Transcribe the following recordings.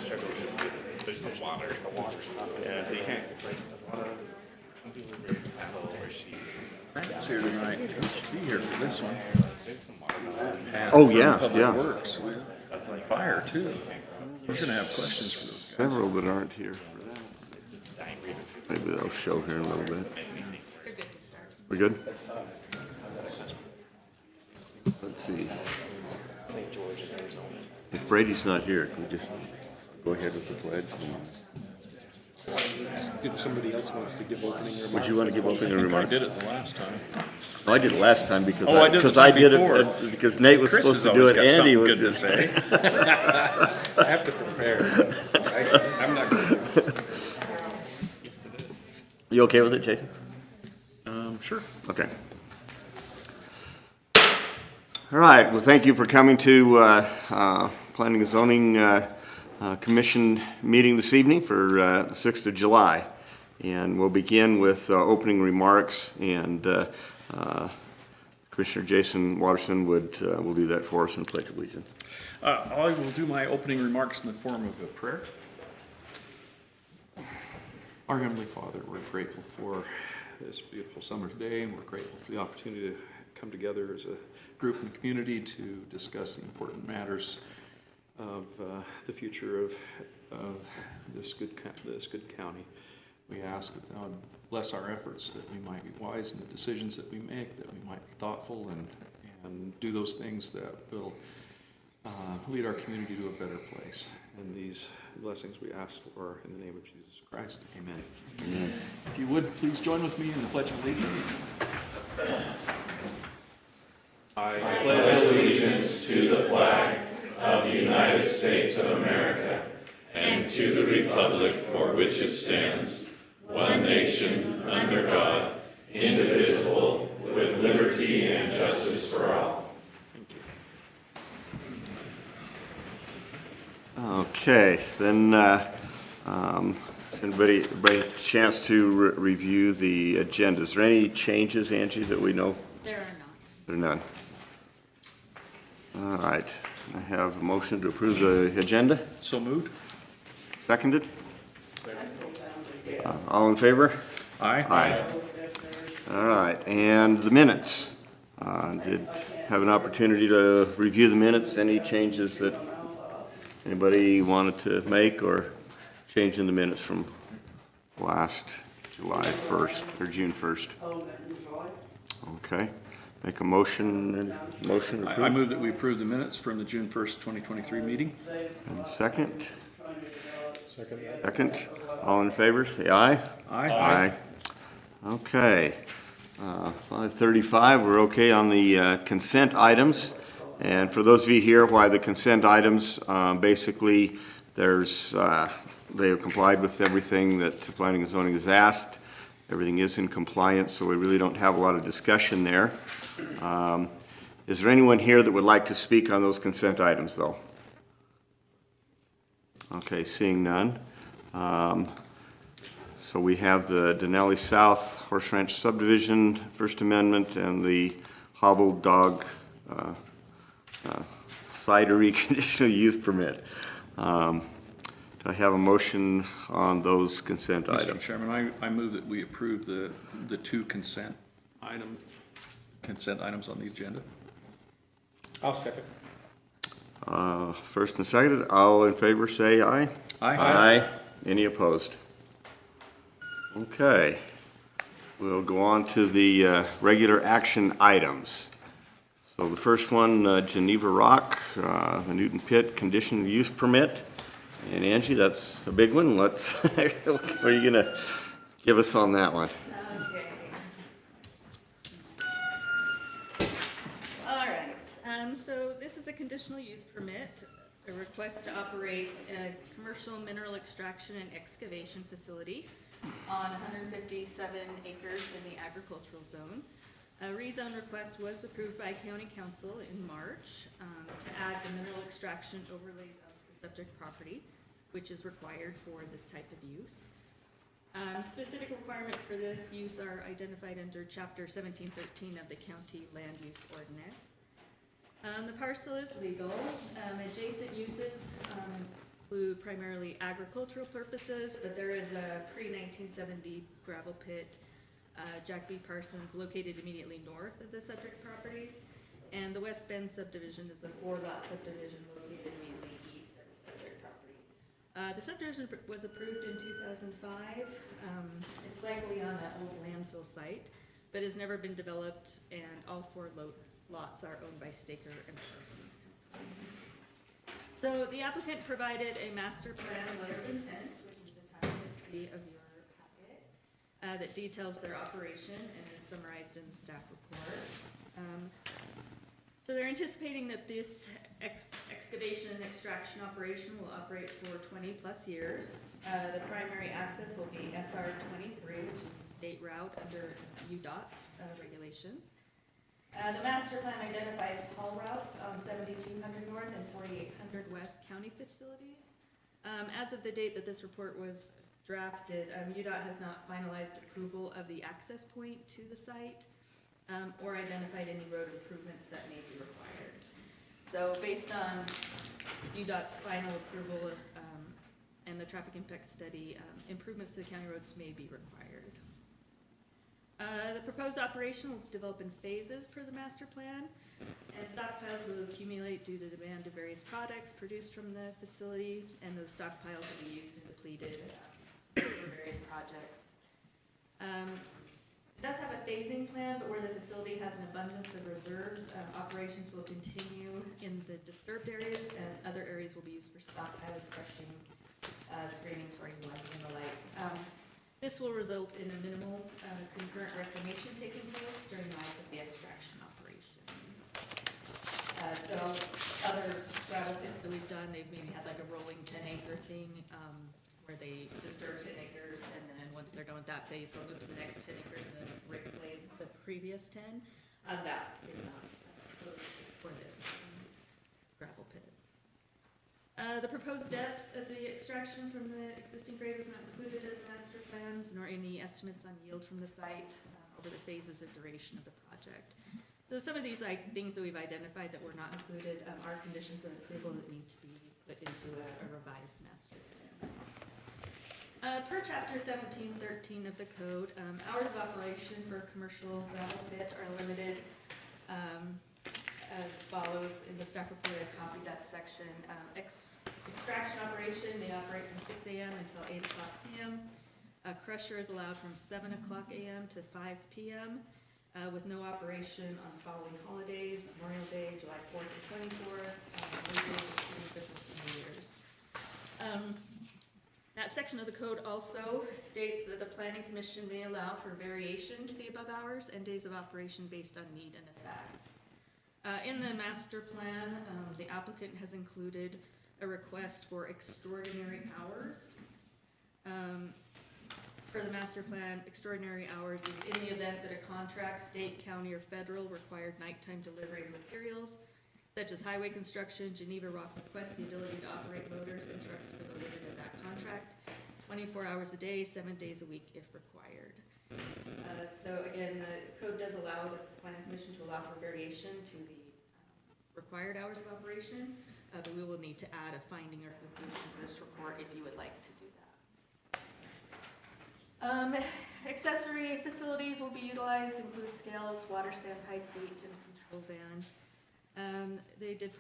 struggle is just there's no water. The water's not. Yeah, so you can't like water. Some people are very simple where she. Frank's here tonight. He should be here for this one. There's some water. Pat Oh, from yeah, Public yeah. Works. Fire too. We're gonna have questions for those guys. Several that aren't here for that. It's just angry. Maybe they'll show here in a little bit. You're good to start. We good? Let's see. St. George in Arizona. If Brady's not here, can we just go ahead with the pledge? If somebody else wants to give opening remarks. Would you want to give opening I remarks? did it the last time. No, I did it last time because Oh, I did the time before. because Nate was Chris supposed has to do always it. got Andy something was good to say. I have to prepare. I'm not going to. You okay with it, Jason? Sure. Okay. All right, well, thank you for coming to Planning and Zoning Commission meeting this evening for the 6th of July. And we'll begin with opening remarks, and Commissioner Jason Watterson will do that for us in Pledge of Allegiance. I will do my opening remarks in the form of a prayer. Our Heavenly Father, we're grateful for this beautiful summer's day, and we're grateful for the opportunity to come together as a group and community to discuss the important matters of the future of this good county. We ask that Thou bless our efforts, that we might be wise in the decisions that we make, that we might be thoughtful and do those things that will lead our community to a better place. And these blessings we ask for in the name of Jesus Christ. Amen. Amen. If you would, please join with me in the Pledge of Allegiance. I pledge allegiance to the flag of the United States of America and to the republic for which it stands, one nation, under God, indivisible, with liberty and justice for all. Okay, then, has anybody a chance to review the agenda? Is there any changes, Angie, that we know? There are not. There are none. All right, I have a motion to approve the agenda. So moved. Seconded? All in favor? Aye. Aye. All right, and the minutes. Did have an opportunity to review the minutes. Any changes that anybody wanted to make or change in the minutes from last July 1st or June 1st? Okay, make a motion to approve. I move that we approve the minutes from the June 1st, 2023 meeting. And second? Second. All in favor, say aye. Aye. Aye. Okay. 5:35, we're okay on the consent items. And for those of you here, why the consent items, basically, they have complied with everything that the Planning and Zoning has asked. Everything is in compliance, so we really don't have a lot of discussion there. Is there anyone here that would like to speak on those consent items, though? Okay, seeing none. So we have the Denali South Horse Ranch subdivision, First Amendment, and the Hobbled Dog Cidery conditional use permit. Do I have a motion on those consent Mr. items? Chairman, I move that we approve the two consent items on the agenda. I'll second. First and seconded, all in favor say aye. Aye. Aye. Any opposed? Okay. We'll go on to the regular action items. So the first one, Geneva Rock, the Newton Pit conditional use permit. And Angie, that's a big one. What are you going to give us on that one? All right, so this is a conditional use permit, a request to operate a commercial mineral extraction and excavation facility on 157 acres in the agricultural zone. A rezone request was approved by County Council in March to add the mineral extraction overlays of the subject property, which is required for this type of use. Specific requirements for this use are identified under Chapter 1713 of the County Land Use Ordinance. The parcel is legal. Adjacent uses include primarily agricultural purposes, but there is a pre-1970 gravel pit, Jack B. Parsons, located immediately north of the subject properties. And the West Bend subdivision is a 4-lot subdivision located immediately east of the subject property. The subdivision was approved in 2005. It's likely on an old landfill site, but has never been developed, and all 4 lots are owned by Staker and Parsons. So the applicant provided a master plan letter of intent, which is attached C of your packet, that details their operation and is summarized in the staff report. So they're anticipating that this excavation and extraction operation will operate for 20 plus years. The primary access will be SR 23, which is the state route under UDOT regulation. The master plan identifies haul routes on 7200 North and 4800 West county facilities. As of the date that this report was drafted, UDOT has not finalized approval of the access point to the site, or identified any road improvements that may be required. So based on UDOT's final approval and the traffic impact study, improvements to the county roads may be required. The proposed operation will develop in phases per the master plan, and stockpiles will accumulate due to demand of various products produced from the facility, and those stockpiles will be used and depleted for various projects. It does have a phasing plan, but where the facility has an abundance of reserves, operations will continue in the disturbed areas, and other areas will be used for stockpiling, crushing, screening, sorting, blending, and the like. This will result in a minimal concurrent reclamation taking place during the life of the extraction operation. So other gravel pits that we've done, they've maybe had like a rolling 10-acre thing, where they disturb 10 acres, and then once they're done with that phase, they'll move to the next 10 acres and then reclaim the previous 10. That is not for this gravel pit. The proposed depth of the extraction from the existing grade was not included in the master plans, nor any estimates on yield from the site over the phases of duration of the project. So some of these things that we've identified that were not included are conditions of approval that need to be put into a revised master plan. Per chapter 1713 of the code, hours of operation for a commercial gravel pit are limited as follows. In the staff report, I copied that section. Extraction operation may operate from 6 a.m. until 8 o'clock p.m. Crusher is allowed from 7 o'clock a.m. to 5 p.m. With no operation on the following holidays: Memorial Day, July 4th to 24th, Christmas and New Year's. That section of the code also states that the Planning Commission may allow for variation to the above hours and days of operation based on need and effect. In the master plan, the applicant has included a request for extraordinary hours. For the master plan, extraordinary hours is in the event that a contract, state, county, or federal required nighttime delivery of materials, such as highway construction. Geneva Rock requests the ability to operate loaders and trucks for the limit of that contract, 24 hours a day, 7 days a week if required. So again, the code does allow the Planning Commission to allow for variation to the required hours of operation, but we will need to add a finding or conclusion to this report if you would like to do that. Accessory facilities will be utilized, include scales, water stand, height, gate, and control van. They did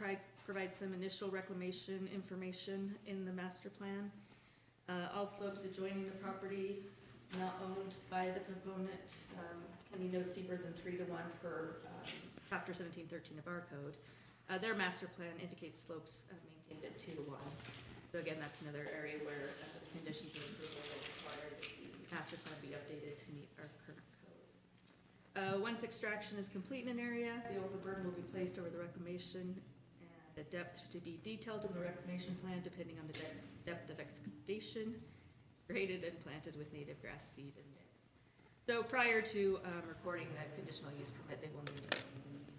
provide some initial reclamation information in the master plan. All slopes adjoining the property not owned by the proponent can be no steeper than 3 to 1 per chapter 1713 of our code. Their master plan indicates slopes maintained at 2 to 1. So again, that's another area where the conditions of approval will require that the master plan be updated to meet our current code. Once extraction is complete in an area, the overburden will be placed over the reclamation, and the depth to be detailed in the reclamation plan depending on the depth of excavation, graded and planted with native grass seed and mix. So prior to recording that conditional use permit, they will need to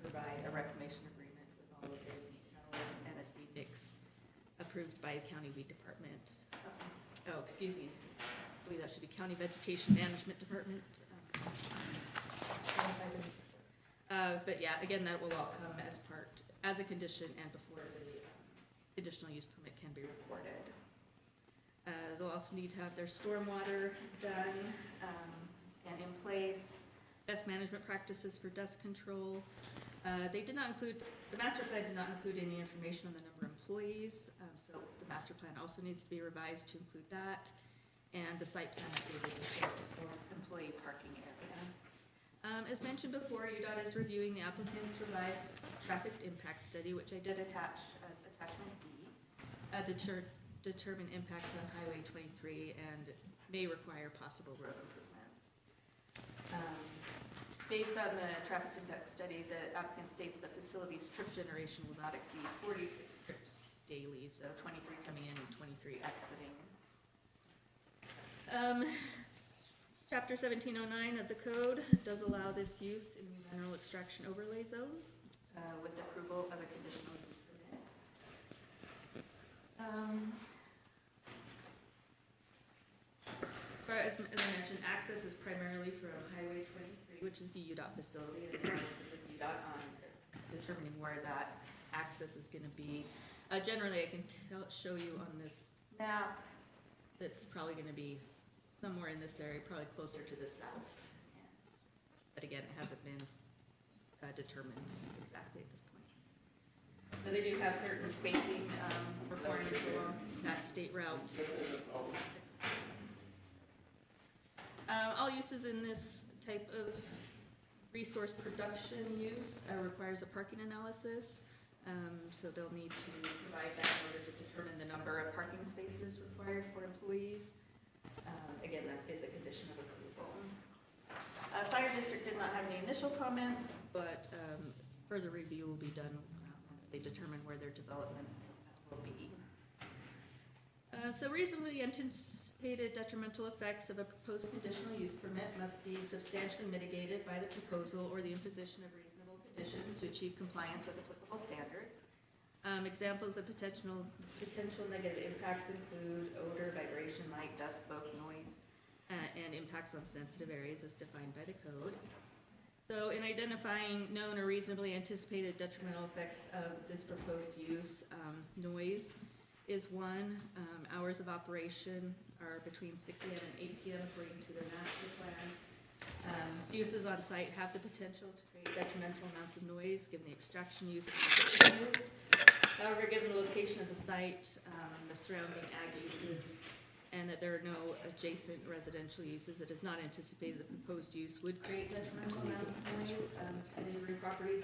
provide a reclamation agreement with all of their details and a seed mix approved by County Weed Department. Oh, excuse me. I believe that should be County Vegetation Management Department. But yeah, again, that will all come as a condition and before the conditional use permit can be recorded. They'll also need to have their stormwater done and in place, best management practices for dust control. They did not include, the master plan did not include any information on the number of employees, so the master plan also needs to be revised to include that, and the site plan updated to show for employee parking area. As mentioned before, UDOT is reviewing the applicant's revised traffic impact study, which I did attach as attachment B, to determine impacts on Highway 23 and may require possible road improvements. Based on the traffic impact study, the applicant states the facility's trip generation will not exceed 46 trips daily, so 23 coming in and 23 exiting. Chapter 1709 of the code does allow this use in the mineral extraction overlay zone with approval of a conditional use permit. As far as I mentioned, access is primarily from Highway 23, which is the UDOT facility, and they work with UDOT on determining where that access is going to be. Generally, I can show you on this map that's probably going to be somewhere in this area, probably closer to the south. But again, it hasn't been determined exactly at this point. So they do have certain spacing requirements along that state route. All uses in this type of resource production use requires a parking analysis. So they'll need to provide that in order to determine the number of parking spaces required for employees. Again, that is a condition of approval. Fire district did not have any initial comments, but further review will be done once they determine where their development will be. So reasonably anticipated detrimental effects of a proposed conditional use permit must be substantially mitigated by the proposal or the imposition of reasonable conditions to achieve compliance with applicable standards. Examples of potential negative impacts include odor, vibration, light, dust, smoke, noise, and impacts on sensitive areas as defined by the code. So in identifying known or reasonably anticipated detrimental effects of this proposed use, noise is one. Hours of operation are between 6 a.m. and 8 p.m. according to their master plan. Uses on site have the potential to create detrimental amounts of noise given the extraction use and the use. However, given the location of the site, the surrounding ag uses, and that there are no adjacent residential uses, it is not anticipated the proposed use would create detrimental amounts of noise to neighboring properties.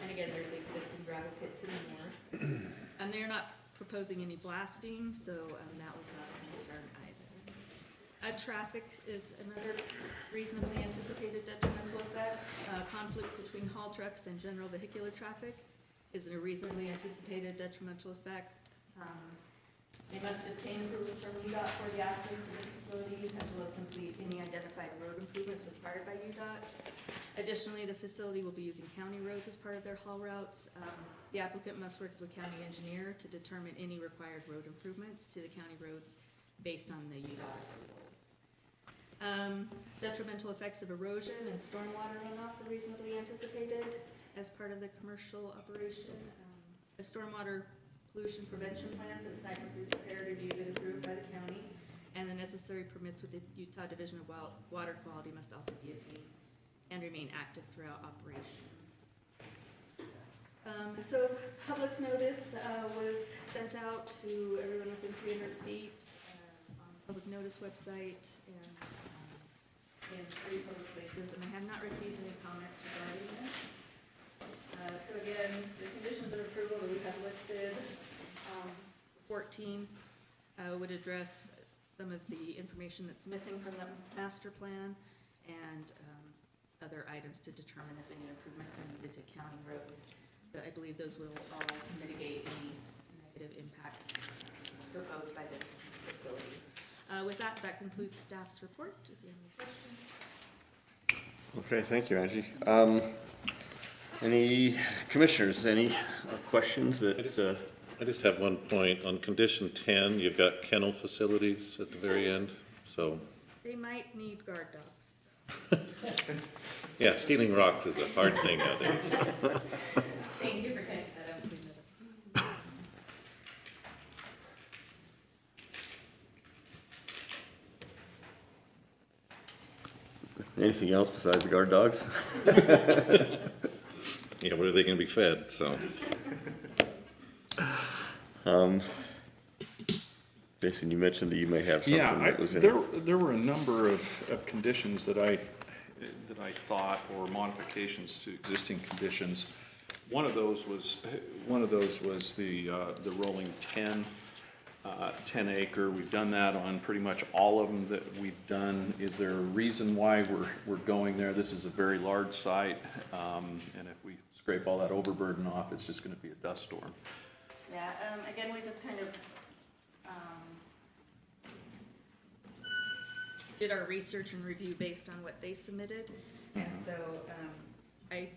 And again, there's the existing gravel pit to the north. They are not proposing any blasting, so that was not a concern either. Traffic is another reasonably anticipated detrimental effect. Conflict between haul trucks and general vehicular traffic is a reasonably anticipated detrimental effect. They must obtain approval from UDOT for the access to the facility, as well as complete any identified road improvements required by UDOT. Additionally, the facility will be using county roads as part of their haul routes. The applicant must work with the county engineer to determine any required road improvements to the county roads based on the UDOT approvals. Detrimental effects of erosion and stormwater runoff are reasonably anticipated as part of the commercial operation. A stormwater pollution prevention plan for the site must be prepared, reviewed, and approved by the county, and the necessary permits with the Utah Division of Water Quality must also be obtained and remain active throughout operations. So public notice was sent out to everyone within 300 feet on the public notice website and in 3 public places, and I have not received any comments regarding this. So again, the conditions of approval that we have listed, 14, would address some of the information that's missing from the master plan and other items to determine if any improvements are needed to county roads. But I believe those will all mitigate any negative impacts proposed by this facility. With that, that concludes staff's report. If you have any questions. Okay, thank you, Angie. Any commissioners, any questions that, I just have one point. On condition 10, you've got kennel facilities at the very end, so. They might need guard dogs. Yeah, stealing rocks is a hard thing nowadays. Thank you for catching that up. Anything else besides the guard dogs? Yeah, what are they gonna be fed, so. Jason, you mentioned that you may have something Yeah, that was in. there were a number of conditions that I thought, or modifications to existing conditions. One of those was the rolling 10 acre. We've done that on pretty much all of them that we've done. Is there a reason why we're going there? This is a very large site, and if we scrape all that overburden off, it's just gonna be a dust storm. Yeah, again, we just kind of did our research and review based on what they submitted. And so I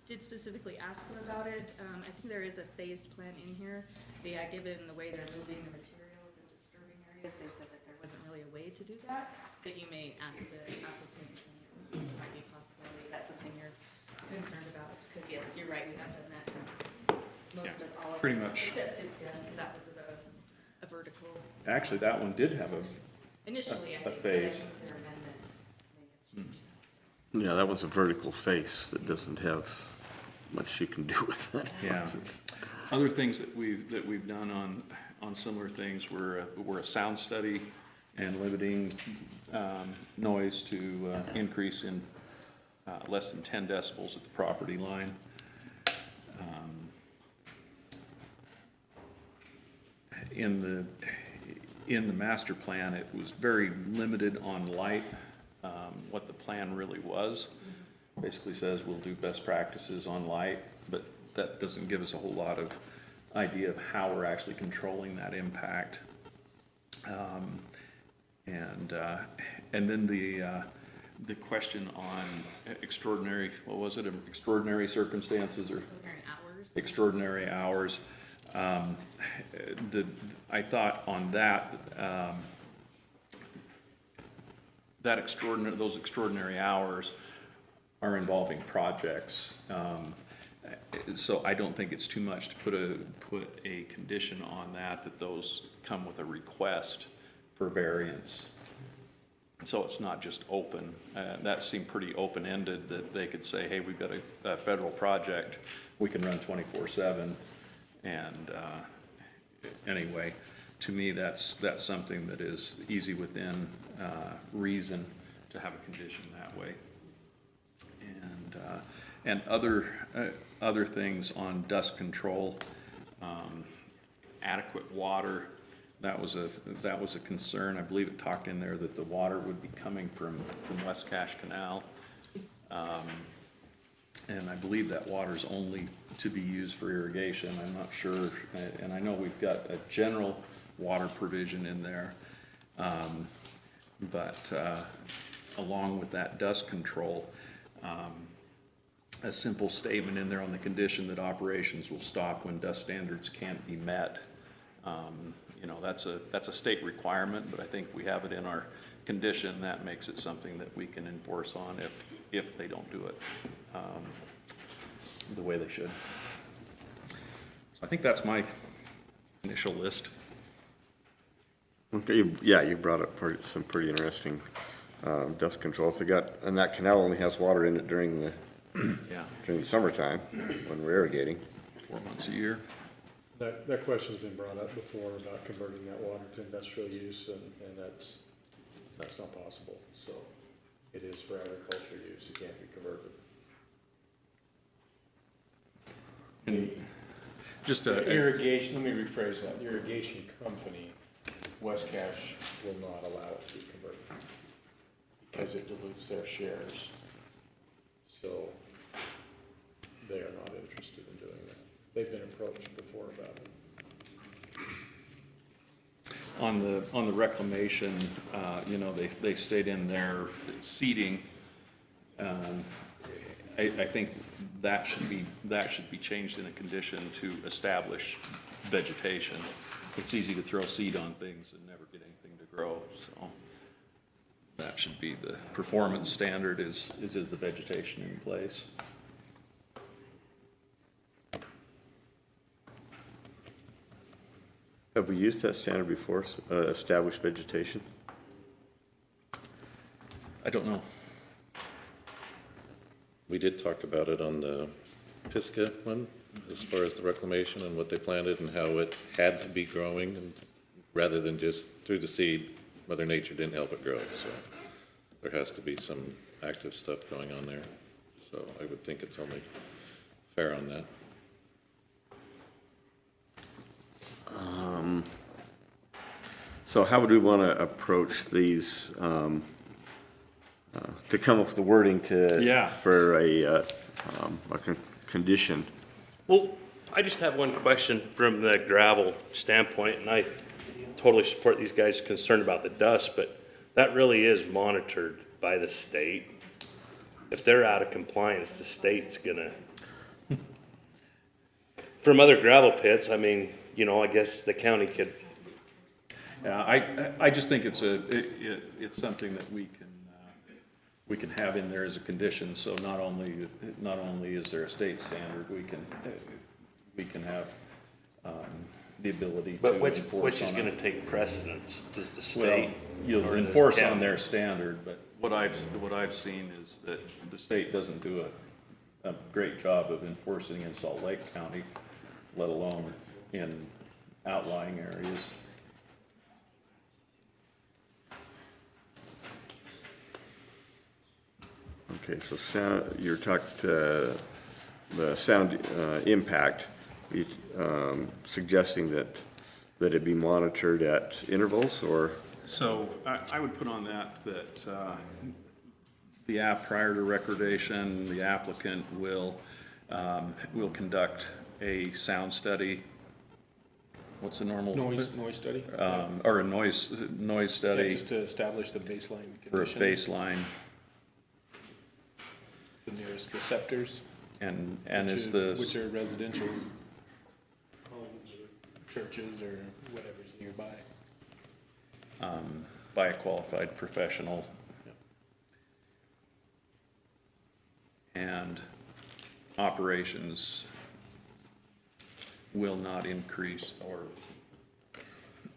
did specifically ask them about it. I think there is a phased plan in here. Given the way they're moving the materials in disturbing areas, they said that there wasn't really a way to do that. But you may ask the applicant, and it might be a possibility. That's something you're concerned about. Because yes, you're right, we have done that. Most of all of pretty them, much. except this one, because that was a vertical. Actually, that one did have Initially, I a think, but I phase. think their amendments may have changed. Yeah, that was a vertical face that doesn't have much you can do with it. Yeah. Other things that we've done on similar things were a sound study and limiting noise to increase in less than 10 decibels at the property line. In the master plan, it was very limited on light, what the plan really was. Basically says we'll do best practices on light, but that doesn't give us a whole lot of idea of how we're actually controlling that impact. And then the question on extraordinary, what was it, extraordinary circumstances or extraordinary hours. I thought on that, those extraordinary hours are involving projects. So I don't think it's too much to put a condition on that those come with a request for variance. So it's not just open. That seemed pretty open-ended, that they could say, hey, we've got a federal project, we can run 24/7. And anyway, to me, that's something that is easy within reason to have a condition that way. And other things on dust control, adequate water. That was a concern. I believe it talked in there that the water would be coming from West Cache Canal. And I believe that water is only to be used for irrigation. I'm not sure, and I know we've got a general water provision in there. But along with that dust control, a simple statement in there on the condition that operations will stop when dust standards can't be met. You know, that's a state requirement, but I think we have it in our condition. That makes it something that we can enforce on if they don't do it the way they should. So I think that's my initial list. Okay, yeah, you brought up some pretty interesting dust control. If they got, and that canal only has water in it during the summertime when we're irrigating. 4 months a year. That question's been brought up before about converting that water to industrial use, and that's not possible. So it is for agriculture use. It can't be converted. And just The irrigation, let me rephrase that. The irrigation company, West Cache, will not allow it to be converted because it dilutes their shares. So they are not interested in doing that. They've been approached before about it. on the reclamation, you know, they stayed in their seeding. I think that should be changed in a condition to establish vegetation. It's easy to throw seed on things and never get anything to grow, so that should be the performance standard is the vegetation in place. Have we used that standard before, established vegetation? I don't know. We did talk about it on the Pisgah one, as far as the reclamation and what they planted and how it had to be growing, and rather than just through the seed, Mother Nature didn't help it grow. So there has to be some active stuff going on there. So I would think it's only fair on that. So how would we want to approach these, to come up with the wording Yeah. for a condition? Well, I just have one question from the gravel standpoint, and I totally support these guys' concern about the dust, but that really is monitored by the state. If they're out of compliance, the state's gonna, from other gravel pits, I mean, you know, I guess the county could, Yeah, I just think it's it's something that we can have in there as a condition, so not only is there a state standard, we can have, the ability to but which enforce is on gonna it. take precedence? Does the Well, state? you'll or does the enforce on county? their standard, but what I've seen is that the state doesn't do a great job of enforcing in Salt Lake County, let alone in outlying areas. Okay, so sound, you're talking, the sound impact, you, suggesting that it be monitored at intervals, or? So I would put on that the app prior to recordation, the applicant will conduct a sound study. What's the normal? Noise study? Or a noise Yeah, study just to establish the baseline for a condition. baseline, The nearest receptors. and Which are residential homes or churches or whatever's nearby. by a qualified professional. And operations will not increase, or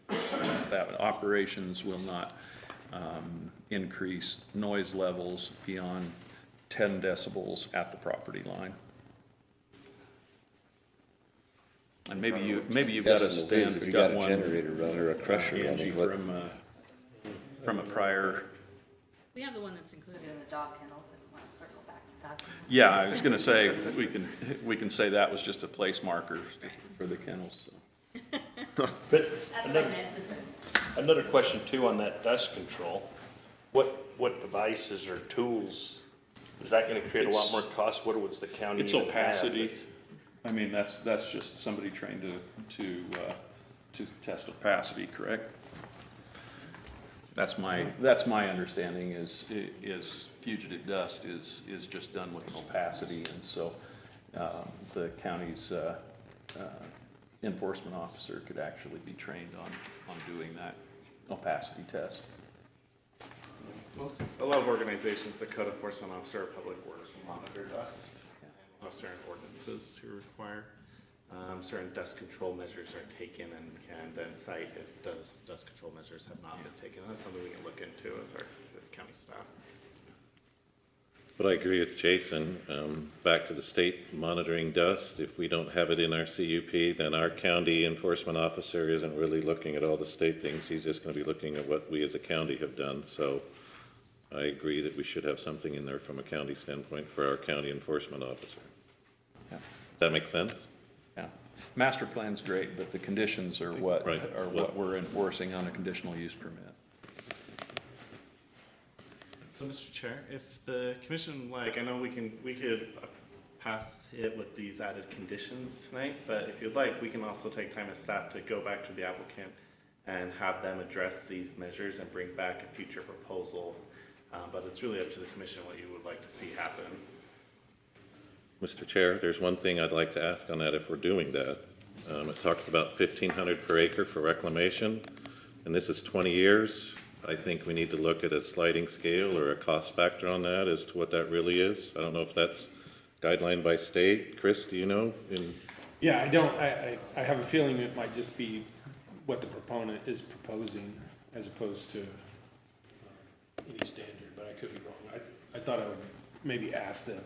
that operations will not increase noise levels beyond 10 decibels at the property line. And maybe you've got a standard, If you you've got got a one, generator running or a crusher Angie, running, from a prior. We have the one that's included in the dog kennels, if you want to circle back to that. Yeah, I was gonna say, we can say that was just a place marker for the kennels, so. But That's what I meant to put. another question too on that dust control. What devices or tools, is that gonna create a lot more cost? What was the county? It's even have? opacity. I mean, that's just somebody trained to test opacity, correct? That's my understanding is fugitive dust is just done with an opacity, and so, the county's, enforcement officer could actually be trained on doing that opacity test. A lot of organizations, the code enforcement officer or public works will monitor dust. Have certain ordinances to require. Certain dust control measures are taken and can then cite if those dust control measures have not been taken. That's something we can look into as county staff. But I agree with Jason, back to the state monitoring dust. If we don't have it in our CUP, then our county enforcement officer isn't really looking at all the state things. He's just gonna be looking at what we as a county have done. So I agree that we should have something in there from a county standpoint for our county enforcement officer. Yeah. Does that make sense? Yeah, master plan's great, but the conditions are what Right. we're enforcing on a conditional use permit. So, Mr. Chair, if the commission, like, I know we could pass it with these added conditions tonight, but if you'd like, we can also take time as staff to go back to the applicant and have them address these measures and bring back a future proposal. But it's really up to the commission what you would like to see happen. Mr. Chair, there's one thing I'd like to ask on that if we're doing that. It talks about 1,500 per acre for reclamation, and this is 20 years. I think we need to look at a sliding scale or a cost factor on that as to what that really is. I don't know if that's guideline by state. Chris, do you know? Yeah, I don't, I have a feeling it might just be what the proponent is proposing as opposed to any standard, but I could be wrong. I thought I would maybe ask the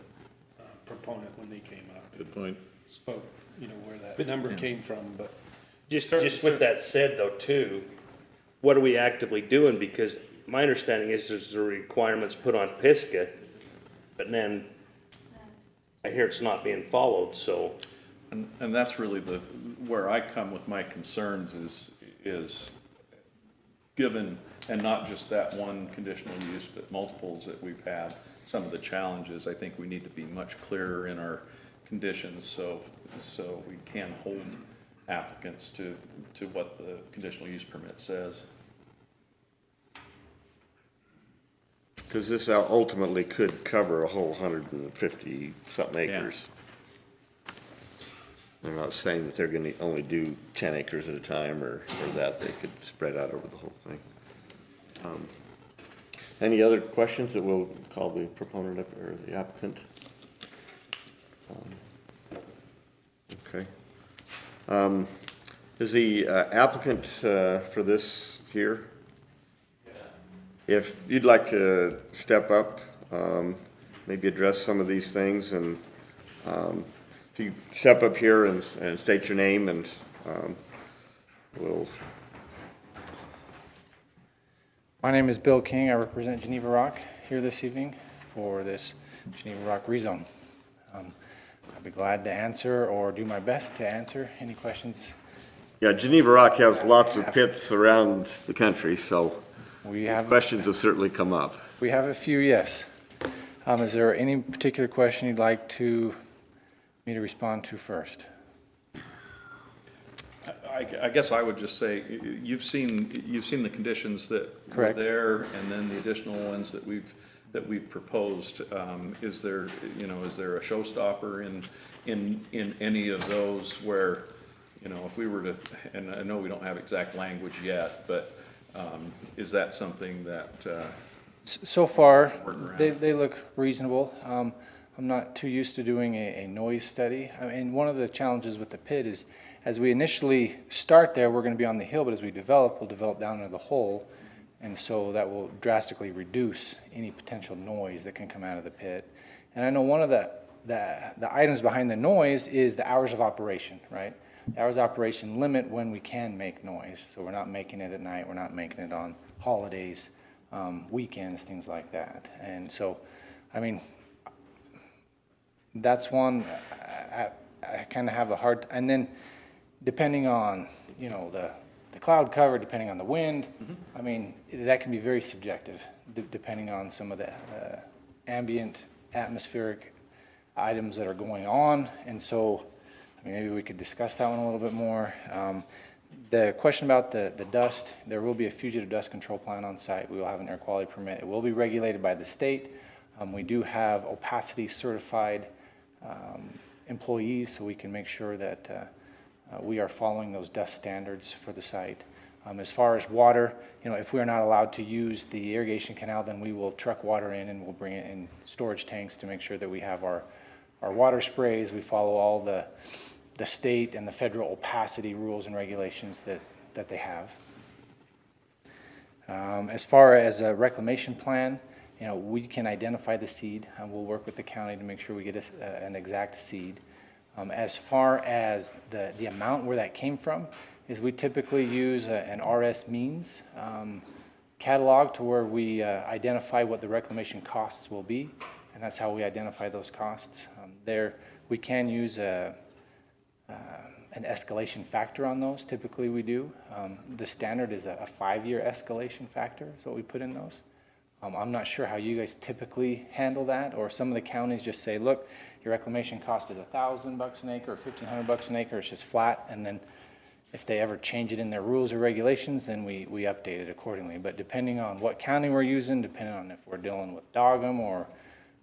proponent when they came up. Good point. Spoke, you know, where that number came from, but Just with that said though too, what are we actively doing? Because my understanding is there's the requirements put on Pisgah, but then I hear it's not being followed, so. And that's really where I come with my concerns is given, and not just that one conditional use, but multiples that we've had, some of the challenges, I think we need to be much clearer in our conditions, so we can hold applicants to what the conditional use permit says. Because this ultimately could cover a whole 150-something acres. They're not saying that they're gonna only do 10 acres at a time or that, they could spread out over the whole thing. Any other questions that we'll call the proponent up, or the applicant? Okay. Is the applicant for this here? If you'd like to step up, maybe address some of these things, and if you step up here and state your name, and we'll. My name is Bill King. I represent Geneva Rock here this evening for this Geneva Rock rezone. I'd be glad to answer or do my best to answer any questions. Yeah, Geneva Rock has lots of pits around the country, so We these have questions have certainly come up. We have a few, yes. Is there any particular question you'd like me to respond to first? I guess I would just say, you've seen the conditions that were Correct. there, and then the additional ones that we've proposed. Is there a showstopper in any of those where, if we were to, and I know we don't have exact language yet, but is that something that, So far, Working around. they look reasonable. I'm not too used to doing a noise study. I mean, one of the challenges with the pit is, as we initially start there, we're going to be on the hill, but as we develop, we'll develop down into the hole, and so that will drastically reduce any potential noise that can come out of the pit. And I know one of the items behind the noise is the hours of operation, right? The hours of operation limit when we can make noise, so we're not making it at night, we're not making it on holidays, weekends, things like that. And so, I mean, that's one I kind of have a hard, and then depending on, the cloud cover, depending on the wind, I mean, that can be very subjective, depending on some of the ambient atmospheric items that are going on. And so, I mean, maybe we could discuss that one a little bit more. The question about the dust, there will be a fugitive dust control plan on site. We will have an air quality permit. It will be regulated by the state. We do have opacity certified employees, so we can make sure that we are following those dust standards for the site. As far as water, if we are not allowed to use the irrigation canal, then we will truck water in and we'll bring it in storage tanks to make sure that we have our water sprays. We follow all the state and the federal opacity rules and regulations that they have. As far as a reclamation plan, we can identify the seed, and we'll work with the county to make sure we get an exact seed. As far as the amount where that came from, is we typically use an RS means catalog to where we identify what the reclamation costs will be, and that's how we identify those costs. There, we can use an escalation factor on those, typically we do. The standard is a 5-year escalation factor, is what we put in those. I'm not sure how you guys typically handle that, or some of the counties just say, look, your reclamation cost is $1,000 an acre or $1,500 an acre, it's just flat, and then if they ever change it in their rules or regulations, then we update it accordingly. But depending on what county we're using, depending on if we're dealing with Dogum or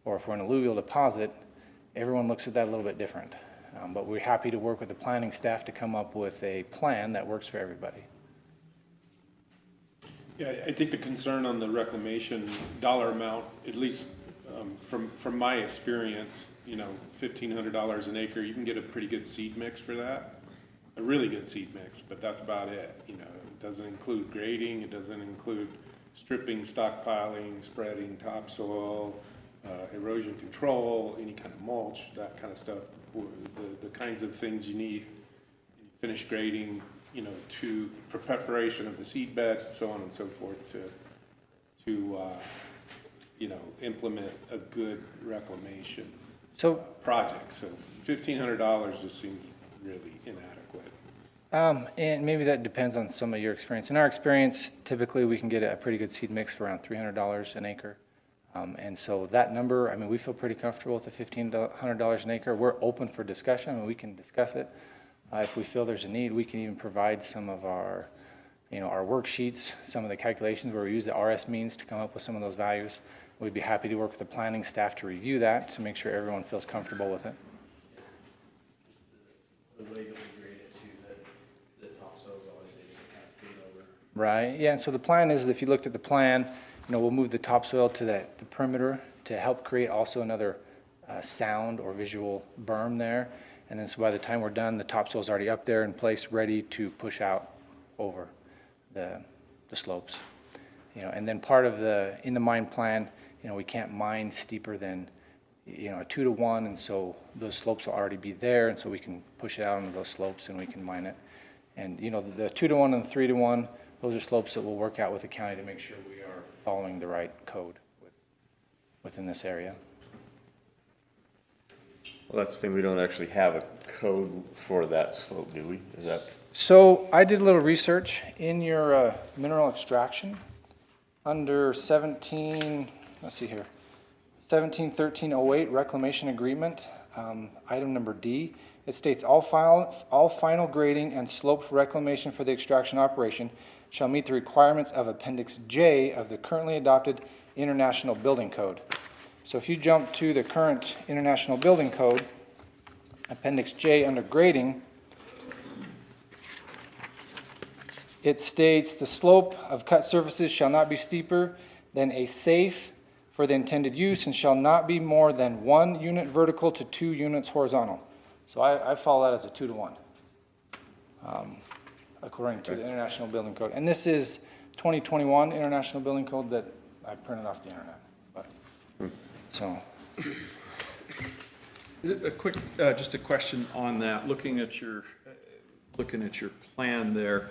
if we're an alluvial deposit, everyone looks at that a little bit different. But we're happy to work with the planning staff to come up with a plan that works for everybody. yeah, I think the concern on the reclamation dollar amount, at least from my experience, $1,500 an acre, you can get a pretty good seed mix for that. A really good seed mix, but that's about it. It doesn't include grading, it doesn't include stripping, stockpiling, spreading topsoil, erosion control, any kind of mulch, that kind of stuff, the kinds of things you need, finish grading, you know, for preparation of the seed bed, so on and so forth, to you know, implement a good reclamation project. So $1,500 just seems really inadequate. And maybe that depends on some of your experience. In our experience, typically we can get a pretty good seed mix for around $300 an acre. And so that number, I mean, we feel pretty comfortable with the $1,500 an acre. We're open for discussion, and we can discuss it. If we feel there's a need, we can even provide some of our, you know, our worksheets, some of the calculations where we use the RS means to come up with some of those values. We'd be happy to work with the planning staff to review that to make sure everyone feels comfortable with it. The way that we grade it too, the topsoil is always a cascade over. Right, yeah, and so the plan is, if you looked at the plan, you know, we'll move the topsoil to the perimeter to help create also another sound or visual berm there. And then so by the time we're done, the topsoil is already up there in place, ready to push out over the slopes. You know, and then part of in the mine plan, you know, we can't mine steeper than, you know, a 2-to-1, and so those slopes will already be there, and so we can push it out onto those slopes and we can mine it. And, you know, the 2-to-1 and the 3-to-1, those are slopes that we'll work out with the county to make sure we are following the right code within this area. Well, that's the thing, we don't actually have a code for that slope, do we? Is that? So I did a little research in your mineral extraction under 171308 reclamation agreement, item number D. It states all final grading and slope reclamation for the extraction operation shall meet the requirements of Appendix J of the currently adopted International Building Code. So if you jump to the current International Building Code, Appendix J under grading, it states the slope of cut surfaces shall not be steeper than a safe for the intended use and shall not be more than 1 unit vertical to 2 units horizontal. So I follow that as a 2-to-1, according to the International Building Code. And this is 2021 International Building Code that I printed off the internet. So. A quick, just a question on that. Looking at your plan there,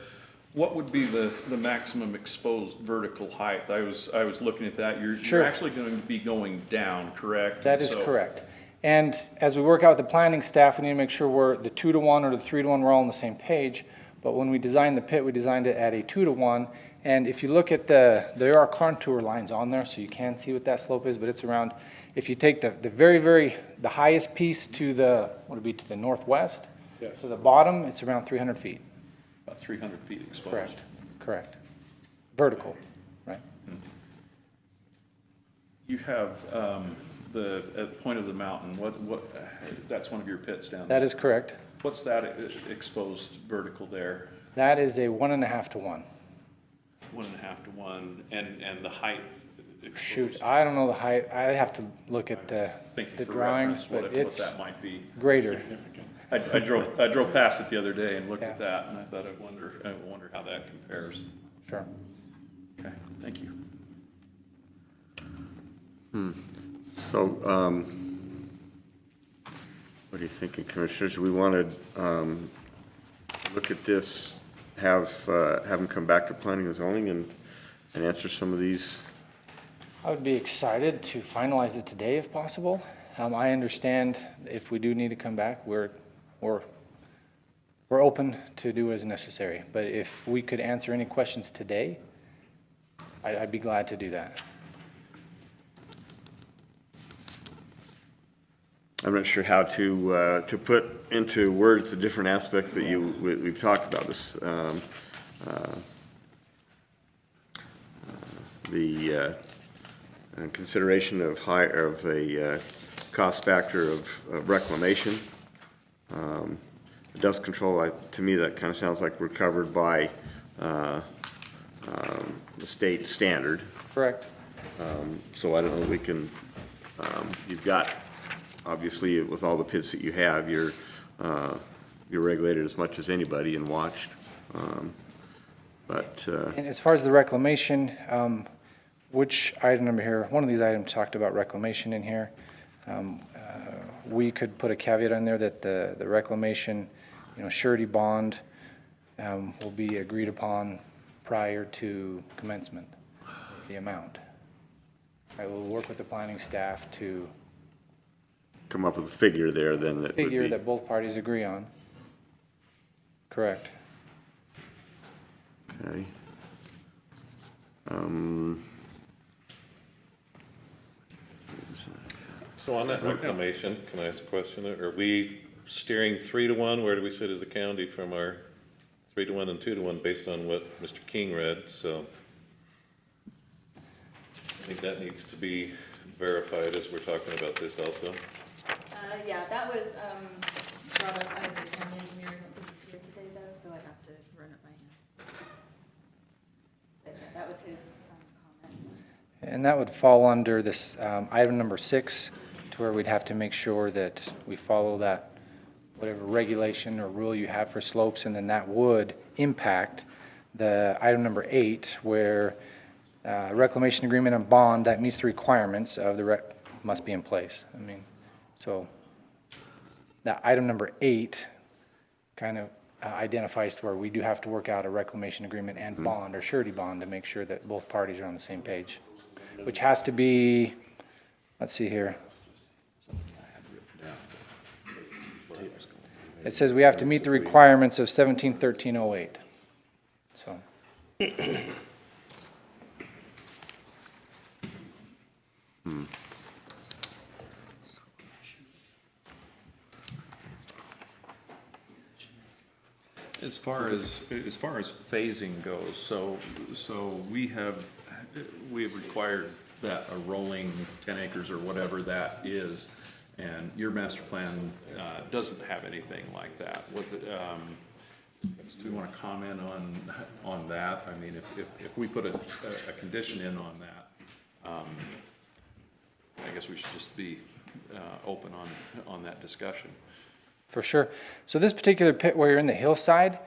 what would be the maximum exposed vertical height? I was looking at that. You're actually going to be going down, correct? That is correct. And as we work out with the planning staff, we need to make sure the 2-to-1 or the 3-to-1, we're all on the same page. But when we designed the pit, we designed it at a 2-to-1. And if you look at there are contour lines on there, so you can see what that slope is, but it's around, if you take the the highest piece to the northwest, Yes. to the bottom, it's around 300 feet. About 300 feet exposed. Correct. Vertical, right? You have the at the point of the mountain. What? That's one of your pits down there. That is correct. What's that exposed vertical there? That is a 1.5 to 1. 1.5 to 1, and the height. Exposed. Shoot, I don't know the height. I have to look at the drawings, but what it's that might be. greater. I drove past it the other day and looked at that, and I thought I wonder how that compares. Sure. Okay, thank you. So, what are you thinking, Commissioners? We want to look at this, have them come back to planning and zoning and answer some of these. I would be excited to finalize it today if possible. I understand if we do need to come back, we're open to do as necessary. But if we could answer any questions today, I'd be glad to do that. I'm not sure how to put into words the different aspects that we've talked about. This the consideration of a cost factor of reclamation, dust control. To me, that kind of sounds like we're covered by the state standard. Correct. So I don't know if we can. You've got. Obviously, with all the pits that you have, you're regulated as much as anybody and watched. And as far as the reclamation, which item number here, one of these items talked about reclamation in here. We could put a caveat in there that the reclamation, surety bond will be agreed upon prior to commencement, the amount. I will work with the planning staff to Come up with a figure there then that would figure be. that both parties agree on. Correct. Okay. So on that reclamation, can I ask a question? Are we steering 3-1? Where do we sit as a county from our 3-1 and 2-1 based on what Mr. King read? So I think that needs to be verified as we're talking about this also. Yeah, that was brought up by the county engineer. I don't think he's here today though, so I'd have to run it by him. But yeah, that was his comment. And that would fall under this item number 6, to where we'd have to make sure that we follow that, whatever regulation or rule you have for slopes, and then that would impact the item number 8, where reclamation agreement and bond that meets the requirements of the must be in place. I mean, so that item number 8 kind of identifies to where we do have to work out a reclamation agreement and bond or surety bond to make sure that both parties are on the same page, which has to be, let's see here. It says we have to meet the requirements of 171308. So. As far as phasing goes, so we have required that a rolling 10 acres or whatever that is, and your master plan doesn't have anything like that. Do you want to comment on that? I mean, if we put a condition in on that, I guess we should just be open on that discussion. For sure. So this particular pit where you're in the hillside,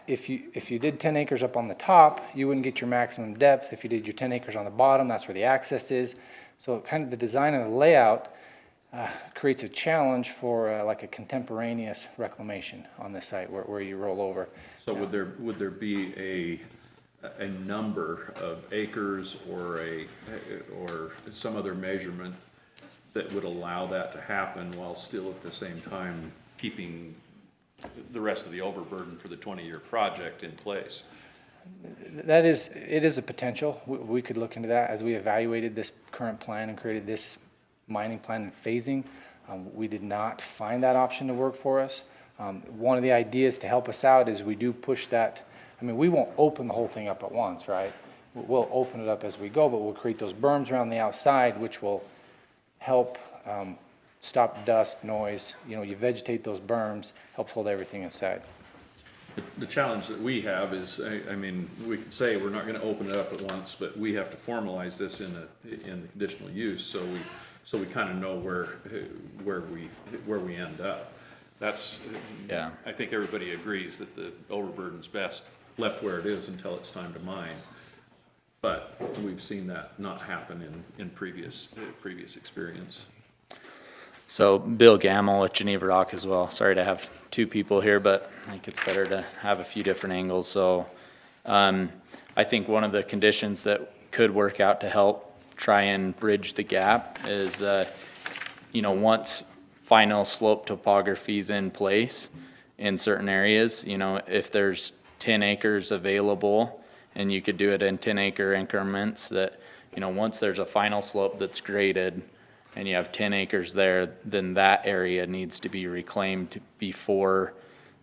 if you did 10 acres up on the top, you wouldn't get your maximum depth. If you did your 10 acres on the bottom, that's where the access is. So kind of the design and the layout creates a challenge for like a contemporaneous reclamation on this site where you roll over. So would there be a number of acres or some other measurement that would allow that to happen while still at the same time keeping the rest of the overburden for the 20-year project in place? It is a potential. We could look into that as we evaluated this current plan and created this mining plan and phasing. We did not find that option to work for us. One of the ideas to help us out is we do push that. I mean, we won't open the whole thing up at once, right? We'll open it up as we go, but we'll create those berms around the outside, which will help stop dust, noise. You vegetate those berms, helps hold everything inside. The challenge that we have is, I mean, we could say we're not going to open it up at once, but we have to formalize this in the conditional use, so we kind of know where we end up. That's, yeah. I think everybody agrees that the overburden's best left where it is until it's time to mine. But we've seen that not happen in previous experience. So Bill Gamble at Geneva Rock as well. Sorry to have two people here, but I think it's better to have a few different angles. So I think one of the conditions that could work out to help try and bridge the gap is, once final slope topography is in place in certain areas, if there's 10 acres available, and you could do it in 10-acre increments, that, once there's a final slope that's graded and you have 10 acres there, then that area needs to be reclaimed before,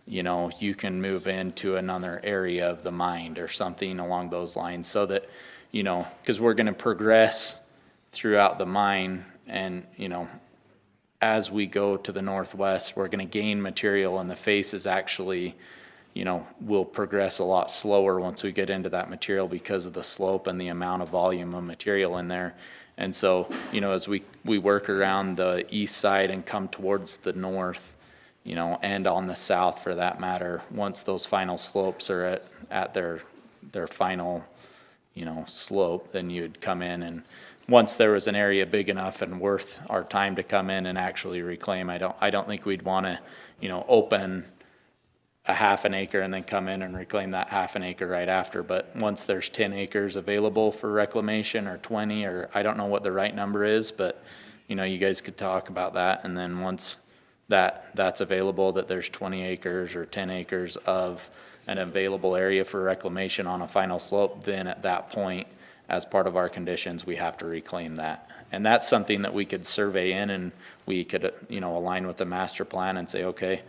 you can move into another area of the mine or something along those lines, so that, because we're going to progress throughout the mine, and, as we go to the northwest, we're going to gain material, and the face is actually, will progress a lot slower once we get into that material because of the slope and the amount of volume of material in there. And so, as we work around the east side and come towards the north, and on the south for that matter, once those final slopes are at their final, slope, then you'd come in, and once there was an area big enough and worth our time to come in and actually reclaim, I don't think we'd want to, open a half an acre and then come in and reclaim that half an acre right after. But once there's 10 acres available for reclamation, or 20, or I don't know what the right number is, but you guys could talk about that. And then once that's available, that there's 20 acres or 10 acres of an available area for reclamation on a final slope, then at that point, as part of our conditions, we have to reclaim that. And that's something that we could survey in, and we could, align with the master plan and say, okay,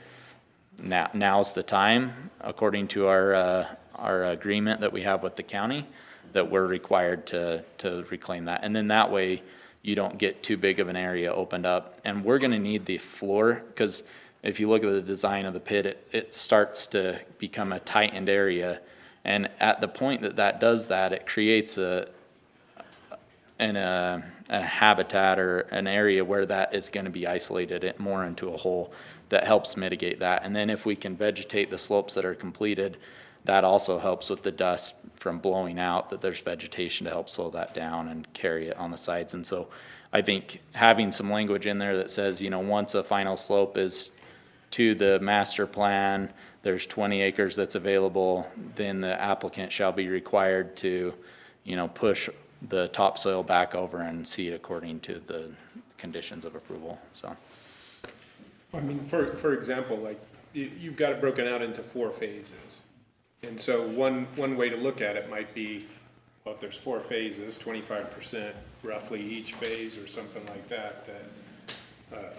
now's the time, according to our agreement that we have with the county, that we're required to reclaim that. And then that way, you don't get too big of an area opened up. And we're gonna need the floor, because if you look at the design of the pit, it starts to become a tightened area. And at the point that does that, it creates a habitat or an area where that is going to be isolated more into a hole that helps mitigate that. And then if we can vegetate the slopes that are completed, that also helps with the dust from blowing out, that there's vegetation to help slow that down and carry it on the sides. And so I think having some language in there that says, once a final slope is to the master plan, there's 20 acres that's available, then the applicant shall be required to, push the topsoil back over and seed according to the conditions of approval, so. I mean, for example, like, you've got it broken out into 4 phases. And so one way to look at it might be, well, if there's 4 phases, 25% roughly each phase or something like that,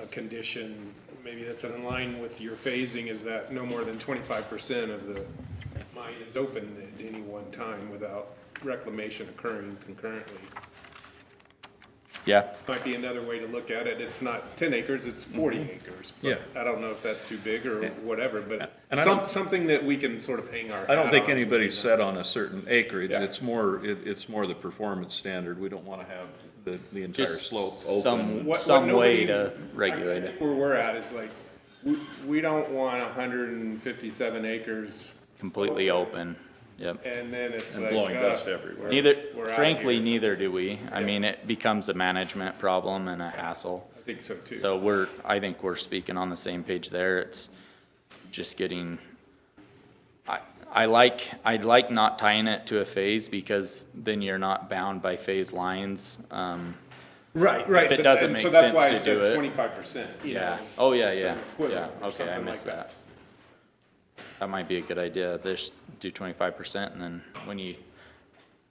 a condition, maybe that's in line with your phasing, is that no more than 25% of the mine is open at any one time without reclamation occurring concurrently. Yeah. Might be another way to look at it. It's not 10 acres, it's 40 acres. But Yeah. I don't know if that's too big or whatever, but And something that we can sort of hang our hat I don't think on. anybody's set on a certain acreage. Yeah. It's more the performance standard. We don't want to have the entire Just slope open. some way nobody- to regulate I it. think where we're at is like, we don't want 157 acres. Completely open, yep. And then it's And like. blowing dust everywhere. we're outta Frankly, here. neither do we. I mean, it becomes a management problem and a hassle. I think so too. So I think we're speaking on the same page there. It's just getting, I'd like not tying it to a phase, because then you're not bound by phase lines. Right. if it but- doesn't and make so that's sense why I to said do it. 25%. Yeah, oh, yeah, so yeah, equivalent or okay, I something missed like that. That might be a good idea. Just do 25%, and then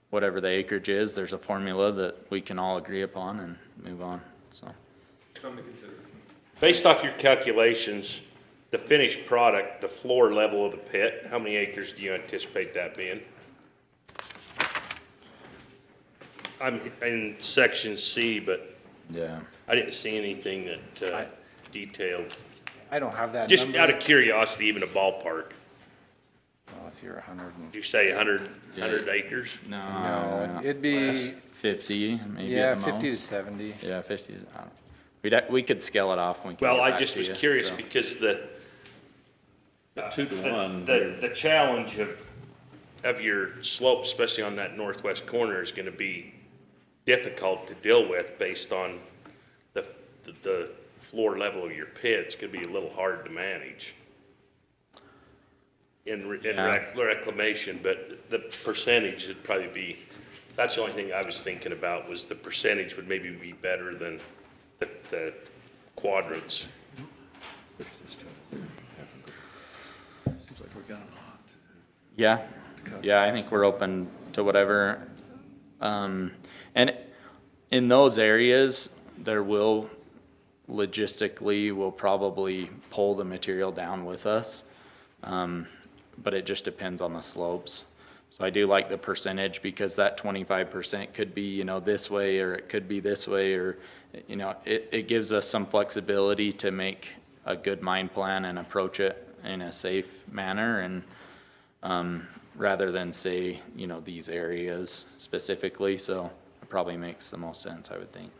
whatever the acreage is, there's a formula that we can all agree upon and move on, so. Based off your calculations, the finished product, the floor level of the pit, how many acres do you anticipate that being? I'm in section C, but Yeah. I didn't see anything that detailed. I don't have that Just number. out of curiosity, even a ballpark. Well, if you're 100 and, Did you say 100 acres? no, it'd be, 50, maybe yeah, at the 50 to most. 70. Yeah, 50, I don't, we could scale it off when we can Well, get I back just to was you, curious so. because the 2 to 1. the challenge of your slope, especially on that northwest corner, is gonna be difficult to deal with based on the floor level of your pit. It's gonna be a little hard to manage in reclamation, but the percentage would probably be, that's the only thing I was thinking about, was the percentage would maybe be better than the quadrants. Seems like we're going hot. Yeah, I think we're open to whatever. And in those areas, we'll probably pull the material down with us. But it just depends on the slopes. So I do like the percentage, because that 25% could be, this way, or it could be this way, or, it gives us some flexibility to make a good mine plan and approach it in a safe manner, and rather than say, these areas specifically. So it probably makes the most sense, I would think.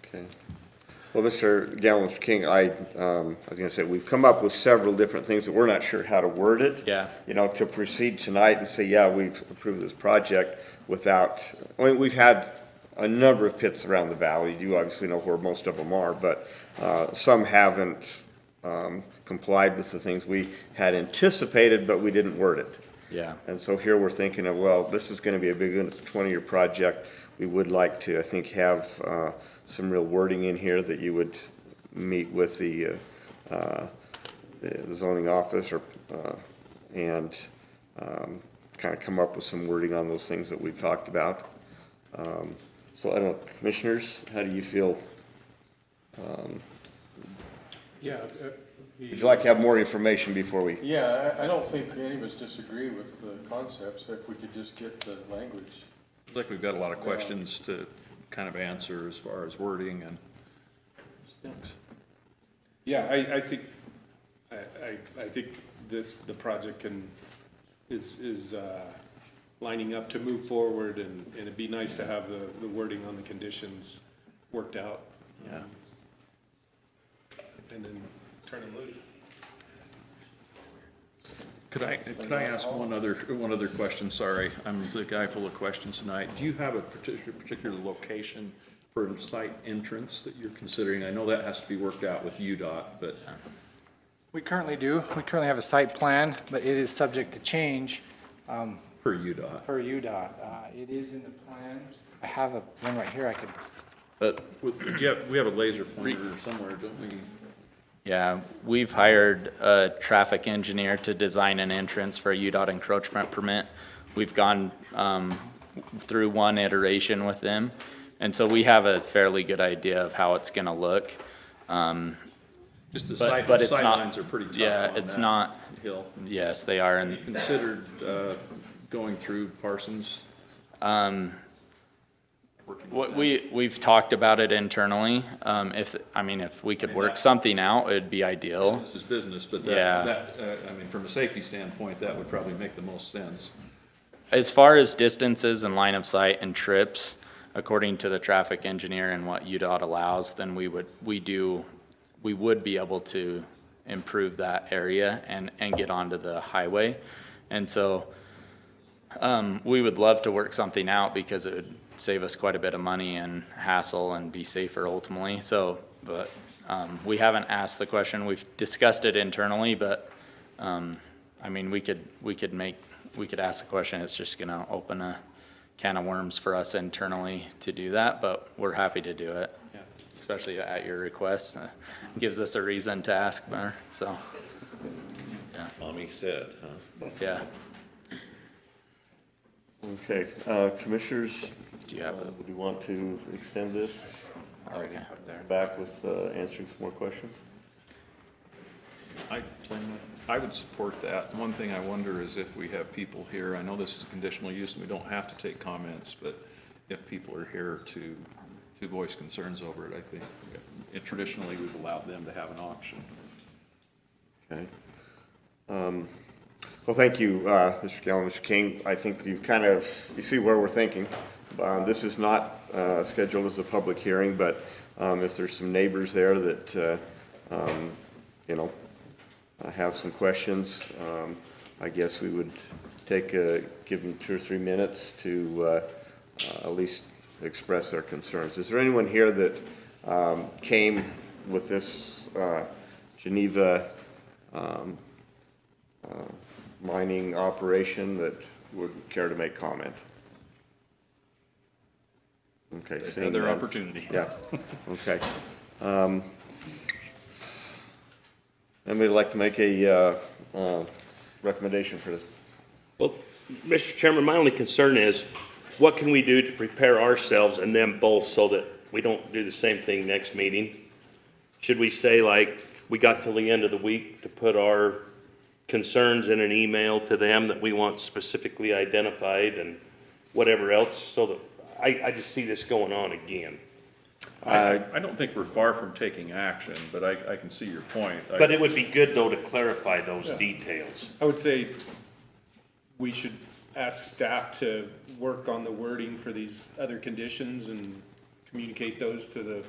Okay. Well, Mr. Galvin, Mr. King, I was gonna say, we've come up with several different things that we're not sure how to word it. Yeah. You know, to proceed tonight and say, yeah, we've approved this project without, I mean, we've had a number of pits around the valley. You obviously know where most of them are, but some haven't complied with the things we had anticipated, but we didn't word it. Yeah. And so here we're thinking of, well, this is gonna be a big one, it's a 20-year project. We would like to, I think, have some real wording in here that you would meet with the zoning office or, and kind of come up with some wording on those things that we've talked about. So I don't know, commissioners, how do you feel? Yeah. Would you like to have more information before we? Yeah, I don't think any of us disagree with the concepts, if we could just get the language. Looks like we've got a lot of questions to kind of answer as far as wording and things. Yeah, I think, I think the project is lining up to move forward, and it'd be nice to have the wording on the conditions worked out. Yeah. And then turn them loose. Could I ask one other question? Sorry, I'm the guy full of questions tonight. Do you have a particular location for site entrance that you're considering? I know that has to be worked out with UDOT, but. We currently do. We currently have a site plan, but it is subject to change. Per UDOT. Per UDOT. It is in the plan. I have one right here I could. But we have a laser pointer somewhere, don't we? Yeah, we've hired a traffic engineer to design an entrance for a UDOT encroachment permit. We've gone through one iteration with them, and so we have a fairly good idea of how it's gonna look. Just the but it's sight not, lines are pretty tough yeah, on it's that not, hill. yes, they are, Have you and considered going through Parsons? what we've talked about it internally. If we could work something out, it'd be ideal. This is business, but Yeah. from a safety standpoint, that would probably make the most sense. As far as distances and line of sight and trips, according to the traffic engineer and what UDOT allows, then we would be able to improve that area and get onto the highway. And so, we would love to work something out because it would save us quite a bit of money and hassle and be safer ultimately. So, but, we haven't asked the question. We've discussed it internally, but, we could ask the question. It's just gonna open a can of worms for us internally to do that, but we're happy to do it. Yeah. Especially at your request. Gives us a reason to ask more, so. Yeah. Mommy said, huh? Yeah. Okay, commissioners, Do you have would you want to extend this already? back with answering some more questions? I would support that. One thing I wonder is if we have people here, I know this is conditional use and we don't have to take comments, but if people are here to voice concerns over it, I think traditionally we've allowed them to have an option. Okay. Well, thank you, Mr. Galvin, Mr. King. I think you see where we're thinking. This is not scheduled as a public hearing, but if there's some neighbors there that, have some questions, I guess we would give them 2 or 3 minutes to at least express their concerns. Is there anyone here that came with this Geneva mining operation that would care to make comment? Okay, seeing Another none. opportunity. Yeah, okay. Anybody like to make a recommendation for this? Well, Mr. Chairman, my only concern is, what can we do to prepare ourselves and them both so that we don't do the same thing next meeting? Should we say, like, we got till the end of the week to put our concerns in an email to them that we want specifically identified and whatever else, so that, I just see this going on again. I don't think we're far from taking action, but I can see your point. But it would be good, though, to clarify those details. I would say we should ask staff to work on the wording for these other conditions and communicate those to the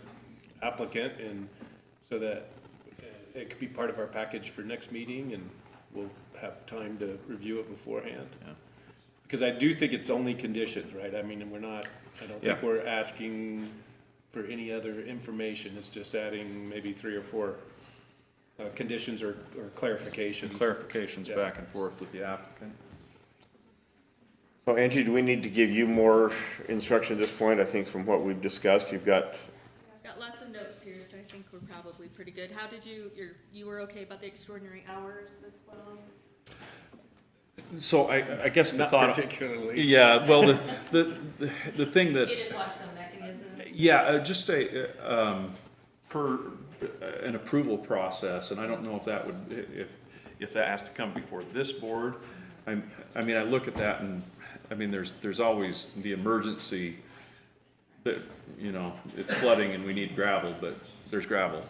applicant, and so that it could be part of our package for next meeting, and we'll have time to review it beforehand. Because I do think it's only conditions, right? I mean, I don't think we're asking for any other information. It's just adding maybe 3 or 4 conditions or clarifications. Clarifications back and forth with the applicant. So Angie, do we need to give you more instruction at this point? I think from what we've discussed, you've got, I've got lots of notes here, so I think we're probably pretty good. How did you were okay about the extraordinary hours as well? So I guess the Not thought. particularly. Yeah, well, the thing that. You just want some mechanism? Yeah, just per an approval process, and I don't know if that would, if that has to come before this board. I mean, I look at that and, I mean, there's always the emergency that, you know, it's flooding and we need gravel, but there's gravel.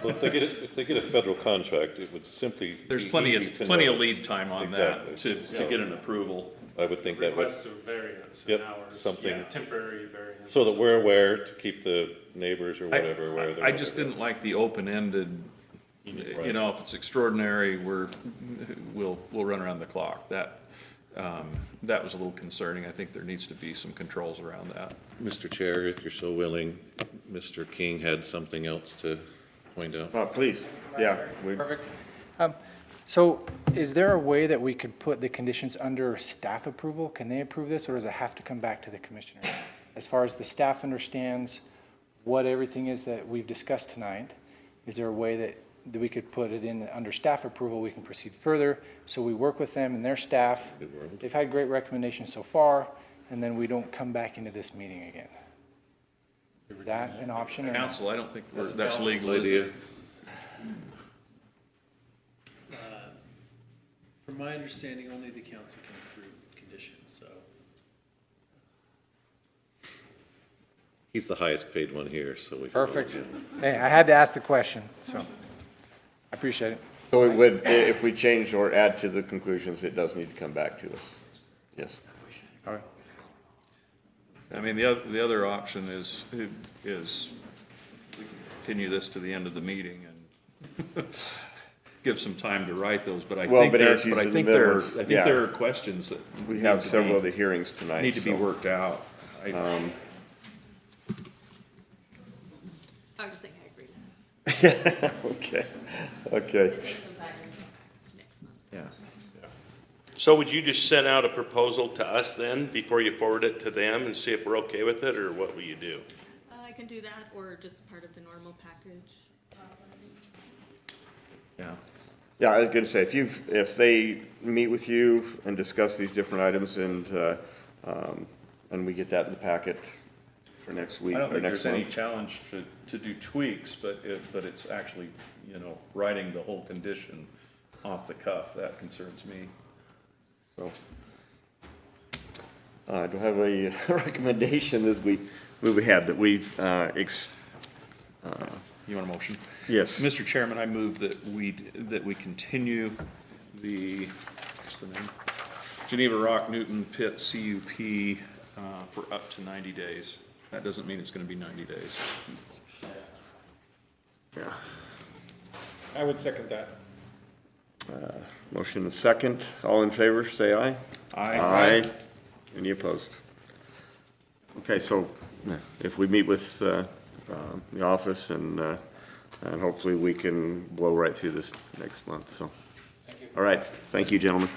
Well, if they get a federal contract, it would simply There's be plenty easy of, to plenty of notice. lead time on Exactly. that to get an approval. I would think that would, Request of variance Yep, in hours. something. Yeah, temporary variance. so that we're aware to keep the neighbors or whatever aware. I just didn't like the open-ended, you know, if it's extraordinary, we'll run around the clock. That was a little concerning. I think there needs to be some controls around that. Mr. Chair, if you're so willing, Mr. King had something else to point out. please, yeah. Perfect. So is there a way that we could put the conditions under staff approval? Can they approve this, or does it have to come back to the commissioner? As far as the staff understands what everything is that we've discussed tonight, is there a way that we could put it in under staff approval, we can proceed further, so we work with them and their staff. They've had great recommendations so far, and then we don't come back into this meeting again. Is that an option or not? Council, I don't think that's legal, is Idea. it? From my understanding, only the council can approve conditions, so. He's the highest paid one here, so we. Perfect. Hey, I had to ask the question, so I appreciate it. So it would, if we change or add to the conclusions, it does need to come back to us. Yes. All right. I mean, the other option is we can continue this to the end of the meeting and give some time to write those, but I Well, think but there, Angie's but I in the think middle there, of- I think yeah. there are questions that. We need have to several be- of the hearings tonight. Need to be so, worked out. I was just saying I agree. Okay, It takes some time next month. Yeah. So would you just send out a proposal to us then, before you forward it to them, and see if we're okay with it, or what will you do? I can do that, or just part of the normal package. Yeah. Yeah, I was gonna say, if they meet with you and discuss these different items and we get that in the packet for next week I don't or think next there's any month. challenge to do tweaks, but it's actually, you know, writing the whole condition off the cuff. That concerns me. So, do I have a recommendation as we move ahead that we, You want a motion? yes, Mr. Chairman, I move that we continue what's the name? Geneva Rock Newton Pit CUP for up to 90 days. That doesn't mean it's gonna be 90 days. yeah. I would second that. Motion is second. All in favor, say aye. Aye. Any opposed? Okay, so if we meet with the office and hopefully we can blow right through this next month, so. All right, thank you, gentlemen.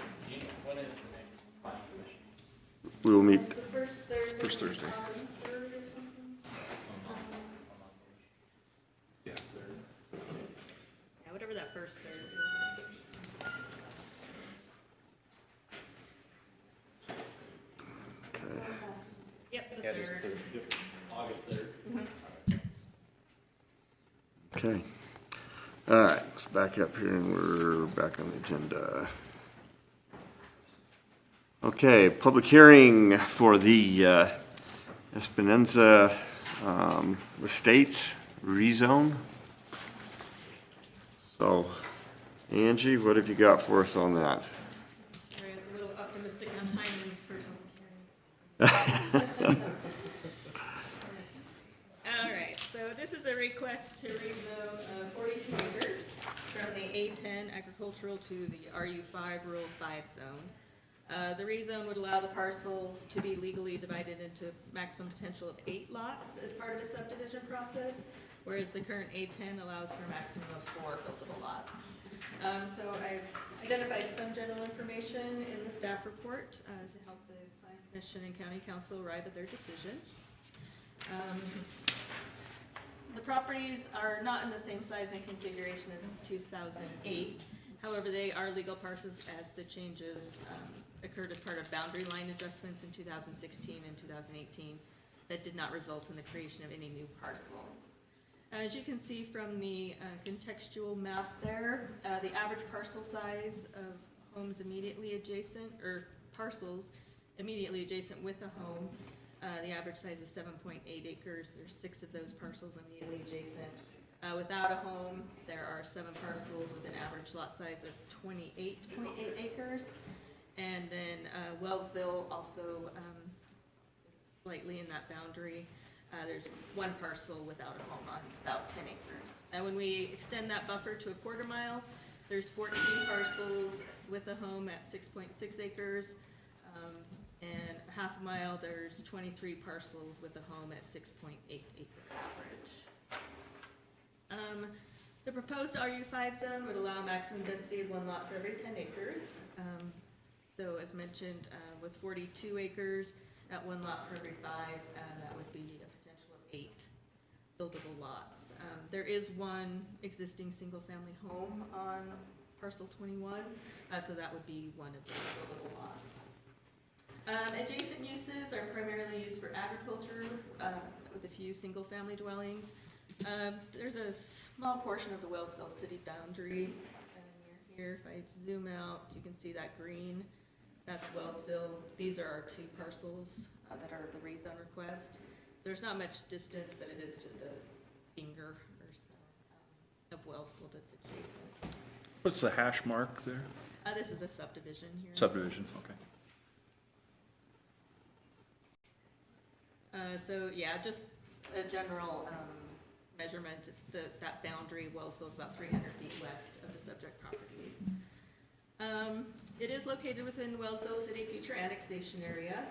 When is the next planning commission? We will meet, First Thursday. Yes, Yeah, whatever that first Thursday is. Yep, the third. August 3rd. okay. All right, let's back up here and we're back on the agenda. Okay, public hearing for the Espinenza Estates rezone. So, Angie, what have you got for us on that? Sorry, I was a little optimistic on timings for public hearings. All right, so this is a request agricultural to the RU5 Rural 5 zone. The rezone would allow the parcels to be legally divided into maximum potential of 8 lots as part of a subdivision process, whereas the current A10 allows for a maximum of 4 buildable lots. So I've identified some general information in the staff report to help the Planning Commission and County Council arrive at their decision. The properties are not in the same size and configuration as 2008. However, they are legal parcels as the changes occurred as part of boundary line adjustments in 2016 and 2018 that did not result in the creation of any new parcels. As you can see from the contextual map there, the average parcel size of homes immediately adjacent, or parcels immediately adjacent with a home, the average size is 7.8 acres. There's 6 of those parcels immediately adjacent. Without a home, there are 7 parcels with an average lot size of 28.8 acres. And then Wellsville also slightly in that boundary. There's 1 parcel without a home on about 10 acres. And when we extend that buffer to a quarter mile, there's 14 parcels with a home at 6.6 acres. And a half a mile, there's 23 parcels with a home at 6.8 acre average. The proposed RU5 zone would allow a maximum density of 1 lot for every 10 acres. So as mentioned, with 42 acres at 1 lot for every 5, that would be a potential of 8 buildable lots. There is 1 existing single-family home on parcel 21, so that would be 1 of those buildable lots. Adjacent uses are primarily used for agriculture, with a few single-family dwellings. There's a small portion of the Wellsville city boundary near here. If I zoom out, you can see that green. That's Wellsville. These are our 2 parcels that are the rezone request. So there's not much distance, but it is just a finger or so of Wellsville that's adjacent. What's the hash mark there? This is a subdivision here. Subdivision, okay. So yeah, just a general measurement. That boundary, Wellsville, is about 300 feet west of the subject properties. It is located within Wellsville City Future Annexation Area.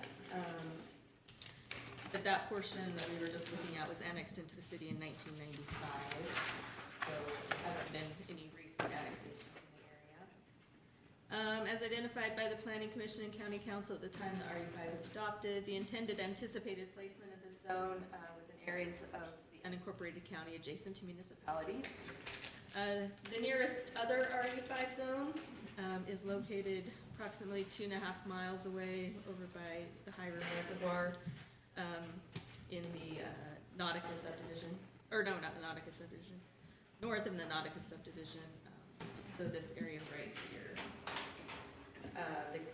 But that portion that we were just looking at was annexed into the city in 1995. So there hasn't been any recent annexation in the area. As identified by the Planning Commission and County Council at the time the RU5 was adopted, the intended anticipated placement of this zone was in areas of the unincorporated county adjacent to municipalities. The nearest other RU5 zone is located approximately 2.5 miles away over by the High River Reservoir in the Nautica subdivision, or no, not the Nautica subdivision, north of the Nautica subdivision. So this area right here.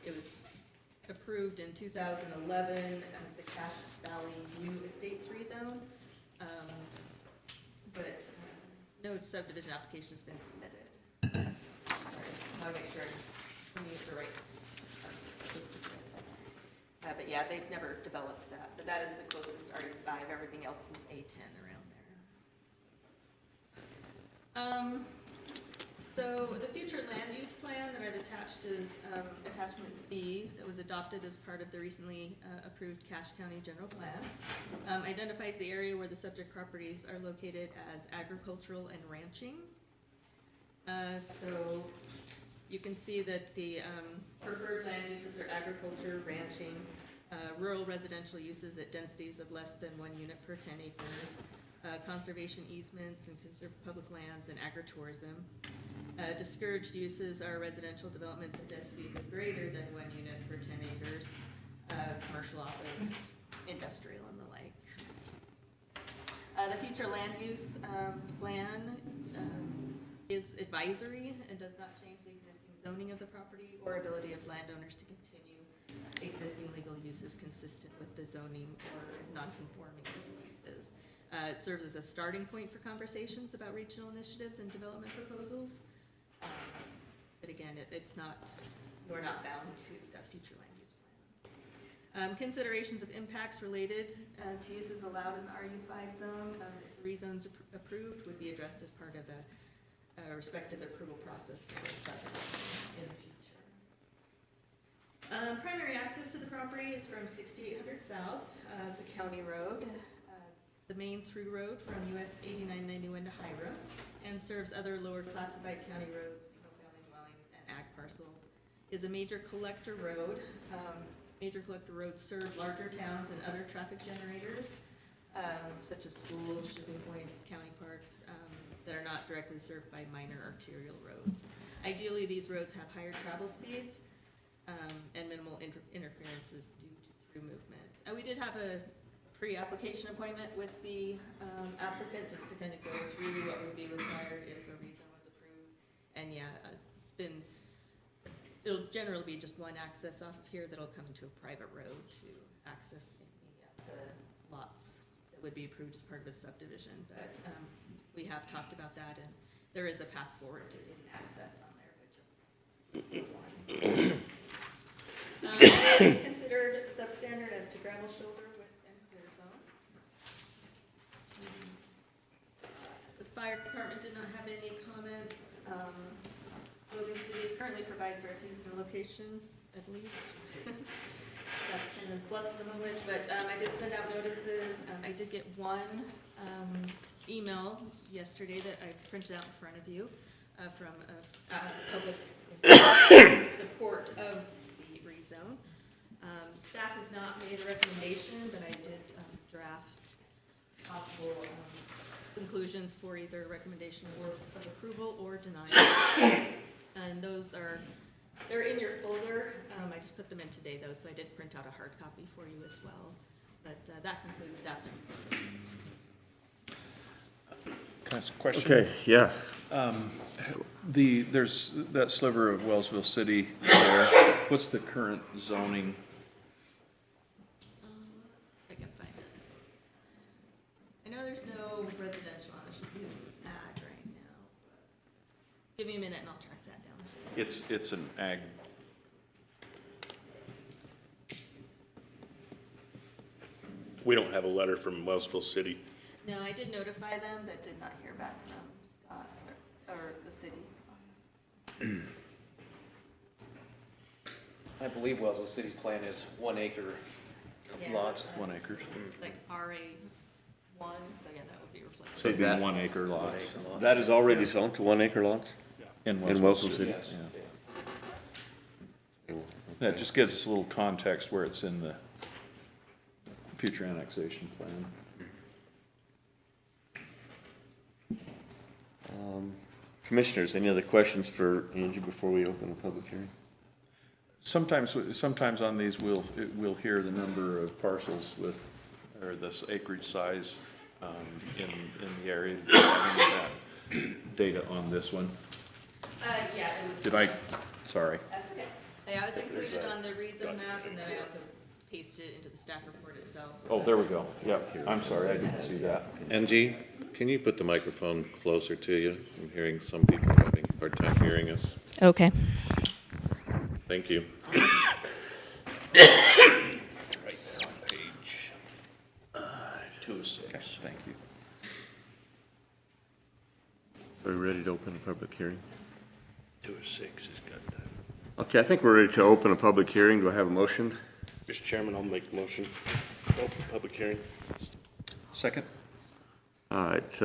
It was approved in 2011 as the Cache Valley View Estates rezone, but no subdivision application has been submitted. Sorry, I want to make sure I'm using the right parcel. But yeah, they've never developed that, but that is the closest RU5. Everything else is A10 around there. So the future land use plan that I've attached is attachment B that was adopted as part of the recently approved Cache County General Plan. Identifies the area where the subject properties are located as agricultural and ranching. So you can see that the preferred land uses are agriculture, ranching, rural residential uses at densities of less than 1 unit per 10 acres, conservation easements and conserved public lands, and agritourism. Discouraged uses are residential developments at densities of greater than 1 unit per 10 acres, commercial office, industrial, and the like. The future land use plan is advisory and does not change the existing zoning of the property or ability of landowners to continue existing legal uses consistent with the zoning or non-conforming uses. It serves as a starting point for conversations about regional initiatives and development proposals. But again, we're not bound to that future land use plan. Considerations of impacts related to uses allowed in the RU5 zone, if the rezone's approved, would be addressed as part of a respective approval process for the subdivision in the future. Primary access to the property is from 6800 South to County Road, the main through road from US 8991 to Hiram, and serves other lower classified county roads, single-family dwellings, and ag parcels. Is a major collector road. Major collector roads serve larger towns and other traffic generators, such as schools, shipping points, county parks, that are not directly served by minor arterial roads. Ideally, these roads have higher travel speeds and minimal interferences due to through movement. We did have a pre-application appointment with the applicant just to kind of go through what would be required if a rezone was approved. And yeah, it'll generally be just one access off of here that'll come to a private road to access the lots that would be approved as part of a subdivision. But we have talked about that, and there is a path forward to getting access on there, but just one. It's considered substandard as to gravel shoulder width and clear zone. The fire department did not have any comments. Logan City currently provides refuse and location, I believe. That's kind of flux at the moment, but I did send out notices. I did get one email yesterday that I printed out in front of you from public support of the rezone. Staff has not made a recommendation, but I did draft possible conclusions for either recommendation or of approval or denial. And they're in your folder. I just put them in today though, so I did print out a hard copy for you as well. But that concludes staff's report. Can I ask a question? Okay, yeah. There's that sliver of Wellsville City there. What's the current zoning? If I can find it. I know there's no residential on it, it's just ag right now. Give me a minute and I'll track that down. It's an ag. We don't have a letter from Wellsville City. No, I did notify them, but did not hear back from Scott or the city. I believe Wellsville City's plan is 1 acre Yeah. lots. 1 acre. Like RA1, so yeah, that would be reflected. So it'd be that- 1 acre lots That is already zoned to 1 acre lots? in In Wellsville Wellsville City. City? Yes. That just gives us a little context where it's in the future annexation plan. Commissioners, any other questions for Angie before we open the public hearing? Sometimes on these, we'll hear the number of parcels with, or this acreage size in the area. Do you have any of that data on this one? Yeah. Did I, sorry. That's okay. Yeah, I was included on the rezone map, and then I also pasted it into the staff report itself. Oh, there we go. Yep, I'm sorry, I didn't see that. Angie, can you put the microphone closer to you? I'm hearing some people having a hard time hearing us. Okay. Thank you. Right there on page 206. Thank you. So are we ready to open the public hearing? 206 has got that. Okay, I think we're ready to open a public hearing. Do I have a motion? Mr. Chairman, I'll make the motion. Open public hearing. Second? All right,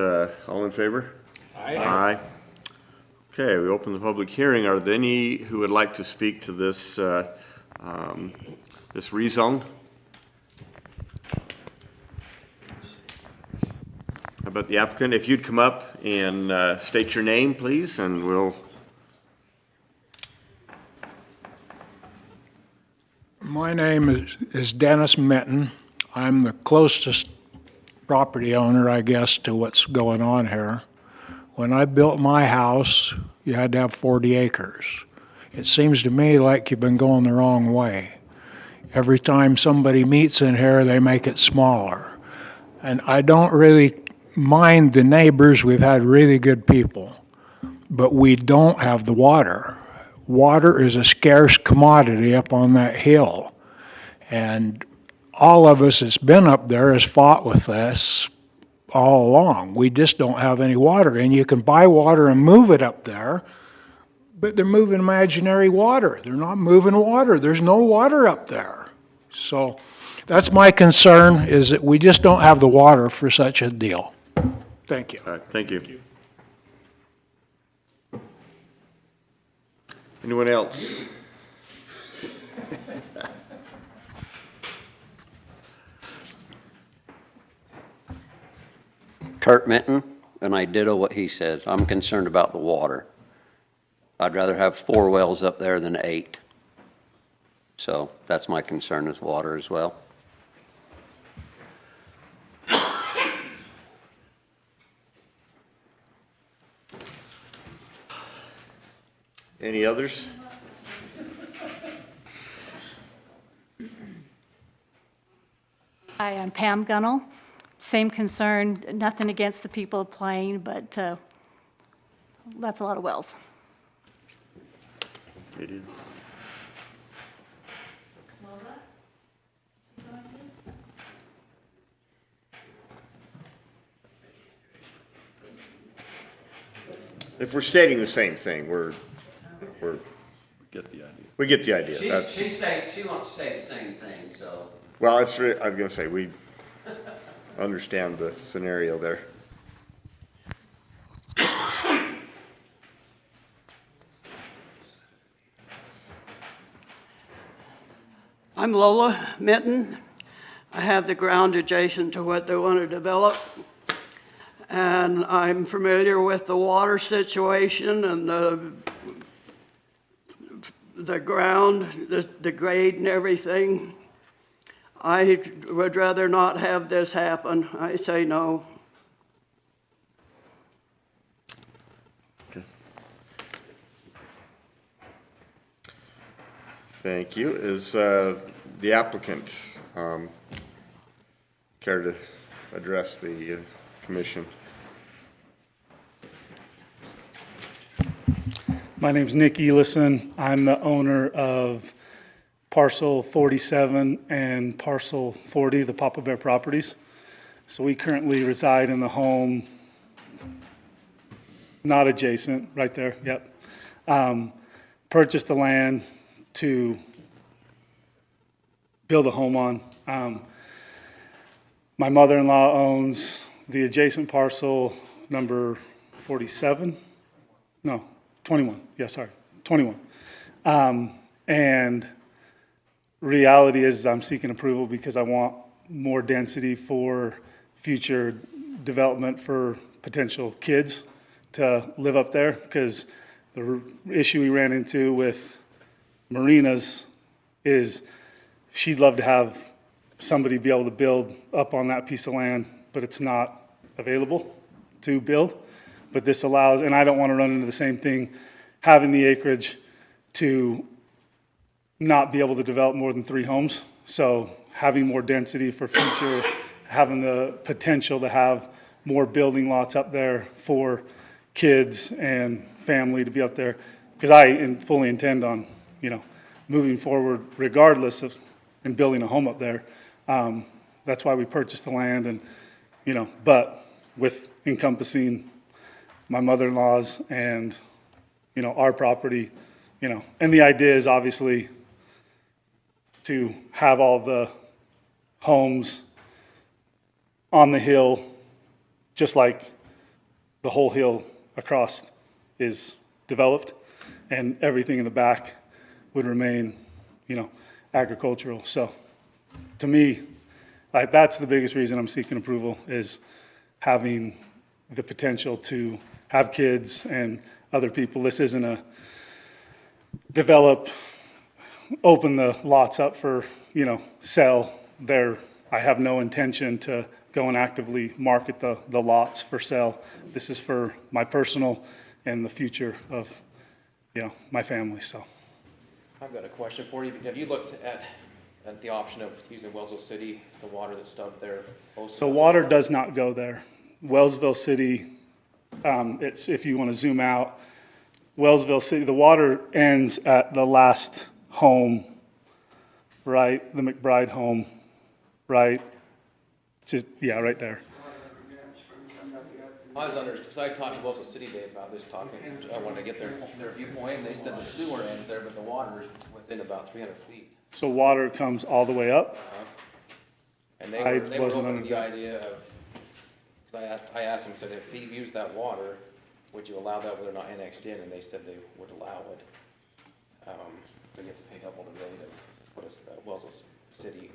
all in favor? Aye. Aye. Okay, we open the public hearing. Are there any who would like to speak to this, this rezone? How about the applicant? If you'd come up and state your name, please, and we'll... My name is Dennis Mitten. I'm the closest property owner, I guess, to what's going on here. When I built my house, you had to have 40 acres. It seems to me like you've been going the wrong way. Every time somebody meets in here, they make it smaller. And I don't really mind the neighbors. We've had really good people. But we don't have the water. Water is a scarce commodity up on that hill. And all of us that's been up there has fought with this all along. We just don't have any water. And you can buy water and move it up there, but they're moving imaginary water. They're not moving water. There's no water up there. So that's my concern, is that we just don't have the water for such a deal. Thank you. All right, thank you. Anyone else? Kurt Minton, and I ditto what he says. I'm concerned about the water. I'd rather have 4 wells up there than 8. So that's my concern, is water as well. Any others? Hi, I'm Pam Gunnell. Same concern, nothing against the people applying, but that's a lot of wells. It is. If we're stating the same thing, Get the idea. we get the idea. That's, She wants to say the same thing, so. well, that's, I was gonna say, we understand the scenario there. I'm Lola Minton. I have the ground adjacent to what they want to develop. And I'm familiar with the water situation and the ground, the grade and everything. I would rather not have this happen. I say no. Okay. Thank you. Is the applicant care to address the commission? My name's Nick Elison. I'm the owner of parcel 47 and parcel 40, the Papa Bear properties. So we currently reside in the home, not adjacent, right there, yep. Purchased the land to build a home on. My mother-in-law owns the adjacent parcel number 47, no, 21, yeah, sorry, 21. And reality is I'm seeking approval because I want more density for future development for potential kids to live up there, because the issue we ran into with Marina's is she'd love to have somebody be able to build up on that piece of land, but it's not available to build. But this allows, and I don't want to run into the same thing, having the acreage to not be able to develop more than 3 homes. So having more density for future, having the potential to have more building lots up there for kids and family to be up there. Because I fully intend on, moving forward regardless of, and building a home up there. That's why we purchased the land and, but with encompassing my mother-in-law's and, our property, and the idea is obviously to have all the homes on the hill, just like the whole hill across is developed, and everything in the back would remain, agricultural. So to me, that's the biggest reason I'm seeking approval, is having the potential to have kids and other people. This isn't a open the lots up for, sell there. I have no intention to go and actively market the lots for sale. This is for my personal and the future of, my family, so. I've got a question for you. Have you looked at the option of using Wellsville City, the water that's dumped there? So water does not go there. Wellsville City, it's, if you want to zoom out, Wellsville City, the water ends at the last home, right? The McBride home, right? Just, yeah, right there. I was under, because I talked to Wellsville City Day about this talking, I wanted to get their viewpoint, and they said the sewer ends there, but the water is within about 300 feet. So water comes all the way up? And they I were wasn't open under to the that. idea of, because I asked them, said, if he used that water, would you allow that whether or not annexed in? And they said they would allow it. But you have to pay double the rate of what a Wellsville City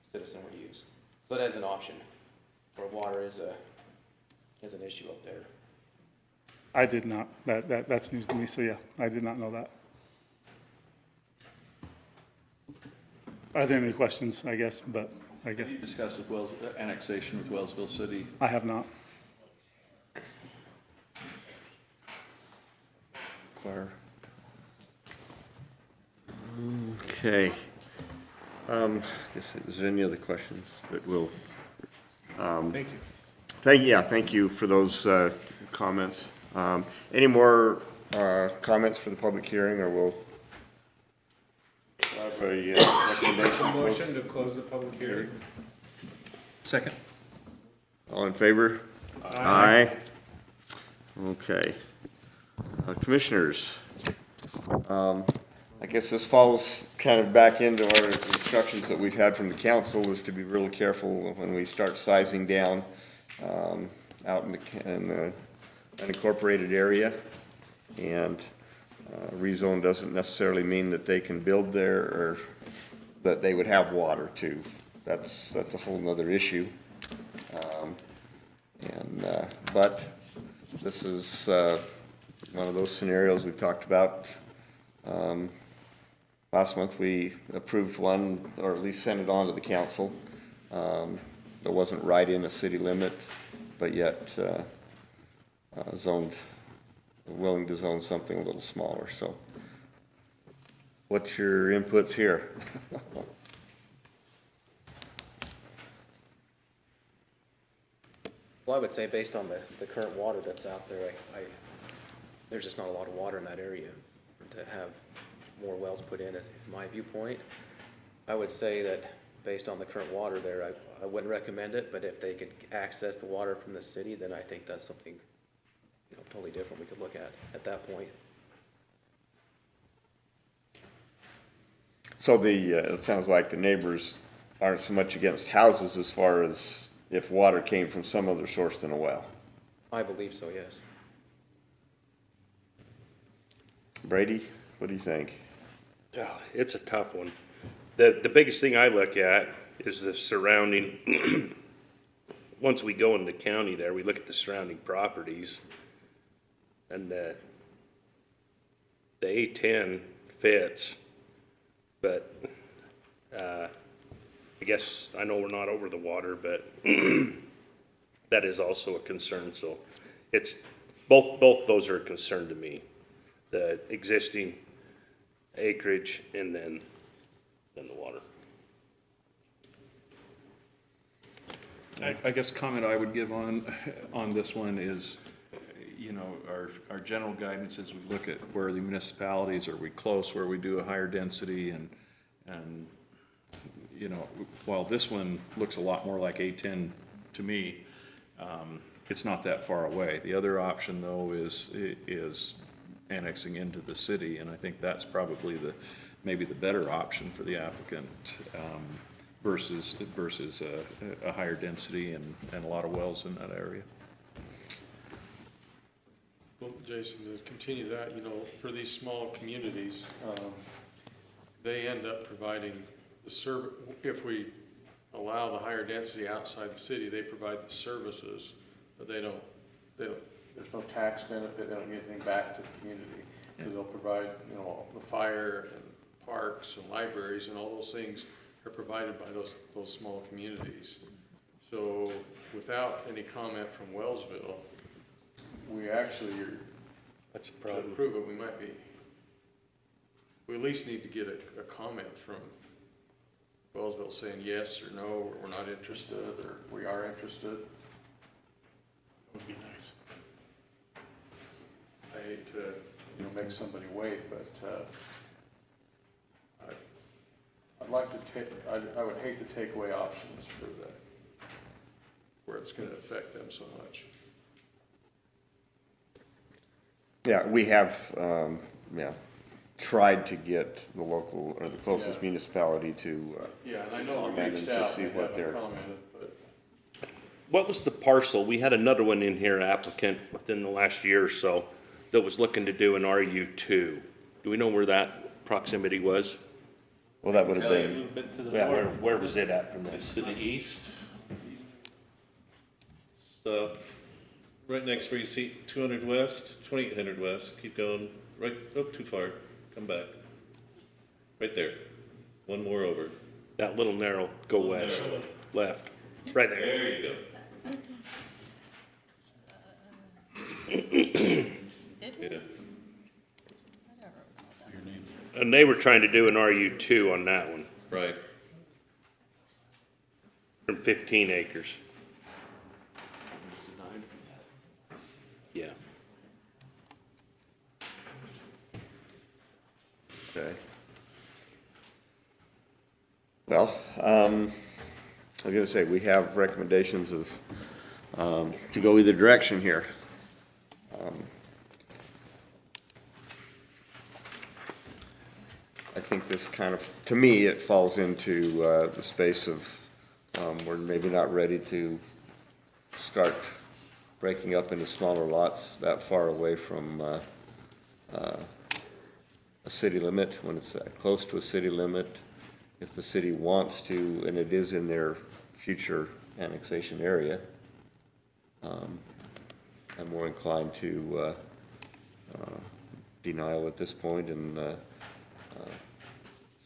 citizen would use. So that is an option, where water is an issue up there. I did not. That's news to me, so yeah, I did not know that. Are there any questions, I guess, but I guess. Have you discussed with annexation with Wellsville City? I have not. Claire? Okay. Guess, is there any other questions that will? Thank you. Thank you for those comments. Any more comments for the public hearing, or we'll have a recommendation? Motion to close the public hearing. Second. All in favor? Aye. Okay. Commissioners, I guess this falls kind of back into our instructions that we've had from the council, is to be really careful when we start sizing down out in the unincorporated area. And rezone doesn't necessarily mean that they can build there or that they would have water too. That's a whole nother issue. But this is one of those scenarios we've talked about. Last month we approved one, or at least sent it on to the council. That wasn't right in a city limit, but yet willing to zone something a little smaller. So what's your inputs here? Well, I would say based on the current water that's out there, there's just not a lot of water in that area to have more wells put in, is my viewpoint. I would say that based on the current water there, I wouldn't recommend it, but if they could access the water from the city, then I think that's something, totally different we could look at that point. So it sounds like the neighbors aren't so much against houses as far as if water came from some other source than a well. I believe so, yes. Brady, what do you think? Oh, it's a tough one. The biggest thing I look at is the surrounding, once we go into the county there, we look at the surrounding properties, and the A10 fits, but I guess, I know we're not over the water, but that is also a concern, so it's, both those are a concern to me. The existing acreage and then the water. I guess comment I would give on this one is, our general guidance as we look at where the municipalities, are we close, where we do a higher density, and while this one looks a lot more like A10 to me, it's not that far away. The other option though is annexing into the city, and I think that's probably maybe the better option for the applicant, versus a higher density and a lot of wells in that area. Well, Jason, to continue that, for these small communities, they end up providing the service. If we allow the higher density outside the city, they provide the services, but there's no tax benefit, they don't get anything back to the community, because they'll provide, the fire and parks and libraries and all those things are provided by those small communities. So without any comment from Wellsville, we actually are, that's a problem. to approve it, we at least need to get a comment from Wellsville saying yes or no, or we're not interested, or we are interested. That would be nice. I hate to, make somebody wait, but I'd like to take, I would hate to take away options for that, where it's going to affect them so much. Yeah, we have, yeah, tried to get the local, or the closest Yeah. municipality to, Yeah, and I know we comment and reached to out, see and they what haven't their, commented, but What was the parcel? We had another one in here, applicant, within the last year or so, that was looking to do an RU2. Do we know where that proximity was? well, that would have A been, little bit to the Yeah, north. where was it at from It's this? to the east. So, right next where you see 200 west, 2800 west, keep going, right, oh, too far, come back. Right there, one more over. That little narrow, go west, Narrow one. left, right there. There you go. Did we? Yeah. And they were trying to do an RU2 on that one, Right. from 15 acres. Yeah. okay. Well, I was gonna say, we have recommendations of, to go either direction here. I think this kind of, to me, it falls into, the space of, we're maybe not ready to start breaking up into smaller lots that far away from, a city limit, when it's close to a city limit. If the city wants to, and it is in their future annexation area, I'm more inclined to denial at this point and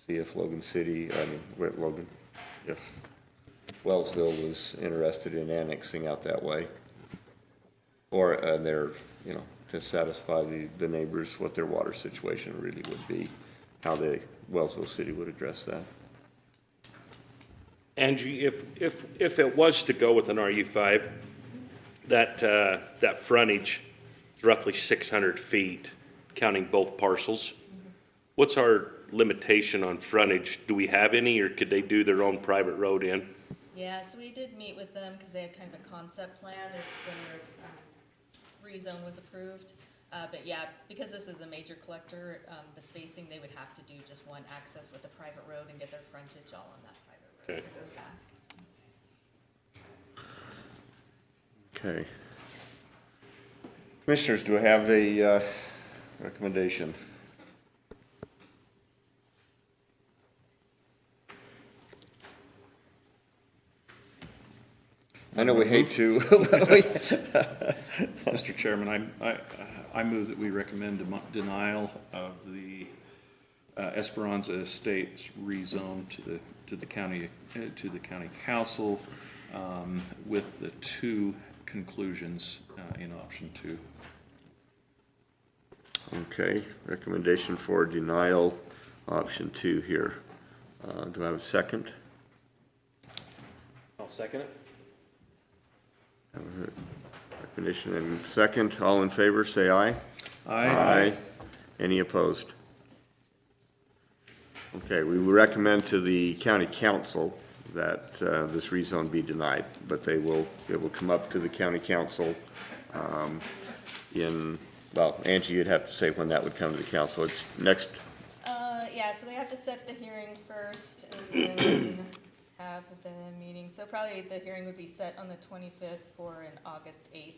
see if Logan City, Logan, if Wellsville was interested in annexing out that way. Or they're, you know, to satisfy the neighbors, what their water situation really would be, how Wellsville City would address that. Angie, if it was to go with an RU5, that frontage is roughly 600 feet, counting both parcels. What's our limitation on frontage? Do we have any, or could they do their own private road in? Yeah, so we did meet with them because they had kind of a concept plan when their rezone was approved. But yeah, because this is a major collector, the spacing, they would have to do just one access with a private road and get their frontage all on that private road. Okay. to go back. Okay. Commissioners, do I have a recommendation? I know we hate to. Mr. Chairman, I move that we recommend denial of the Esperanza Estates rezone to the county council, with the two conclusions in option 2. Okay, recommendation for denial, option 2 here. Do I have a second? I'll second it. Recommendation and second. All in favor, say aye. Aye. Any opposed? Okay, we will recommend to the county council that this rezone be denied, but it will come up to the county council well, Angie, you'd have to say when that would come to the council. It's next, Yeah, so they have to set the hearing first and then have the meeting. So probably the hearing would be set on the 25th for an August 8th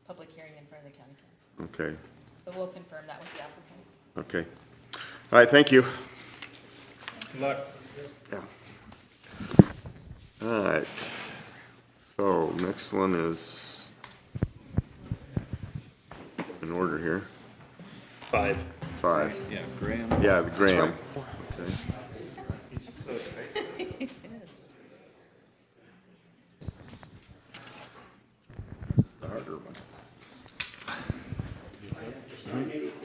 public hearing in front of the county council. okay, But we'll confirm that with the applicants. okay. All right, thank you. Good luck. Yeah. All right. So next one is in order here. 5. 5. Yeah, Graham. Yeah, the Graham. Okay. The harder one.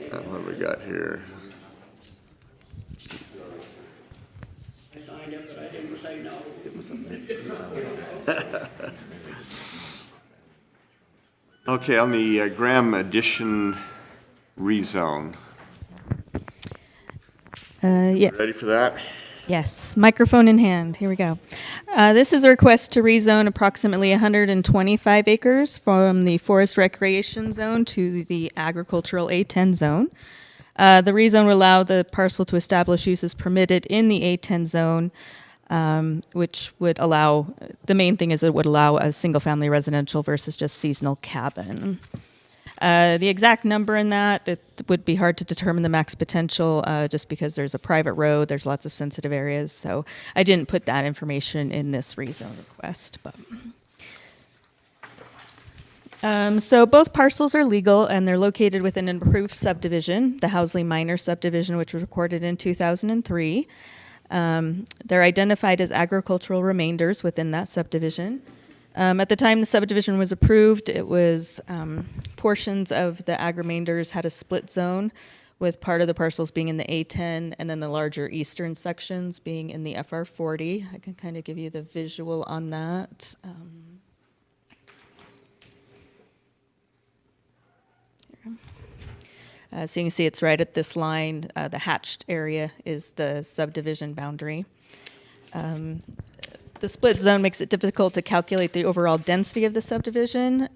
What have we got here? I signed up, but I didn't say no. Okay, on the Graham addition rezone. Yes. Ready for that? Yes, microphone in hand. Here we go. This is a request to rezone approximately 125 acres from the forest recreation zone to the agricultural A10 zone. The rezone will allow the parcel to establish uses permitted in the A10 zone, which would allow, the main thing is it would allow a single-family residential versus just seasonal cabin. The exact number in that, it would be hard to determine the max potential just because there's a private road, there's lots of sensitive areas, so I didn't put that information in this rezone request. But so both parcels are legal and they're located within an approved subdivision, the Housley Minor subdivision, which was recorded in 2003. They're identified as agricultural remainders within that subdivision. At the time the subdivision was approved, it was portions of the ag remainders had a split zone, with part of the parcels being in the A10 and then the larger eastern sections being in the FR40. I can kind of give you the visual on that. So you can see it's right at this line. The hatched area is the subdivision boundary. The split zone makes it difficult to calculate the overall density of the subdivision.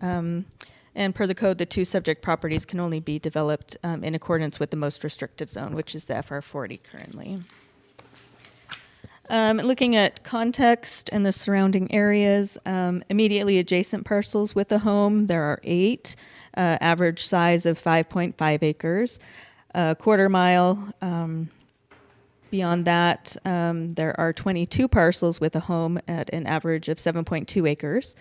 And per the code, the two subject properties can only be developed in accordance with the most restrictive zone, which is the FR40 currently. Looking at context and the surrounding areas, immediately adjacent parcels with a home, there are 8, average size of 5.5 acres. Quarter mile beyond that, there are 22 parcels with a home at an average of 7.2 acres.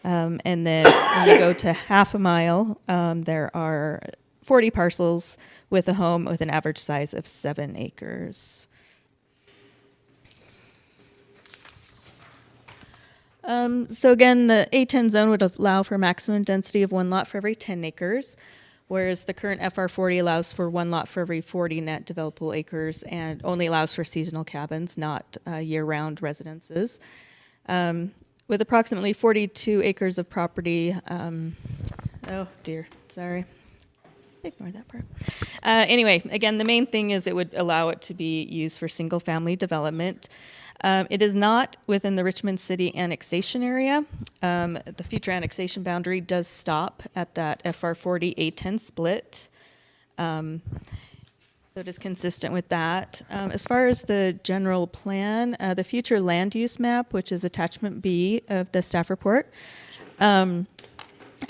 And then when you go to half a mile, there are 40 parcels with a home with an average size of 7 acres. So again, the A10 zone would allow for maximum density of 1 lot for every 10 acres, whereas the current FR40 allows for 1 lot for every 40 net developable acres and only allows for seasonal cabins, not year-round residences. With approximately 42 acres of property, oh dear, sorry. Ignore that part. Anyway, again, the main thing is it would allow it to be used for single-family development. It is not within the Richmond City annexation area. The future annexation boundary does stop at that FR40 A10 split. So it is consistent with that. As far as the general plan, the future land use map, which is attachment B of the staff report,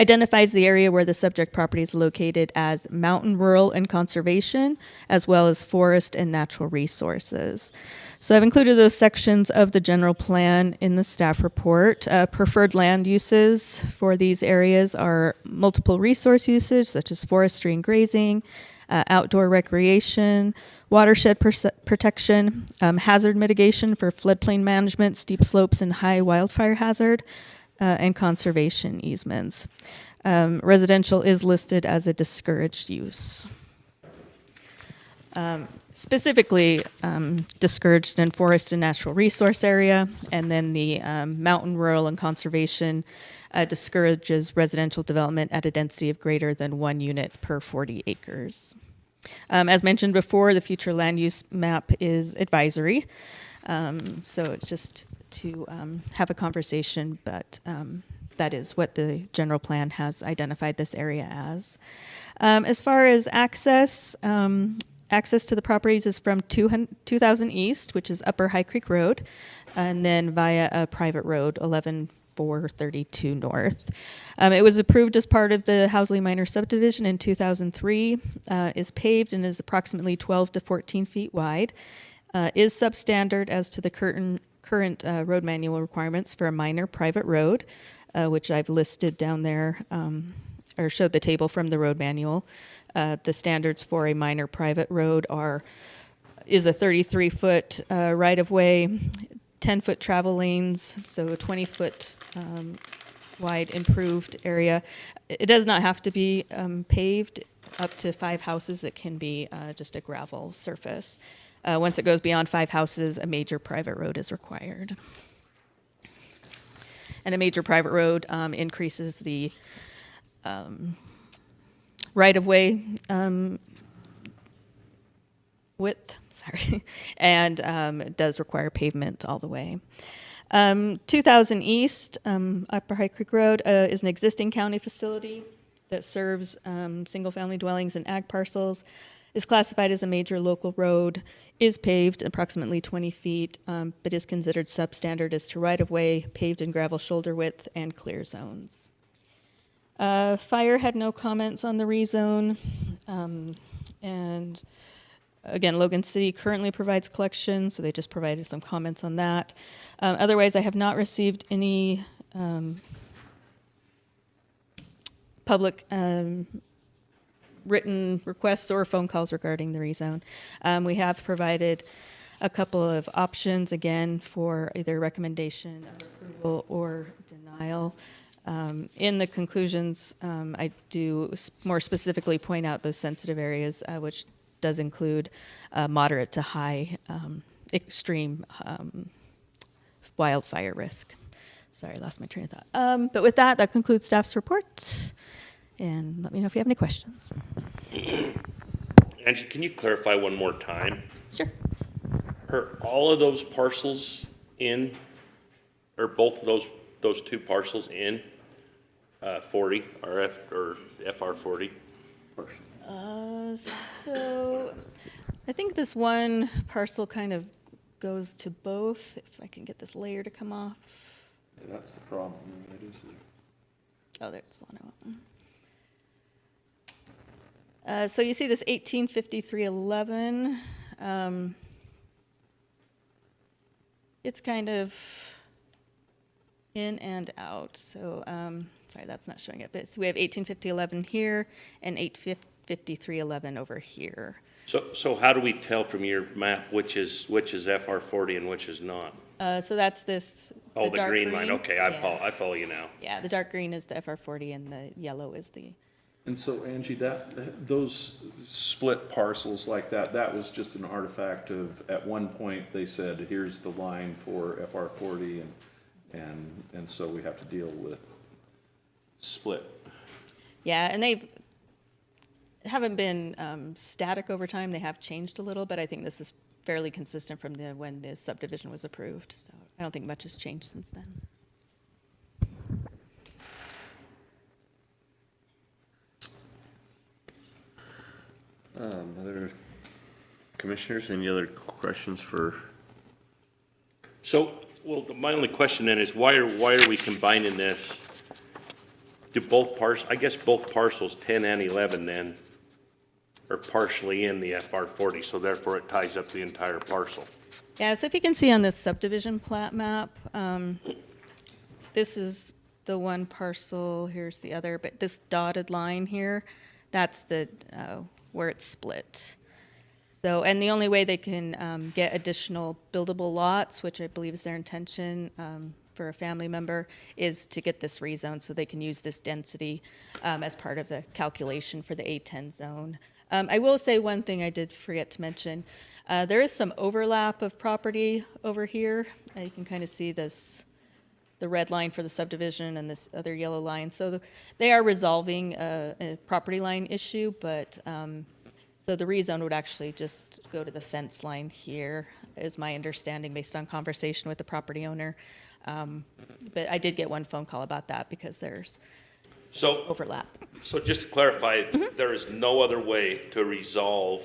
identifies the area where the subject property is located as mountain, rural, and conservation, as well as forest and natural resources. So I've included those sections of the general plan in the staff report. Preferred land uses for these areas are multiple resource usage, such as forestry and grazing, outdoor recreation, watershed protection, hazard mitigation for floodplain management, steep slopes, and high wildfire hazard, and conservation easements. Residential is listed as a discouraged use. Specifically discouraged in forest and natural resource area, and then the mountain, rural, and conservation discourages residential development at a density of greater than 1 unit per 40 acres. As mentioned before, the future land use map is advisory, so it's just to have a conversation, but that is what the general plan has identified this area as. As far as access, access to the properties is from 2000 East, which is Upper High Creek Road, and then via a private road, 11432 North. It was approved as part of the Housley Minor subdivision in 2003, is paved and is approximately 12 to 14 feet wide, is substandard as to the current road manual requirements for a minor private road, which I've listed down there, or showed the table from the road manual. The standards for a minor private road is a 33-foot right-of-way, 10-foot travel lanes, so a 20-foot wide improved area. It does not have to be paved. Up to 5 houses, it can be just a gravel surface. Once it goes beyond 5 houses, a major private road is required. And a major private road increases the right-of-way sorry, and it does require pavement all the way. 2000 East, Upper High Creek Road, is an existing county facility that serves single-family dwellings and ag parcels, is classified as a major local road, is paved approximately 20 feet, but is considered substandard as to right-of-way, paved and gravel shoulder width, and clear zones. Fire had no comments on the rezone, and again, Logan City currently provides collections, so they just provided some comments on that. Otherwise, I have not received any public written requests or phone calls regarding the rezone. We have provided a couple of options, again, for either recommendation of approval or denial. In the conclusions, I do more specifically point out those sensitive areas, which does include moderate to high extreme wildfire risk. Sorry, I lost my train of thought. But with that, that concludes staff's report. And let me know if you have any questions. Angie, can you clarify one more time? Sure. Are all of those parcels in, or both of those two parcels in 40 or FR 40? So I think this one parcel kind of goes to both. If I can get this layer to come off. Yeah, that's the problem. It is Oh, there's one I want. So you see this 185311. It's kind of in and out. So sorry, that's not showing it. But so we have 185011 here and 85311 over here. So how do we tell from your map which is FR 40 and which is not? So that's this. Oh, the dark green line. Okay, Yeah. I follow you now. Yeah, the dark green is the FR 40 and the yellow is the. And so Angie, those split parcels like that was just an artifact of, at one point they said, here's the line for FR 40 and so we have to deal with split. Yeah, and they haven't been static over time. They have changed a little, but I think this is fairly consistent from when the subdivision was approved. So I don't think much has changed since then. Other commissioners, any other questions for? So, well, my only question then is why are we combining this? Do both I guess both parcels 10 and 11 then are partially in the FR 40, so therefore it ties up the entire parcel. Yeah, so if you can see on this subdivision plat map, this is the one parcel, here's the other, but this dotted line here, that's the where it's split. So, and the only way they can get additional buildable lots, which I believe is their intention for a family member, is to get this rezoned so they can use this density as part of the calculation for the A10 zone. I will say one thing I did forget to mention. There is some overlap of property over here. You can kind of see this, the red line for the subdivision and this other yellow line. So they are resolving a property line issue, but so the rezone would actually just go to the fence line here, is my understanding based on conversation with the property owner. But I did get one phone call about that because there's overlap. So just to clarify, there is no other way to resolve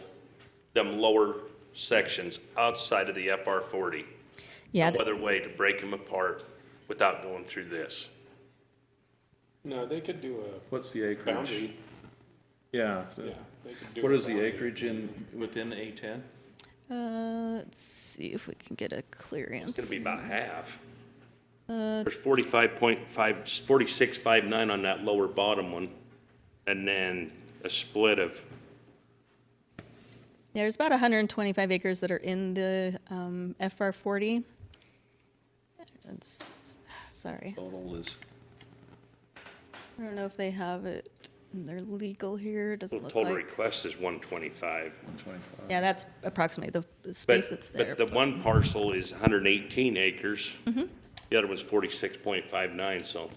them lower sections outside of the FR 40. Yeah. No other way to break them apart without going through this. No, they could do What's the acreage? boundary. Yeah. Yeah, they could do What a is the boundary. acreage within A10? Let's see if we can get a clear answer. It's going to be about half. There's 46.59 on that lower bottom one, and then a split of. Yeah, there's about 125 acres that are in the FR 40. Sorry. Total is. I don't know if they have it. They're legal here. It doesn't look Total like. request is 125. Yeah, that's approximately the space that's there. But the one parcel is 118 acres. The other one's 46.59, so.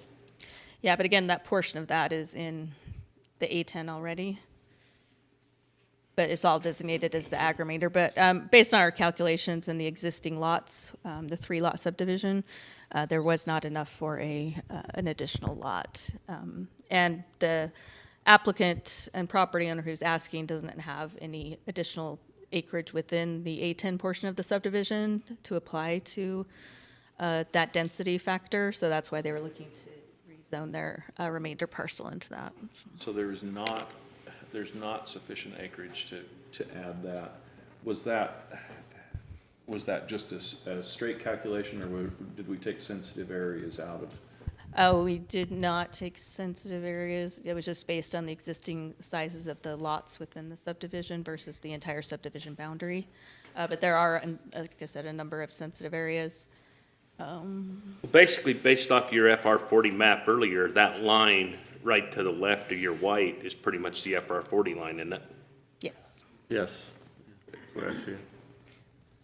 Yeah, but again, that portion of that is in the A10 already. but it's all designated as the ag remainder. But based on our calculations and the existing lots, the 3-lot subdivision, there was not enough for an additional lot. And the applicant and property owner who's asking doesn't have any additional acreage within the A10 portion of the subdivision to apply to that density factor. So that's why they were looking to rezone their remainder parcel into that. So there's not sufficient acreage to add that. Was that just a straight calculation, or did we take sensitive areas out of? Oh, we did not take sensitive areas. It was just based on the existing sizes of the lots within the subdivision versus the entire subdivision boundary. But there are, like I said, a number of sensitive areas. Basically, based off your FR40 map earlier, that line right to the left of your white is pretty much the FR40 line, isn't it? Yes. Yes, that's what I see.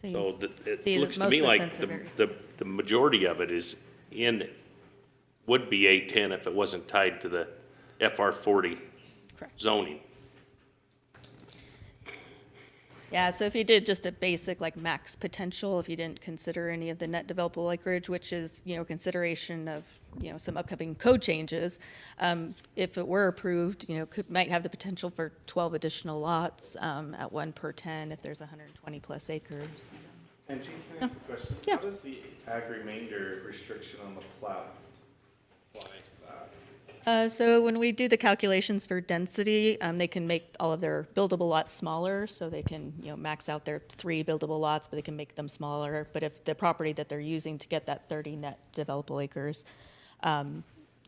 So it looks to me like the majority of it is would be A10 if it wasn't tied to the FR40 zoning. Yeah, so if you did just a basic like max potential, if you didn't consider any of the net developable acreage, which is, consideration of, some upcoming code changes, if it were approved, might have the potential for 12 additional lots at 1 per 10 if there's 120 plus acres. And Jean, can I ask a question? Yeah. How does the ag remainder restriction on the plat apply to that? So when we do the calculations for density, they can make all of their buildable lots smaller, so they can, max out their 3 buildable lots, but they can make them smaller. But if the property that they're using to get that 30 net developable acres,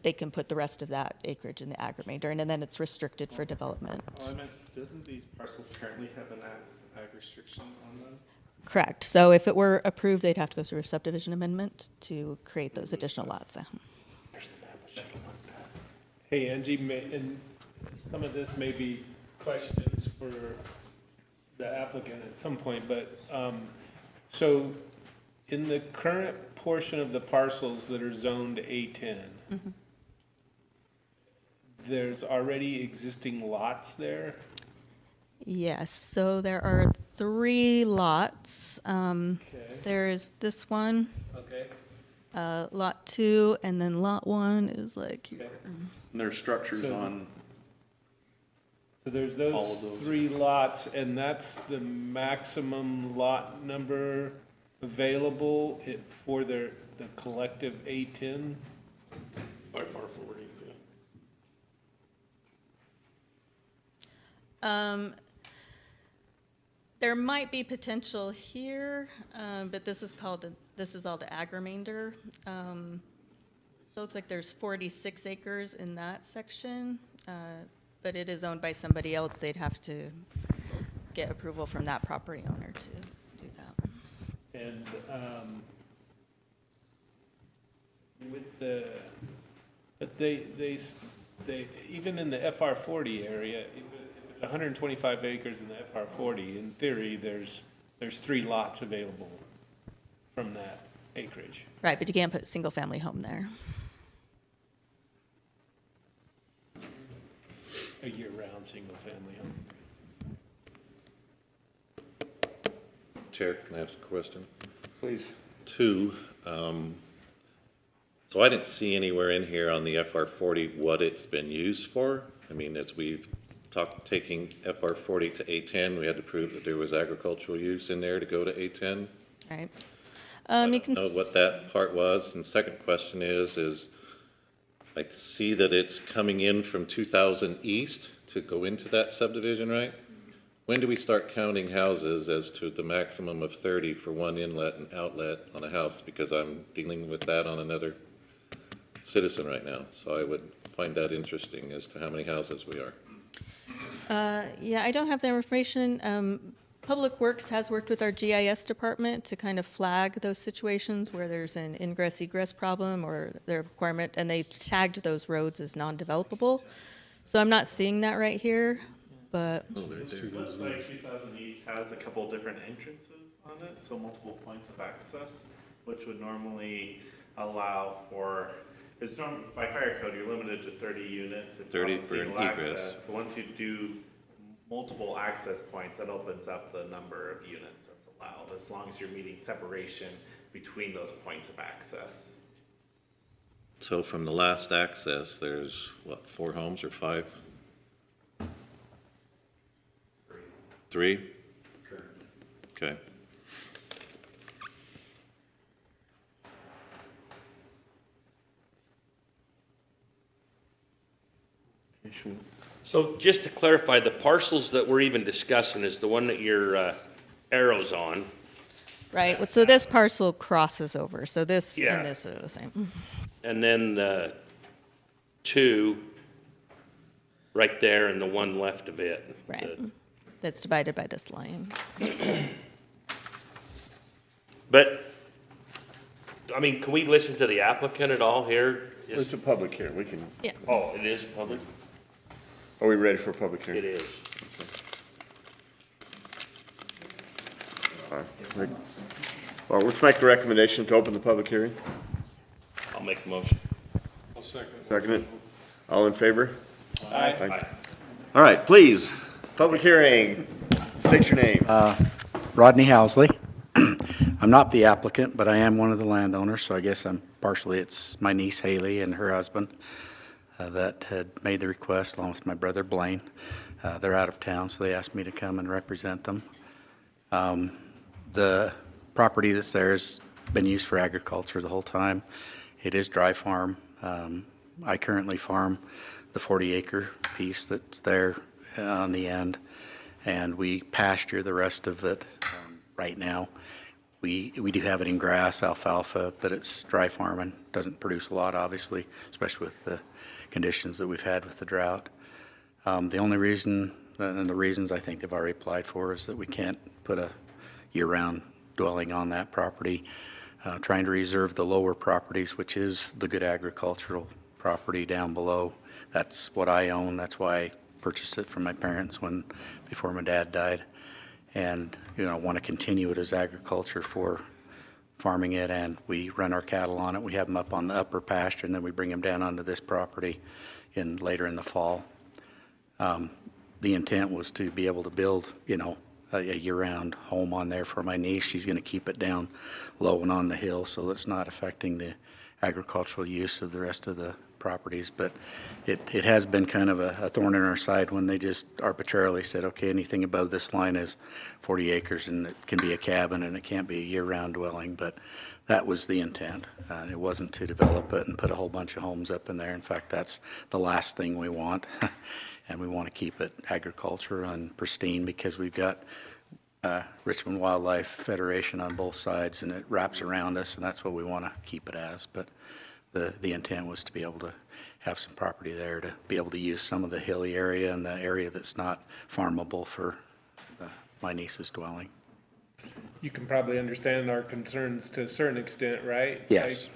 they can put the rest of that acreage in the ag remainder, and then it's restricted for development. Well, I meant, doesn't these parcels currently have an ag restriction on them? Correct. So if it were approved, they'd have to go through a subdivision amendment to create those additional lots. Hey, Angie, and some of this may be questions for the applicant at some point, but, so in the current portion of the parcels that are zoned A10, there's already existing lots there? Yes, so there are 3 lots. There is this one. Okay. Lot 2, and then lot 1 is like here. And there's structures on. So there's all of those those. 3 lots, and that's the maximum lot number available for the collective A10? By far 40, There might be potential here, but this is all the ag remainder. So it's like there's 46 acres in that section, but it is owned by somebody else. They'd have to get approval from that property owner to do that. And but they even in the FR40 area, if it's 125 acres in the FR40, in theory, there's 3 lots available from that acreage. Right, but you can't put a single-family home there. A year-round single-family home. Chair, can I ask a question? Please. 2, so I didn't see anywhere in here on the FR40 what it's been used for. I mean, as we've talked, taking FR40 to A10, we had to prove that there was agricultural use in there to go to A10. Right. You can know what that part was. And second question is I see that it's coming in from 2000 east to go into that subdivision, right? When do we start counting houses as to the maximum of 30 for one inlet and outlet on a house? Because I'm dealing with that on another citizen right now. So I would find that interesting as to how many houses we are. Yeah, I don't have that information. Public Works has worked with our GIS department to kind of flag those situations where there's an ingress-egress problem or the requirement, and they tagged those roads as non-developable. So I'm not seeing that right here, but... It looks like 2000 East has a couple different entrances on it, so multiple points of access, which would normally allow for... By fire code, you're limited to 30 units. It's 30 not for an single egress. access, but once you do multiple access points, that opens up the number of units that's allowed, as long as you're meeting separation between those points of access. So from the last access, there's what, 4 homes or 5? 3? Okay. So just to clarify, the parcels that we're even discussing is the one that your arrow's on. Right, so this parcel crosses over, so this Yeah. and this are the same. And then the 2 right there and the one left of it. Right, that's divided by this line. But, I mean, can we listen to the applicant at all here? It's a public hearing, we can, Yeah. Oh, it is public? are we ready for a public hearing? It is. Well, let's make a recommendation to open the public hearing. I'll make a motion. I'll second. Second it. All in favor? Aye. Aye. All right, please, public hearing. State your name. Rodney Housley. I'm not the applicant, but I am one of the landowners, so I guess it's my niece Haley and her husband that had made the request along with my brother Blaine. They're out of town, so they asked me to come and represent them. The property that's there has been used for agriculture the whole time. It is dry farm. I currently farm the 40-acre piece that's there on the end, and we pasture the rest of it right now. We do have it in grass, alfalfa, but it's dry farming. Doesn't produce a lot, obviously, especially with the conditions that we've had with the drought. The only reason, and the reasons I think they've already applied for, is that we can't put a year-round dwelling on that property. Trying to reserve the lower properties, which is the good agricultural property down below. That's what I own. That's why I purchased it from my parents before my dad died. And, want to continue it as agriculture for farming it, and we run our cattle on it. We have them up on the upper pasture, and then we bring them down onto this property later in the fall. The intent was to be able to build, a year-round home on there for my niece. She's going to keep it down low and on the hill, so it's not affecting the agricultural use of the rest of the properties. But it has been kind of a thorn in our side when they just arbitrarily said, okay, anything above this line is 40 acres and it can be a cabin and it can't be a year-round dwelling. But that was the intent. It wasn't to develop it and put a whole bunch of homes up in there. In fact, that's the last thing we want. And we want to keep it agriculture and pristine because we've got Richmond Wildlife Federation on both sides, and it wraps around us, and that's what we want to keep it as. But the intent was to be able to have some property there to be able to use some of the hilly area and the area that's not farmable for my niece's dwelling. You can probably understand our concerns to a certain extent, right? Yes.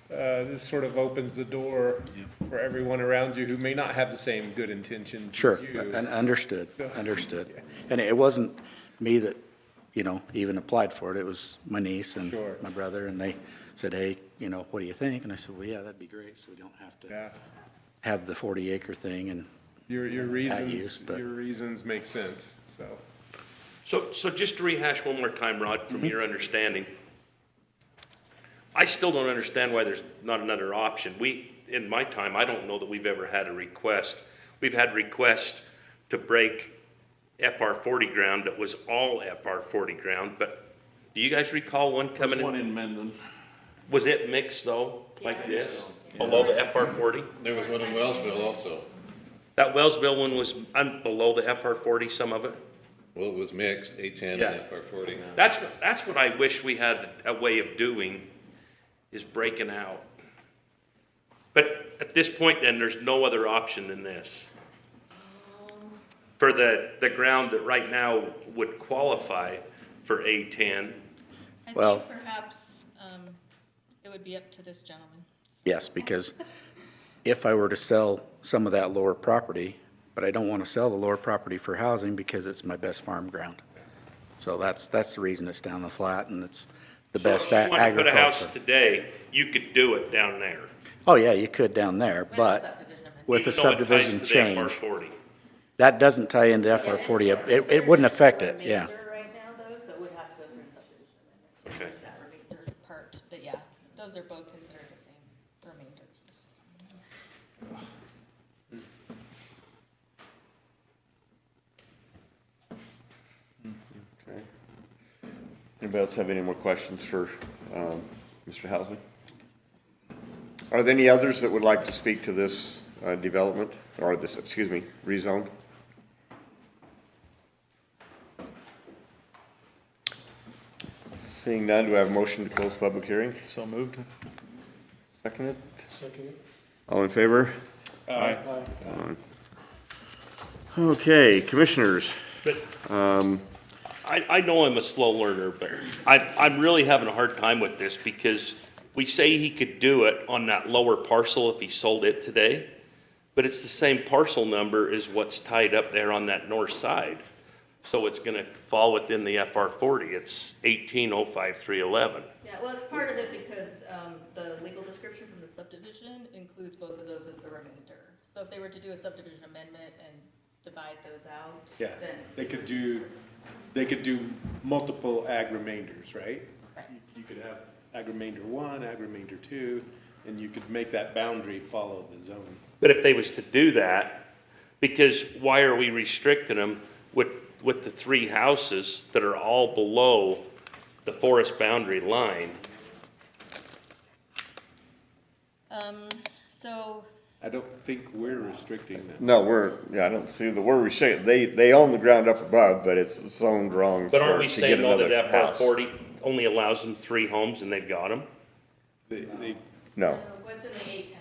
This sort of opens the door for everyone around you who may not have the same good intentions Sure, as you. and understood, So, understood. yeah. And it wasn't me that, even applied for it. It was my niece and Sure. my brother, and they said, hey, what do you think? And I said, well, yeah, that'd be great, so we don't have to Yeah. have the 40-acre thing and Your reasons, but- your reasons make sense, so. So just to rehash one more time, Rod, from your understanding, I still don't understand why there's not another option. In my time, I don't know that we've ever had a request. We've had requests to break FR 40 ground that was all FR 40 ground, but do you guys recall one coming in? There's one in Mendon. Was it mixed though, like this, below the FR 40? There was one in Wellsville also. That Wellsville one was below the FR 40, some of it? Well, it was mixed, A10 Yeah. and FR 40. That's what I wish we had a way of doing, is breaking out. But at this point then, there's no other option than this. For the ground that right now would qualify for A10. I Well- think perhaps it would be up to this gentleman. yes, because if I were to sell some of that lower property, but I don't want to sell the lower property for housing because it's my best farm ground. So that's the reason it's down the flat, and it's the best So if you wanted to put a house agriculture. today, you could do it down there. Oh, yeah, you could down there, but with the Even though it ties subdivision to the FR change, 40. That doesn't tie into FR 40. It wouldn't affect it, yeah. Remainder right now, though, so it would have to go through a subdivision amendment. Okay. That remainder part, but yeah, those are both considered the same remainder piece. Okay. Anybody else have any more questions for Mr. Housley? Are there any others that would like to speak to this development, or this, excuse me, rezone? Seeing none, do I have a motion to close public hearing? So moved. Seconded? Second. All in favor? Aye. Aye. Okay, commissioners. But I know I'm a slow learner, but I'm really having a hard time with this because we say he could do it on that lower parcel if he sold it today, but it's the same parcel number as what's tied up there on that north side. So it's gonna fall within the FR 40. It's 1805311. Yeah, well, it's part of it because the legal description from the subdivision includes both of those as the remainder. So if they were to do a subdivision amendment and divide those out, Yeah, then. they could do multiple ag remainders, right? You could have ag remainder 1, ag remainder 2, and you could make that boundary follow the zone. But if they was to do that, because why are we restricting them with the 3 houses that are all below the forest boundary line? So. I don't think we're restricting them. No, I don't see that we're restricted. They own the ground up above, but it's zoned wrong. But aren't we to get saying though another that FR house. 40 only allows them 3 homes and they've got them? No. What's in the A10?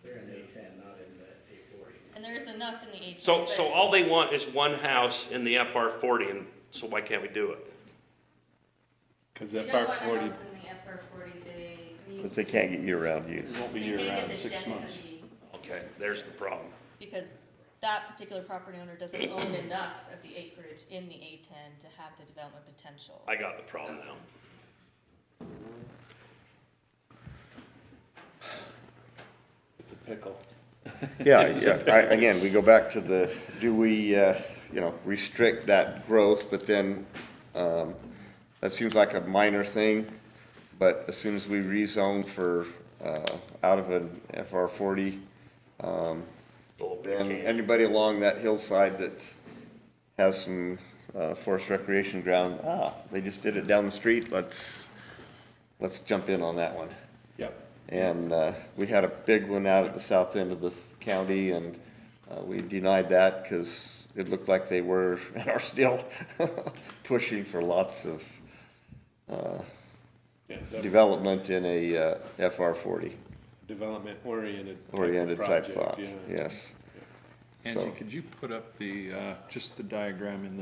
They're in the A10, not in the A40. And there's enough in the A10. So all they want is 1 house in the FR 40, and so why can't we do it? Because They FR don't want a 40, house in the FR 40, they need. But they can't get year-round use. It won't be They can't year-round, get the 6 months. density Okay, there's the problem. Because that particular property owner doesn't own enough of the acreage in the A10 to have the development potential. I got the problem now. it's a pickle. Yeah, again, we go back to the, do we, restrict that growth, but then, that seems like a minor thing, but as soon as we rezone for, out of an FR 40, then anybody along that hillside that has some, forest recreation ground, they just did it down the street, let's jump in on that one. Yep. And we had a big one out at the south end of the county, and we denied that because it looked like they were and are still pushing for lots of development in a FR 40. Development-oriented type project, thought, yeah. yes. Angie, So- could you put up the, just the diagram in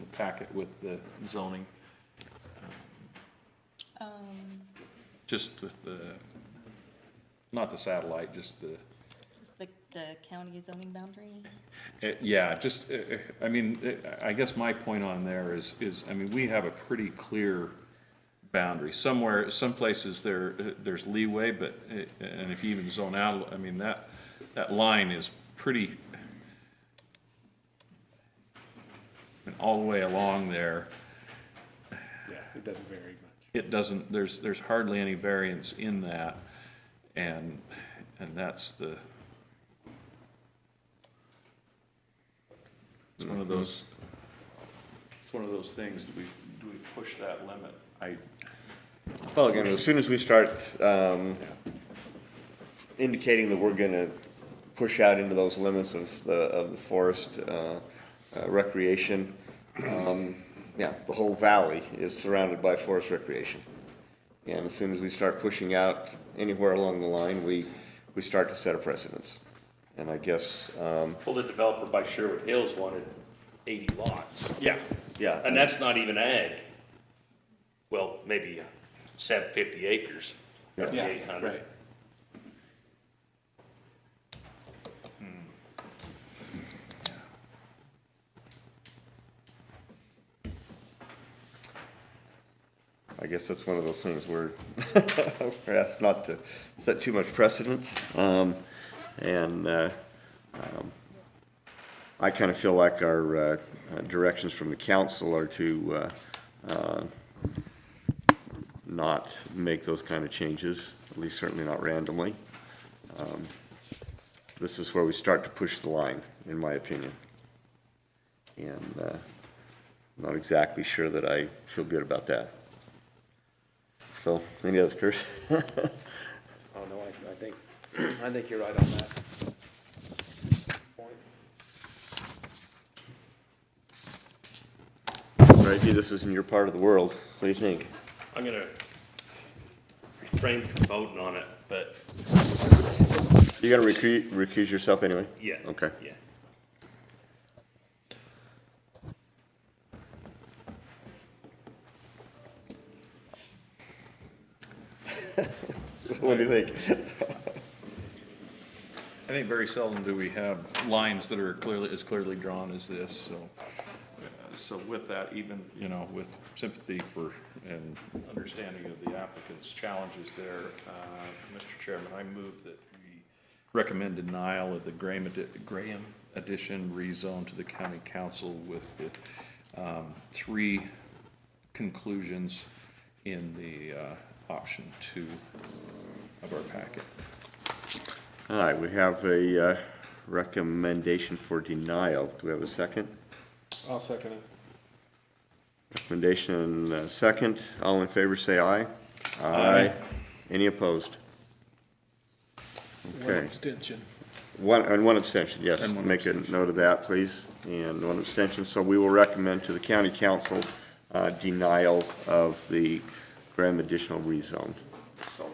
the packet with the zoning? Just with the, not the satellite, just the. Just the county zoning boundary? Yeah, just, I guess my point on there is, we have a pretty clear boundary. Some places there's leeway, but, and if you even zone out, that line is pretty, all the way along there. Yeah, it doesn't vary much. It doesn't, there's hardly any variance in that, and that's the, it's one of those things, do we push that limit? Well, again, as soon as we start indicating that we're gonna push out into those limits of the forest recreation, the whole valley is surrounded by forest recreation. And as soon as we start pushing out anywhere along the line, we start to set a precedence. And I guess, Well, the developer by Sherwood Hills wanted 80 lots. yeah. And that's not even ag. Well, maybe 750 acres, Yeah. 5,800. Right. I guess that's one of those things where we're asked not to set too much precedence. I kind of feel like our directions from the council are to not make those kind of changes, at least certainly not randomly. This is where we start to push the line, in my opinion. And I'm not exactly sure that I feel good about that. So, any others, Kurt? Oh, no, I think you're right on that. Reggie, this isn't your part of the world. What do you think? I'm gonna refrain from voting on it, but You gotta recuse yourself anyway? yeah. Okay. Yeah. What do you think? I think very seldom do we have lines that are as clearly drawn as this, so. So with that, even, you know, with sympathy for and understanding of the applicant's challenges there, Mr. Chairman, I move that we recommend denial of the Graham addition rezone to the county council with the 3 conclusions in the option 2 of our packet. All right, we have a recommendation for denial. Do we have a second? I'll second it. Recommendation second. All in favor say aye. Aye. Any opposed? One Okay. abstention. One abstention, yes. And one Make a note of that, please. And one abstention. So we will recommend to the county council denial of the Graham additional rezone. So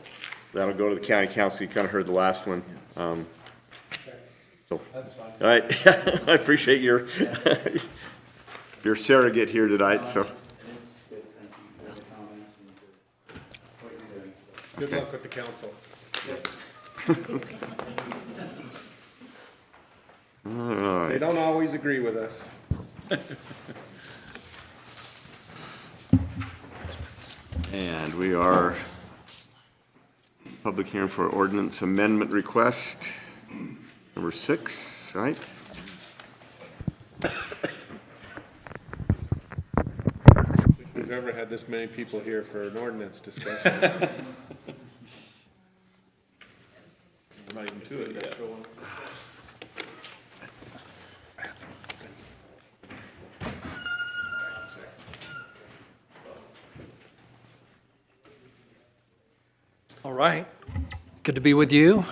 that'll go to the county council. You kind of heard the last one. So, That's fine. all right. I appreciate your your surrogate here tonight, so. It's good, thank you for the comments and for what you're doing. Good Okay. luck with the council. All right. They don't always agree with us. And we are public hearing for ordinance amendment request, number 6, right? We've never had this many people here for an ordinance discussion. We're not even to it yet. All right, good to be with you.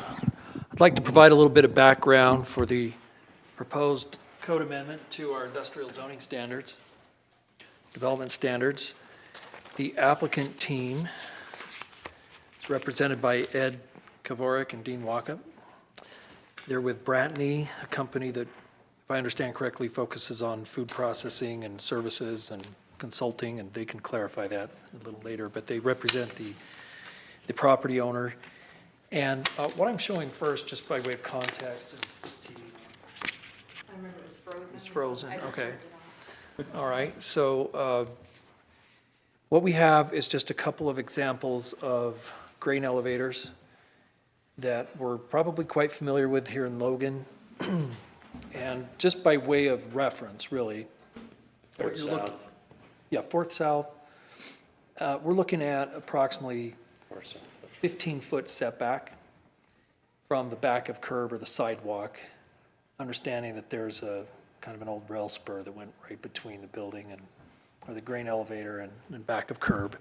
I'd like to provide a little bit of background for the proposed code amendment to our industrial zoning standards, development standards. The applicant team is represented by Ed Kavorik and Dean Walkup. They're with Brantney, a company that, if I understand correctly, focuses on food processing and services and consulting, and they can clarify that a little later, but they represent the property owner. And what I'm showing first, just by way of context, is this TV. I remember it was frozen. It's frozen, I just okay. turned it All right, so what we have is just a couple of examples of grain elevators that we're probably quite familiar with here in Logan. And just by way of reference, really. what you're looking- Yeah, Fourth South. We're looking at approximately 15-foot setback from the back of curb or the sidewalk, understanding that there's a kind of an old rail spur that went right between the building and, or the grain elevator and back of curb.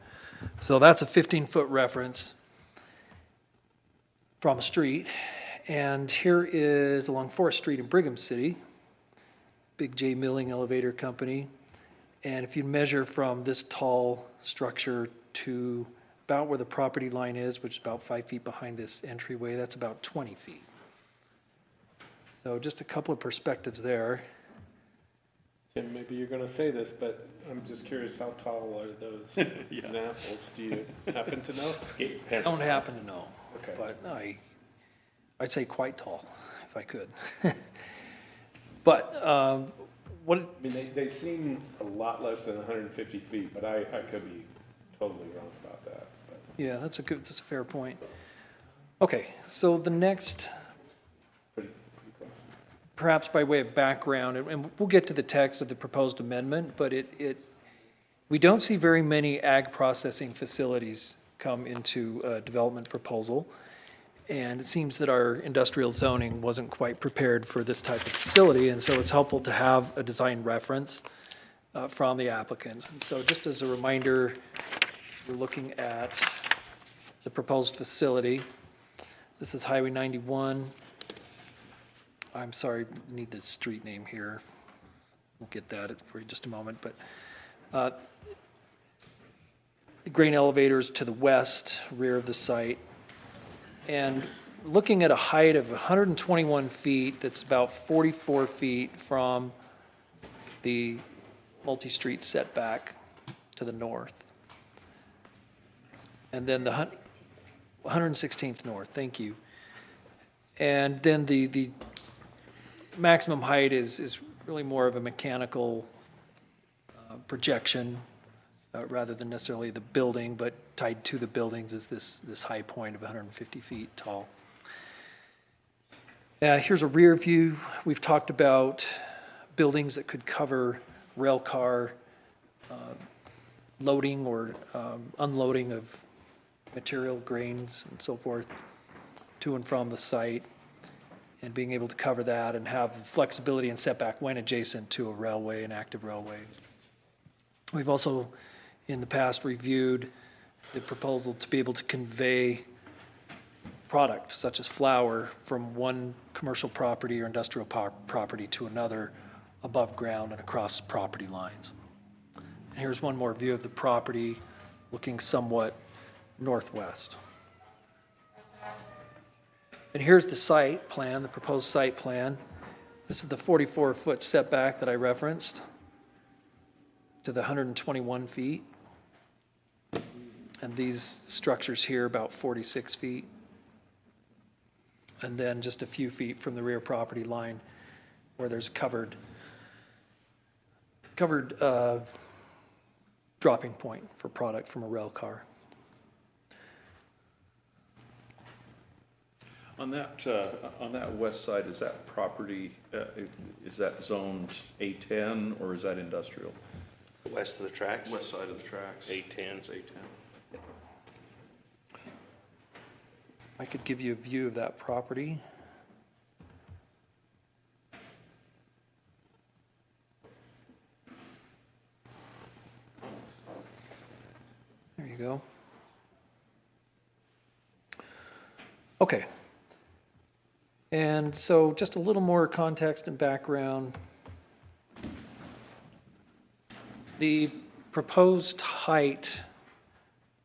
So that's a 15-foot reference from a street. And here is along Forest Street in Brigham City, Big J Milling Elevator Company. And if you measure from this tall structure to about where the property line is, which is about 5 feet behind this entryway, that's about 20 feet. So just a couple of perspectives there. Tim, maybe you're gonna say this, but I'm just curious, how tall are those examples? Do you happen to know? I don't happen to know, Okay. but I'd say quite tall, if I could. But what? I mean, they seem a lot less than 150 feet, but I could be totally wrong about that. But. Yeah, that's a fair point. Okay, so the next, perhaps by way of background, and we'll get to the text of the proposed amendment, but we don't see very many ag processing facilities come into a development proposal. And it seems that our industrial zoning wasn't quite prepared for this type of facility, and so it's helpful to have a design reference from the applicant. And so just as a reminder, we're looking at the proposed facility. This is Highway 91. I'm sorry, need the street name here. We'll get that for you in just a moment, but the grain elevators to the west, rear of the site. And looking at a height of 121 feet, that's about 44 feet from the multi-street setback to the north. And then the 116th north, thank you. And then the maximum height is really more of a mechanical projection rather than necessarily the building, but tied to the buildings is this high point of 150 feet tall. Here's a rear view. We've talked about buildings that could cover rail car loading or unloading of material, grains, and so forth to and from the site, and being able to cover that and have flexibility and setback when adjacent to a railway, an active railway. We've also in the past reviewed the proposal to be able to convey product such as flour from one commercial property or industrial property to another above ground and across property lines. And here's one more view of the property looking somewhat northwest. And here's the site plan, the proposed site plan. This is the 44-foot setback that I referenced to the 121 feet. And these structures here about 46 feet. And then just a few feet from the rear property line where there's covered dropping point for product from a rail car. On that west side, is that property, is that zoned A10 or is that industrial? West of the tracks? West side of the tracks. A10. It's A10. I could give you a view of that property. There you go. Okay. And so just a little more context and background. The proposed height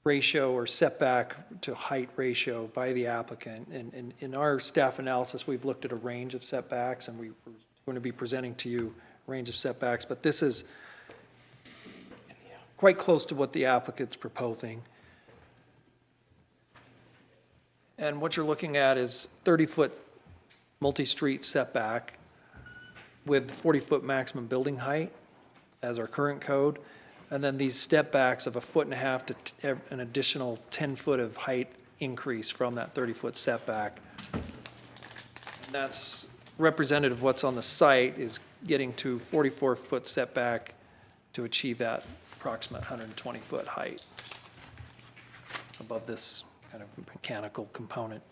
ratio or setback to height ratio by the applicant, and in our staff analysis, we've looked at a range of setbacks, and we're going to be presenting to you a range of setbacks, but this is quite close to what the applicant's proposing. And what you're looking at is 30-foot multi-street setback with 40-foot maximum building height as our current code, and then these step backs of 1.5 feet to an additional 10 foot of height increase from that 30-foot setback. And that's representative of what's on the site, is getting to 44-foot setback to achieve that approximate 120-foot height above this kind of mechanical component.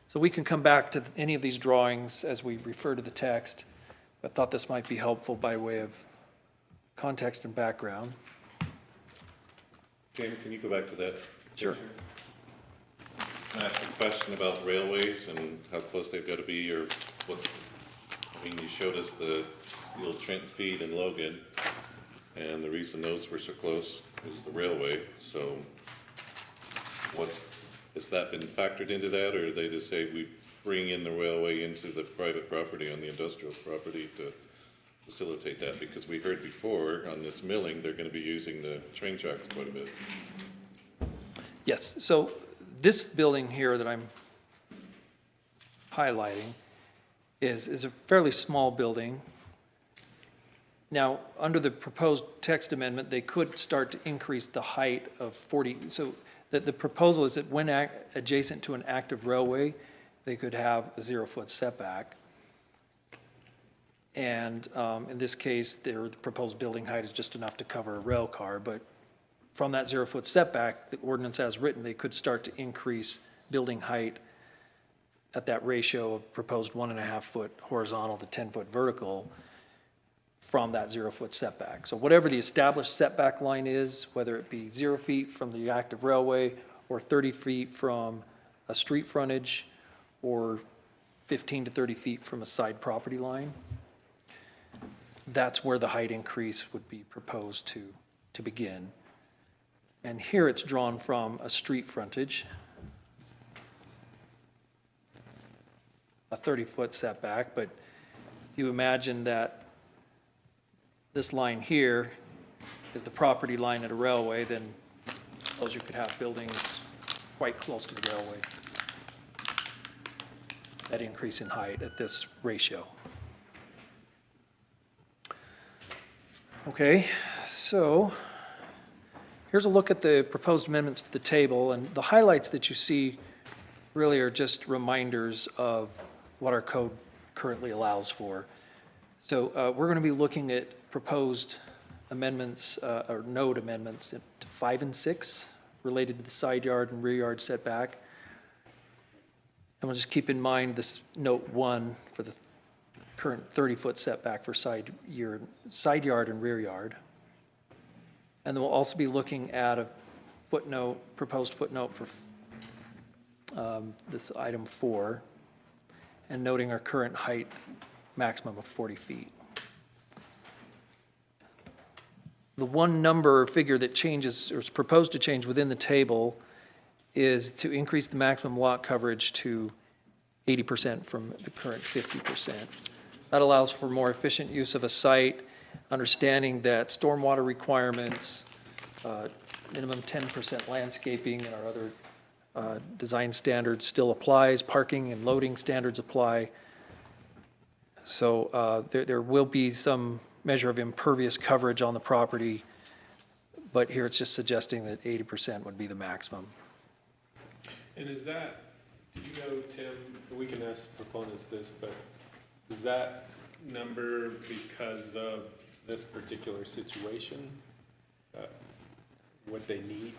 So we can come back to any of these drawings as we refer to the text, but thought this might be helpful by way of context and background. Jamie, can you go back to that? Sure. Can I ask a question about railways and how close they've got to be, or what? I mean, you showed us the old Trenton Feed and Logan, and the reason those were so close is the railway. So, has that been factored into that, or they just say we bring in the railway into the private property on the industrial property to facilitate that? Because we heard before on this milling, they're going to be using the train tracks quite a bit. Yes, so this building here that I'm highlighting is a fairly small building. Now, under the proposed text amendment, they could start to increase the height of 40. So the proposal is that when adjacent to an active railway, they could have a 0-foot setback. And in this case, the proposed building height is just enough to cover a rail car, but from that 0-foot setback, the ordinance as written, they could start to increase building height at that ratio of proposed 1.5-foot horizontal to 10-foot vertical from that 0-foot setback. So whatever the established setback line is, whether it be 0 feet from the active railway or 30 feet from a street frontage or 15 to 30 feet from a side property line, that's where the height increase would be proposed to begin. And here it's drawn from a street frontage, a 30-foot setback, but you imagine that this line here is the property line at a railway, then suppose you could have buildings quite close to the railway. That increase in height at this ratio. Okay, so here's a look at the proposed amendments to the table, and the highlights that you see really are just reminders of what our code currently allows for. So we're going to be looking at proposed amendments, or node amendments to 5 and 6 related to the side yard and rear yard setback. And we'll just keep in mind this note 1 for the current 30-foot setback for side yard and rear yard. And then we'll also be looking at a footnote, proposed footnote for this item 4, and noting our current height maximum of 40 feet. The one number or figure that changes or is proposed to change within the table is to increase the maximum lot coverage to 80% from the current 50%. That allows for more efficient use of a site, understanding that stormwater requirements, minimum 10% landscaping and our other design standards still applies, parking and loading standards apply. So there will be some measure of impervious coverage on the property, but here it's just suggesting that 80% would be the maximum. And is that, do you know, Tim, we can ask the proponents this, but is that number because of this particular situation, what they need?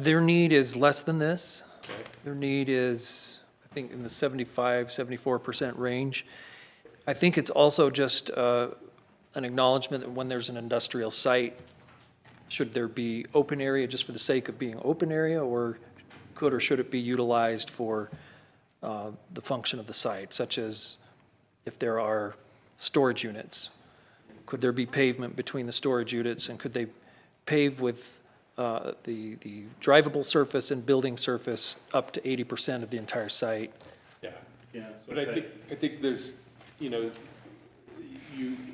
Their need is less than this. Okay. Their need is, I think, in the 75-74% range. I think it's also just an acknowledgement that when there's an industrial site, should there be open area just for the sake of being open area, or could or should it be utilized for the function of the site, such as if there are storage units? Could there be pavement between the storage units, and could they pave with the drivable surface and building surface up to 80% of the entire site? Yeah. Yeah. But I think there's, you know,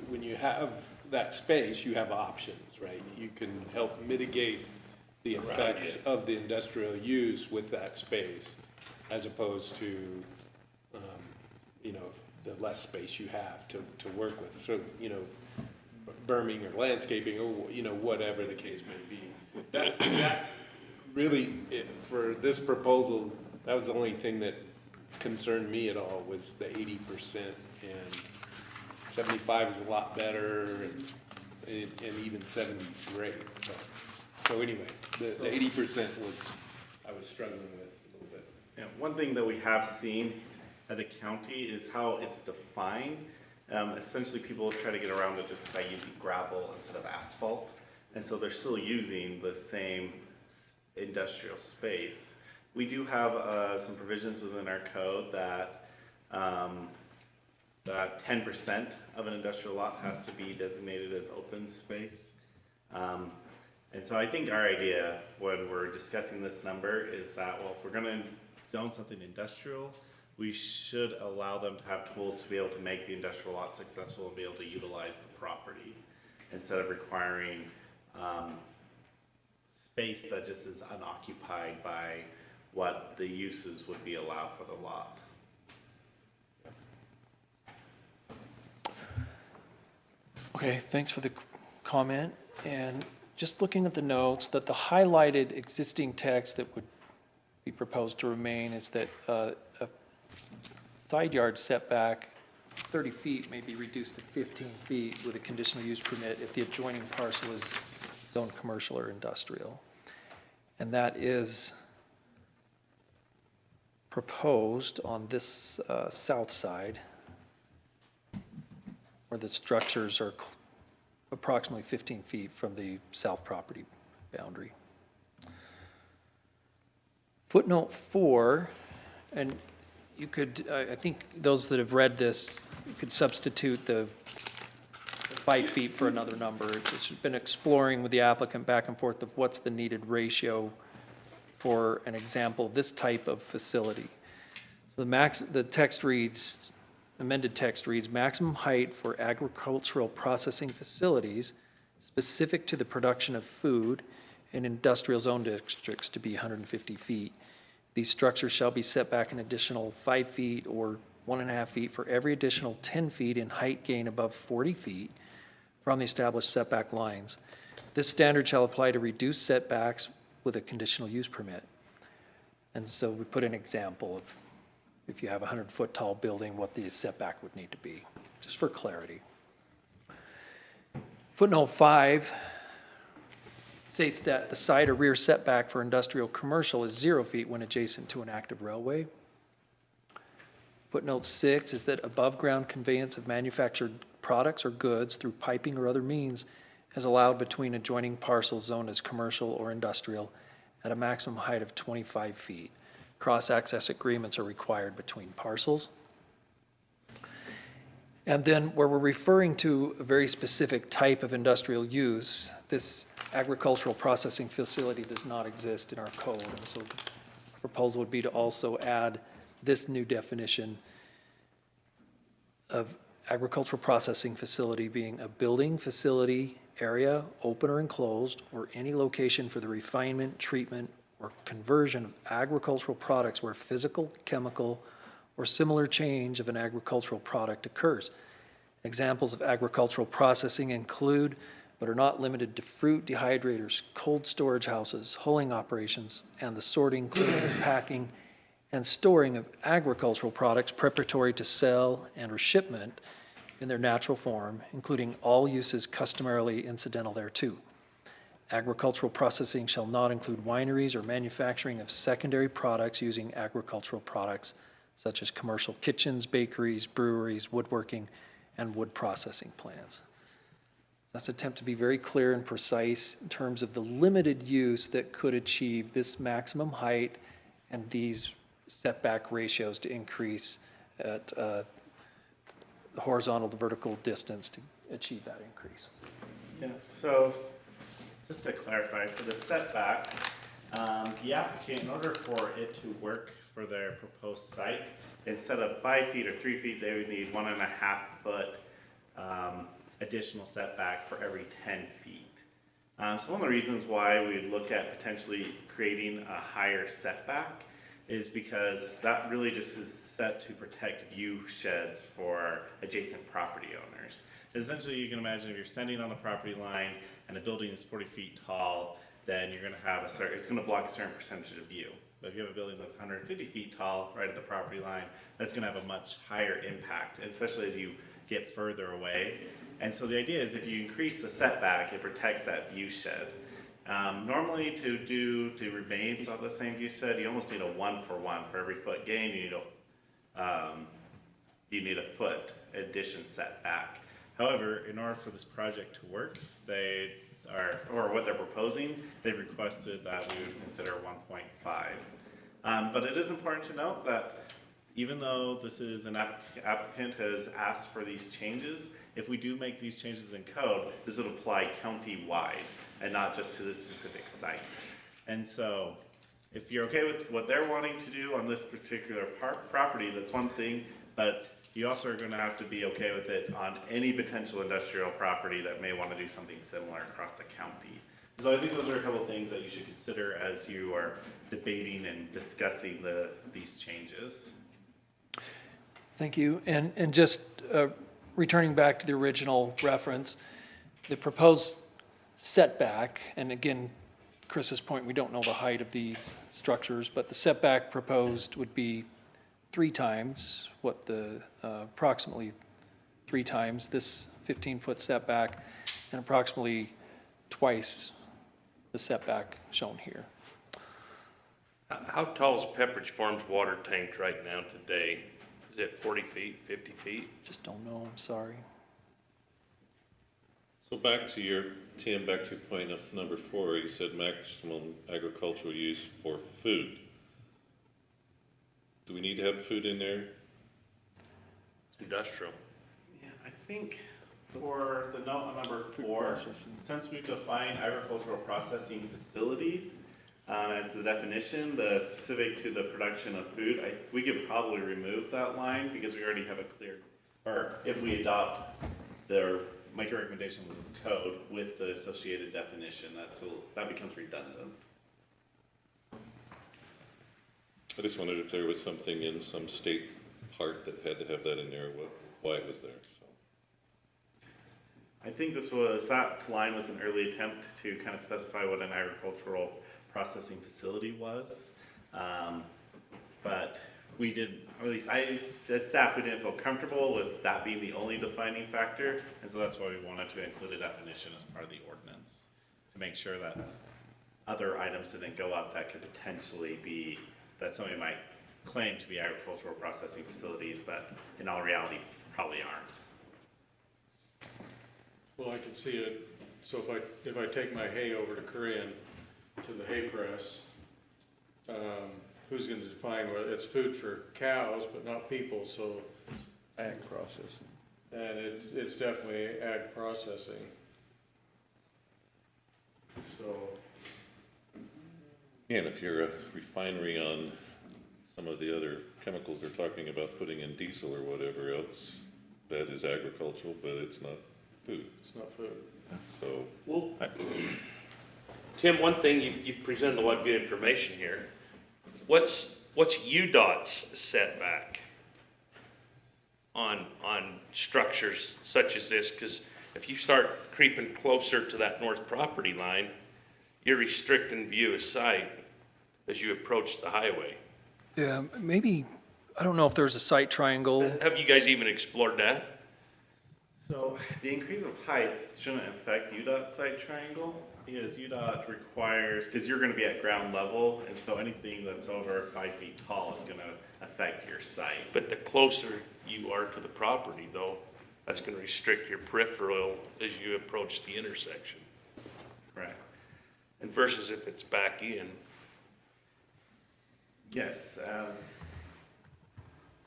when you have that space, you have options, right? You can help mitigate the effects of the industrial use with that space, as opposed to, you know, the less space you have to work with. So, you know, berming or landscaping or, you know, whatever the case may be. That really, for this proposal, that was the only thing that concerned me at all, was the 80%, and 75 is a lot better, and even 70 is great. So anyway, the 80% was, I was struggling with a little bit. Yeah, one thing that we have seen at the county is how it's defined. Essentially, people try to get around it just by using gravel instead of asphalt. And so they're still using the same industrial space. We do have some provisions within our code that 10% of an industrial lot has to be designated as open space. And so I think our idea when we're discussing this number is that, well, if we're gonna zone something industrial, we should allow them to have tools to be able to make the industrial lot successful and be able to utilize the property, instead of requiring space that just is unoccupied by what the uses would be allowed for the lot. Okay, thanks for the comment. And just looking at the notes, that the highlighted existing text that would be proposed to remain is that a side yard setback 30 feet may be reduced to 15 feet with a conditional use permit if the adjoining parcel is zoned commercial or industrial. And that is proposed on this south side, where the structures are approximately 15 feet from the south property boundary. Footnote 4, and you could, I think those that have read this, you could substitute the 5 feet for another number. It's been exploring with the applicant back and forth of what's the needed ratio for an example of this type of facility. So the text reads, amended text reads, maximum height for agricultural processing facilities specific to the production of food in industrial zone districts to be 150 feet. These structures shall be set back an additional 5 feet or 1.5 feet for every additional 10 feet in height gain above 40 feet from the established setback lines. This standard shall apply to reduced setbacks with a conditional use permit. And so we put an example of if you have a 100-foot tall building, what the setback would need to be, just for clarity. Footnote 5 states that the side or rear setback for industrial commercial is 0 feet when adjacent to an active railway. Footnote 6 is that above-ground conveyance of manufactured products or goods through piping or other means is allowed between adjoining parcels zoned as commercial or industrial at a maximum height of 25 feet. Cross-access agreements are required between parcels. And then where we're referring to a very specific type of industrial use, this agricultural processing facility does not exist in our code. And so the proposal would be to also add this new definition of agricultural processing facility being a building, facility, area, open or enclosed, or any location for the refinement, treatment, or conversion of agricultural products where physical, chemical, or similar change of an agricultural product occurs. Examples of agricultural processing include, but are not limited to, fruit dehydrators, cold storage houses, hulling operations, and the sorting, cleaning, packing, and storing of agricultural products preparatory to sale and or shipment in their natural form, including all uses customarily incidental thereto. Agricultural processing shall not include wineries or manufacturing of secondary products using agricultural products such as commercial kitchens, bakeries, breweries, woodworking, and wood processing plants. Let's attempt to be very clear and precise in terms of the limited use that could achieve this maximum height and these setback ratios to increase at the horizontal to vertical distance to achieve that increase. Yes, so just to clarify, for the setback, the applicant, in order for it to work for their proposed site, instead of 5 feet or 3 feet, they would need 1.5 foot additional setback for every 10 feet. So one of the reasons why we look at potentially creating a higher setback is because that really just is set to protect view sheds for adjacent property owners. Essentially, you can imagine if you're standing on the property line and a building is 40 feet tall, then you're going to have it's going to block a certain percentage of view. But if you have a building that's 150 feet tall right at the property line, that's going to have a much higher impact, especially as you get further away. And so the idea is if you increase the setback, it protects that view shed. Normally to remain about the same view shed, you almost need a 1-for-1. For every foot gain, you need a foot addition setback. However, in order for this project to work, what they're proposing, they've requested that we would consider 1.5. But it is important to note that even though this is an applicant has asked for these changes, if we do make these changes in code, this would apply county-wide and not just to this specific site. And so if you're okay with what they're wanting to do on this particular property, that's one thing, but you also are going to have to be okay with it on any potential industrial property that may want to do something similar across the county. So I think those are a couple of things that you should consider as you are debating and discussing these changes. Thank you. And just returning back to the original reference, the proposed setback, and again, Chris's point, we don't know the height of these structures, but the setback proposed would be 3 times what the approximately 3 times this 15-foot setback and approximately twice the setback shown here. How tall is Pepperidge Farms water tank right now today? Is it 40 feet, 50 feet? Just don't know, I'm sorry. So back to your, Tim, back to your point of number 4, you said maximum agricultural use for food. Do we need to have food in there? Industrial. Yeah, I think for the note on number 4, since we've defined agricultural processing facilities as the definition, the specific to the production of food, we could probably remove that line because we already have a clear, or if we adopt make a recommendation with this code with the associated definition, that becomes redundant. I just wondered if there was something in some state part that had to have that in there, why it was there. So. I think that line was an early attempt to kind of specify what an agricultural processing facility was. But we did, or at least as staff, we didn't feel comfortable with that being the only defining factor. And so that's why we wanted to include a definition as part of the ordinance to make sure that other items didn't go up that could potentially be, that somebody might claim to be agricultural processing facilities, but in all reality, probably aren't. Well, I can see it, so if I take my hay over to Korean, to the hay press, who's gonna define whether it's food for cows, but not people, so. Ag processing. And it's definitely ag processing. So. And if you're a refinery on some of the other chemicals they're talking about putting in diesel or whatever else, that is agricultural, but it's not food. It's not food. So. Well, Tim, one thing, you've presented a lot of good information here. What's UDOT's setback on structures such as this? Because if you start creeping closer to that north property line, you're restricting view of sight as you approach the highway. Yeah, maybe, I don't know if there's a site triangle. Have you guys even explored that? So the increase of height shouldn't affect UDOT site triangle because UDOT requires, because you're going to be at ground level, and so anything that's over 5 feet tall is going to affect your site. But the closer you are to the property, though, that's going to restrict your peripheral as you approach the intersection. Correct. And versus if it's back in. Yes.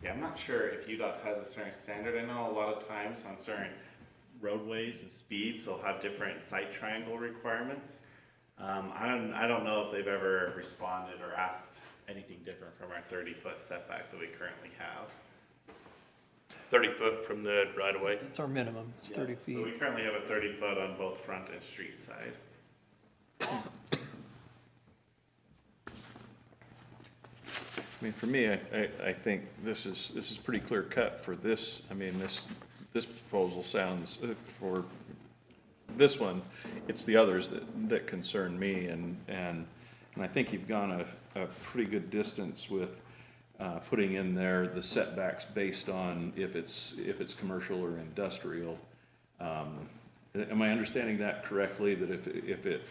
Yeah, I'm not sure if UDOT has a certain standard. I know a lot of times on certain roadways and speeds, they'll have different site triangle requirements. I don't know if they've ever responded or asked anything different from our 30-foot setback that we currently have. 30 foot from the right of way? That's our minimum, it's 30 feet. So we currently have a 30 foot on both front and street side. I mean, for me, I think this is pretty clear cut for this. I mean, this proposal sounds, for this one, it's the others that concern me, and I think you've gone a pretty good distance with putting in there the setbacks based on if it's commercial or industrial. Am I understanding that correctly, that if it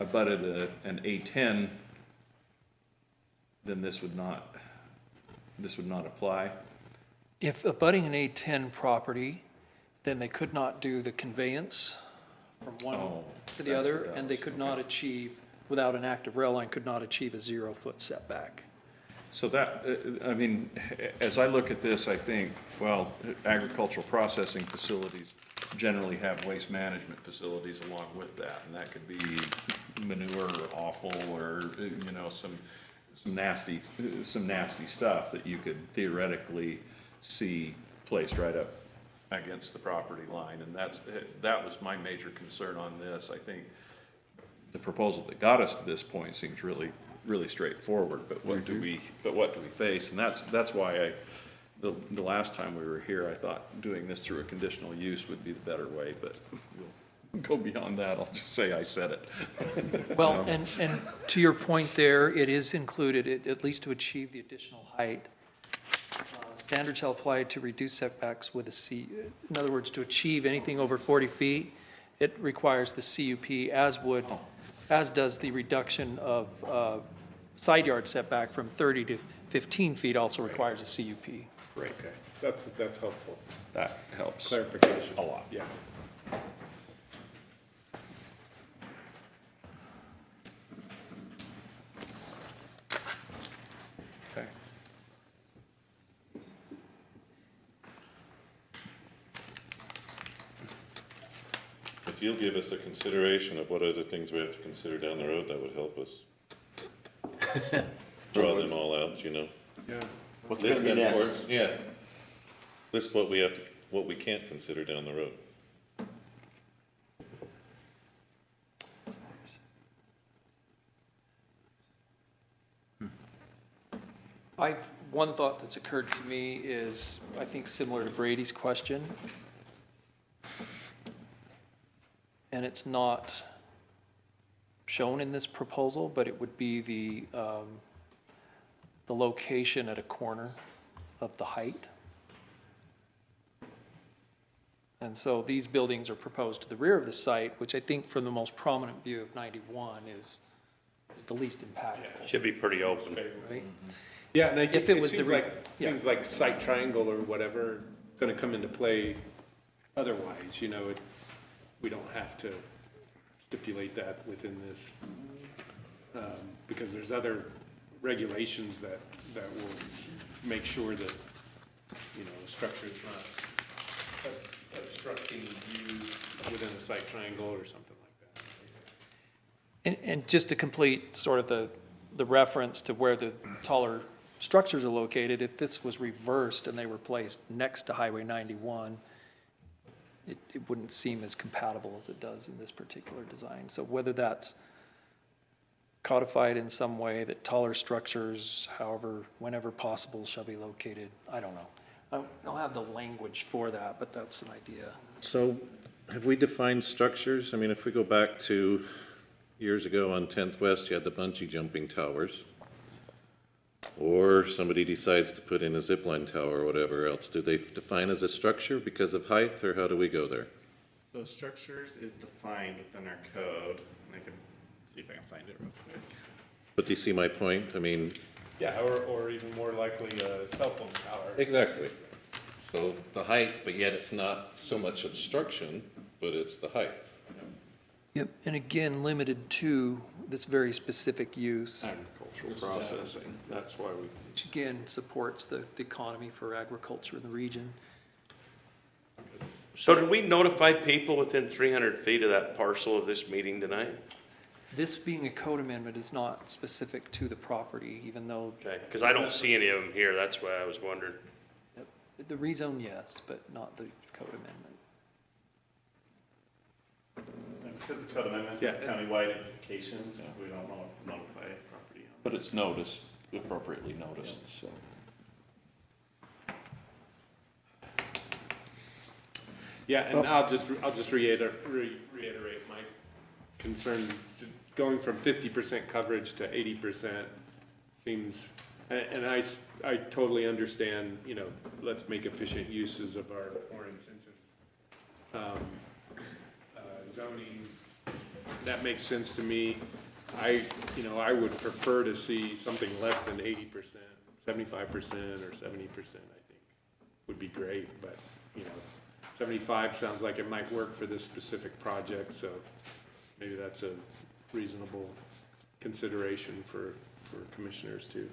abutted an A10, then this would not apply? If abutting an A10 property, then they could not do the conveyance from one to the other, and they could not achieve, without an active rail line, could not achieve a 0-foot setback. So that, I mean, as I look at this, I think, well, agricultural processing facilities generally have waste management facilities along with that, and that could be manure or offal or, you know, some nasty stuff that you could theoretically see placed right up against the property line, and that was my major concern on this. I think the proposal that got us to this point seems really straightforward, but what do we face? And that's why the last time we were here, I thought doing this through a conditional use would be the better way, but we'll go beyond that. I'll just say I said it. Well, and to your point there, it is included, at least to achieve the additional height, Standards shall apply to reduce setbacks with a C, in other words, to achieve anything over 40 feet, it requires the CUP, as does the reduction of side yard setback from 30 to 15 feet also requires a CUP. Right, okay, that's helpful. That helps. Clarification. A lot. Yeah. Okay. If you'll give us a consideration of what other things we have to consider down the road, that would help us. Draw them all out, you know. Yeah. What's List gonna be them for next? us. Yeah. List what we have to, what we can't consider down the road. One thought that's occurred to me is, I think similar to Brady's question, and it's not shown in this proposal, but it would be the location at a corner of the height. And so these buildings are proposed to the rear of the site, which I think from the most prominent view of 91 is the least impactful. Should be pretty open. Right? Yeah, and I think If it it was the seems re- like yeah. things like site triangle or whatever gonna come into play otherwise, you know, we don't have to stipulate that within this. Because there's other regulations that will make sure that, you know, structure is not obstructing views within a site triangle or something like that. And just to complete sort of the reference to where the taller structures are located, if this was reversed and they were placed next to Highway 91, it wouldn't seem as compatible as it does in this particular design. So whether that's codified in some way that taller structures, however, whenever possible, shall be located, I don't know. I don't have the language for that, but that's an idea. So have we defined structures? I mean, if we go back to years ago on 10th West, you had the bungee jumping towers. Or somebody decides to put in a zipline tower or whatever else. Do they define as a structure because of height, or how do we go there? So structures is defined within our code, and I can see if I can find it real quick. But do you see my point? I mean. Yeah, or even more likely a cell phone tower. Exactly. So the height, but yet it's not so much obstruction, but it's the height. Yep, and again, limited to this very specific use. Agricultural processing, that's why we. Which again supports the economy for agriculture in the region. So did we notify people within 300 feet of that parcel of this meeting tonight? This being a code amendment is not specific to the property, even though. Okay, because I don't see any of them here, that's why I was wondering. The rezone, yes, but not the code amendment. And because the code amendment is countywide implications, we don't notify property owners. But it's noticed, appropriately noticed, so. Yeah, and I'll just reiterate my concern. Going from 50% coverage to 80% seems, and I totally understand, you know, let's make efficient uses of our more intensive zoning. That makes sense to me. I would prefer to see something less than 80%, 75% or 70%, I think would be great, but, you know, 75 sounds like it might work for this specific project, so maybe that's a reasonable consideration for commissioners too.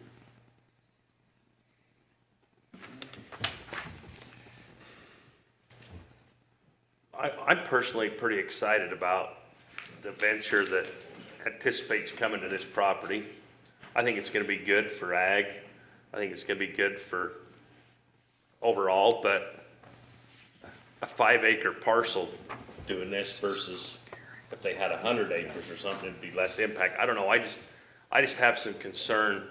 I'm personally pretty excited about the venture that anticipates coming to this property. I think it's going to be good for ag. I think it's going to be good for overall, but a 5-acre parcel doing this versus if they had 100 acres or something, it'd be less impact. I don't know. I just have some concern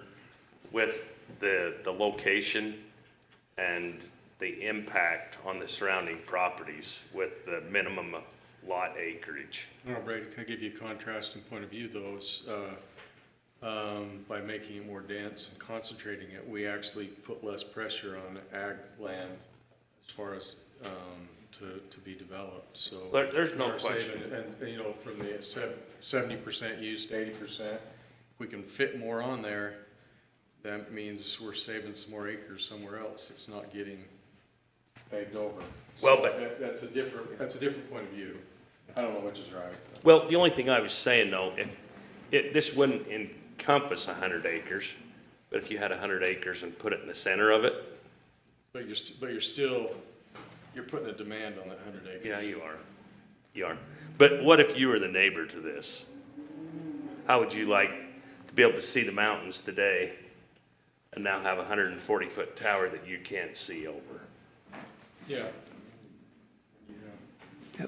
with the location and the impact on the surrounding properties with the minimum lot acreage. No, Brady, can I give you a contrasting point of view, though? by making it more dense and concentrating it, we actually put less pressure on ag land as far as, to be developed, so. There's no we are saving- question. And, you know, from the 70% used to 80%, we can fit more on there. That means we're saving some more acres somewhere else. It's not getting egged over. Well, So but- that's a different point of view. I don't know which is right. Well, the only thing I was saying though, this wouldn't encompass 100 acres, but if you had 100 acres and put it in the center of it. But you're still putting a demand on that 100 acres. Yeah, you are. You are. But what if you were the neighbor to this? How would you like to be able to see the mountains today and now have a 140-foot tower that you can't see over? Yeah.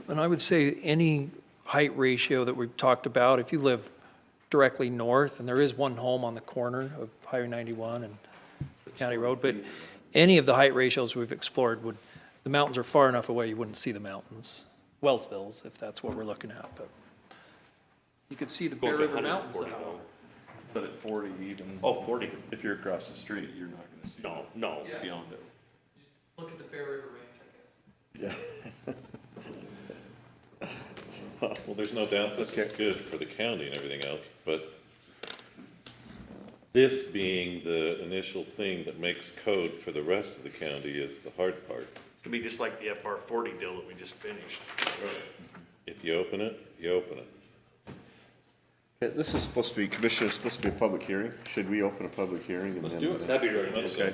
And I would say any height ratio that we've talked about, if you live directly north, and there is one home on the corner of Highway 91 and County Road, but any of the height ratios we've explored the mountains are far enough away you wouldn't see the mountains. Wellsville's, if that's what we're looking at, but you could see the Bear River Mountains now. But at 40 even. Oh, 40. If you're across the street, you're not going to see. No. Yeah. Beyond it. Look at the Bear River Range, I guess. Yeah. Well, there's no doubt this is good for the county and everything else, but this being the initial thing that makes code for the rest of the county is the hard part. It'd be just like the FR 40 deal that we just finished. If you open it, you open it. Okay, this is supposed to be, Commissioner, it's supposed to be a public hearing. Should we open a public hearing? And Let's then, do it. That'd be very nice. Okay.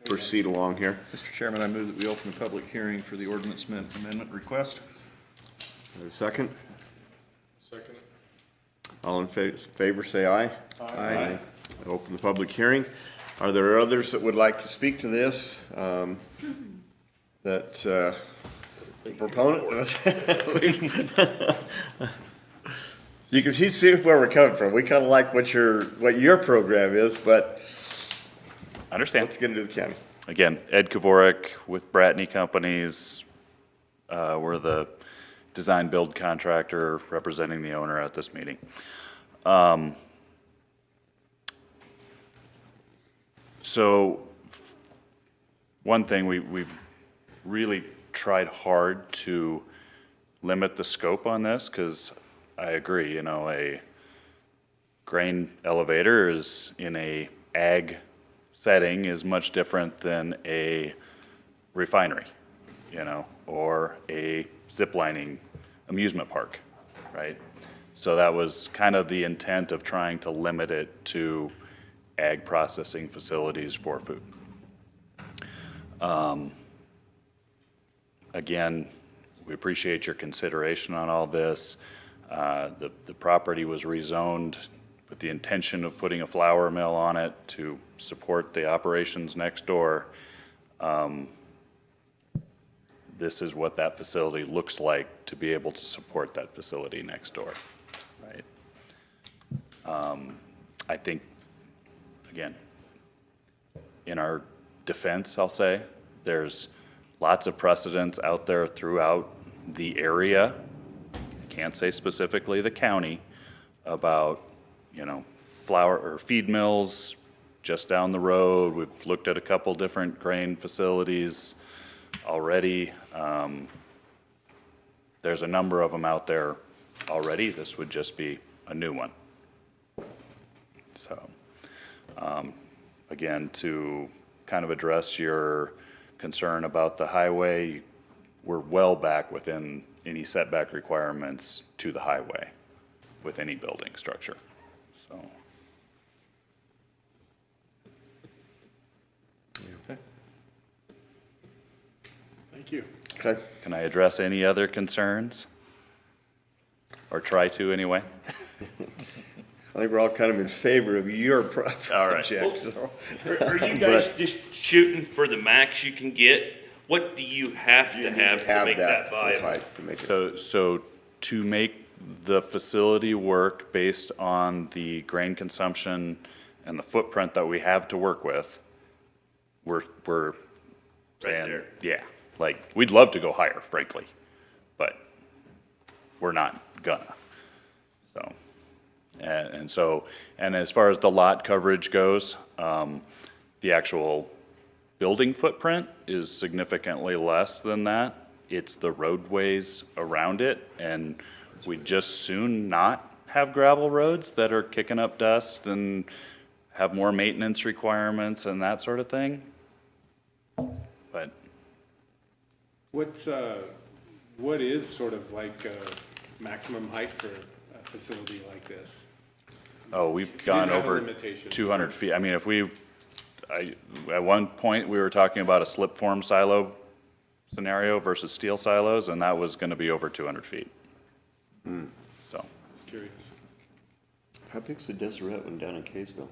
Proceed along here. Mr. Chairman, I move that we open a public hearing for the ordinance amendment request. Have a second? Second. All in favor, say aye. Aye. I open the public hearing. Are there others that would like to speak to this? The proponent? You can see where we're coming from. We kind of like what your program is, but Understand. let's get into the county. Again, Ed Kavorik with Bratney Companies. We're the design build contractor representing the owner at this meeting. So one thing, we've really tried hard to limit the scope on this because I agree, a grain elevator is in a ag setting is much different than a refinery, or a ziplining amusement park, right? So that was kind of the intent of trying to limit it to ag processing facilities for food. Again, we appreciate your consideration on all this. The property was rezoned with the intention of putting a flour mill on it to support the operations next door. This is what that facility looks like to be able to support that facility next door, right? I think, again, in our defense, I'll say, there's lots of precedents out there throughout the area, I can't say specifically the county, about, flour or feed mills just down the road. We've looked at a couple different grain facilities already. There's a number of them out there already. This would just be a new one. So, again, to kind of address your concern about the highway, we're well back within any setback requirements to the highway with any building structure, so. Okay. Thank you. Okay. Can I address any other concerns? Or try to anyway? I think we're all kind of in favor of your project. All right. So. Are you guys just shooting for the max you can get? What do you have to have to make that viable? So to make the facility work based on the grain consumption and the footprint that we have to work with, we're saying, there. yeah, like, we'd love to go higher, frankly, but we're not gonna. So, And so, and as far as the lot coverage goes, the actual building footprint is significantly less than that. It's the roadways around it, and we'd just soon not have gravel roads that are kicking up dust and have more maintenance requirements and that sort of thing. But what is sort of like maximum height for a facility like this? oh, we've You gone didn't have a over limitation. 200 feet. I mean, if at one point, we were talking about a slip form silo scenario versus steel silos, and that was gonna be over 200 feet. So, Curious. How big's the Deseret one down in Kaysville?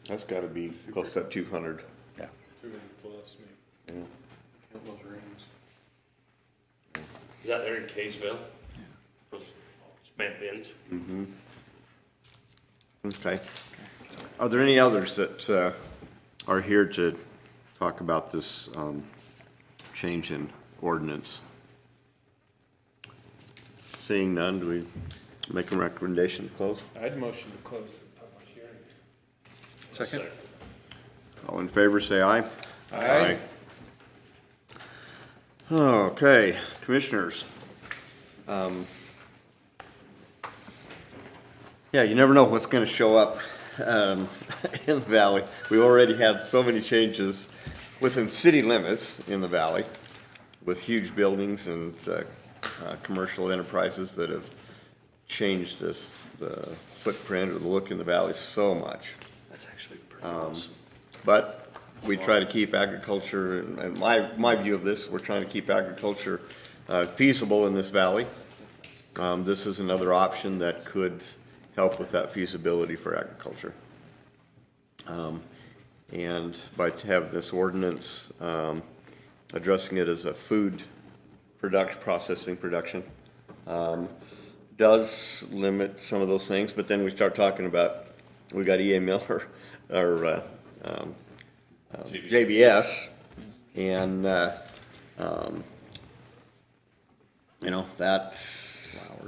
That's gotta be close to that 200. yeah. 200 plus, maybe. Yeah. Count those rings. Is that there in Kaysville? Those cement bins? Mm-hmm. Okay. Are there any others that are here to talk about this change in ordinance? Seeing none, do we make a recommendation to close? I'd motion to close the public hearing. Second? All in favor, say aye. Aye. Okay, commissioners. Yeah, you never know what's gonna show up in the valley. We already had so many changes within city limits in the valley with huge buildings and commercial enterprises that have changed the footprint or the look in the valley so much. That's actually pretty But we try to keep agriculture, and my view of this, we're trying to keep agriculture feasible in this valley. This is another option that could help with that feasibility for agriculture. And by have this ordinance addressing it as a food processing production, does limit some of those things, but then we start talking about, we got E.A. Miller, or JBS, and, you know,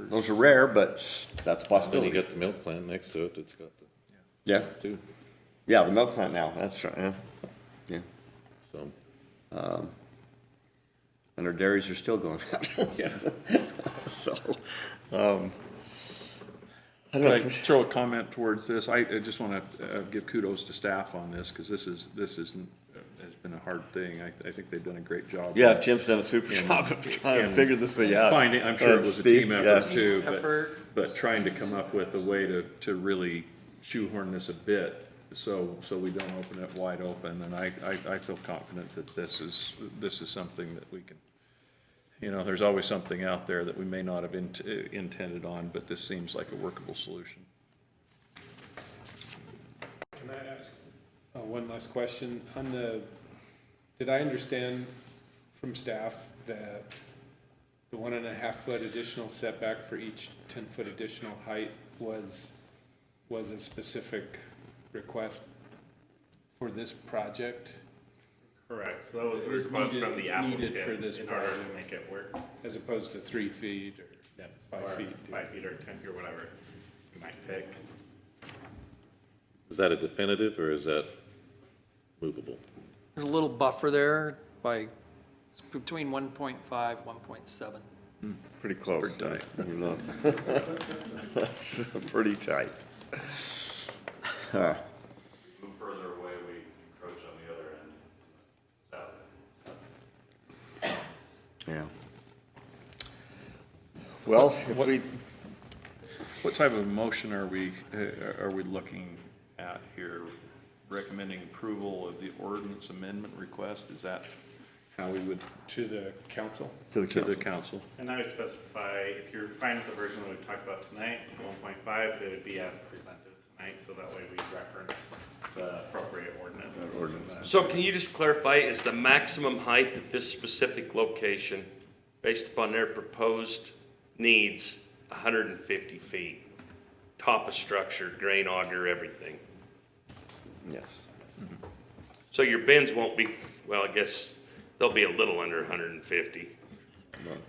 those are rare, but that's a Then you possibility. got the milk plant next to it, that's got the. Yeah. Too, Yeah, the milk plant now, that's right, yeah, yeah. so. And our dairies are still going out. Yeah. So, I Can don't I know. throw a comment towards this? I just want to give kudos to staff on this, because this has been a hard thing. I think they've done a great job. Yeah, Jim's done a super in- job of trying to in figure this thing out. Finding, I'm sure it was a team Steve, effort yeah. too, but trying to come up with a way to really shoehorn this a bit, so we don't open it wide open. And I feel confident that this is something that we can, you know, there's always something out there that we may not have intended on, but this seems like a workable solution. Can I ask one last question? Did I understand from staff that the 1.5 foot additional setback for each 10-foot additional height was a specific request for this project? Correct, so that was a It's request needed- from the it's needed applicant for this in order to project. make it work. As opposed to 3 feet or 5 feet? 5 feet or 10 feet or whatever you might pick. Is that a definitive or is that movable? There's a little buffer there it's between 1.5, 1.7. Pretty close. Pretty tight. You know. That's pretty tight. Move further away, we encroach on the other end, south. Yeah. Well, if we, What type of motion are we looking at here? Recommending approval of the ordinance amendment request? Is that how we would? To the council? to the To the council. council. And I would specify, if you're fine with the version that we talked about tonight, 1.5, it would be as presented tonight, so that way we reference the appropriate ordinance. So can you just clarify, is the maximum height at this specific location, based upon their proposed needs, 150 feet? Top of structure, grain auger, everything. Yes. So your bins won't be, well, I guess they'll be a little under 150.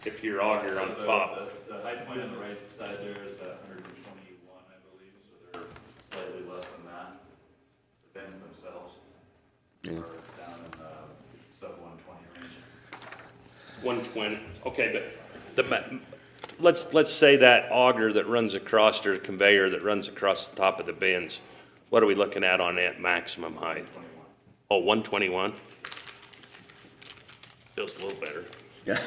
if you're auger on top. The high point on the right side there is about 121, I believe, so they're slightly less than that. The bends themselves are down in the sub 120 range. 120, okay, but let's say that auger that runs across, or conveyor that runs across the top of the bins, what are we looking at on that maximum height? Oh, 121? Feels a little better. Yeah.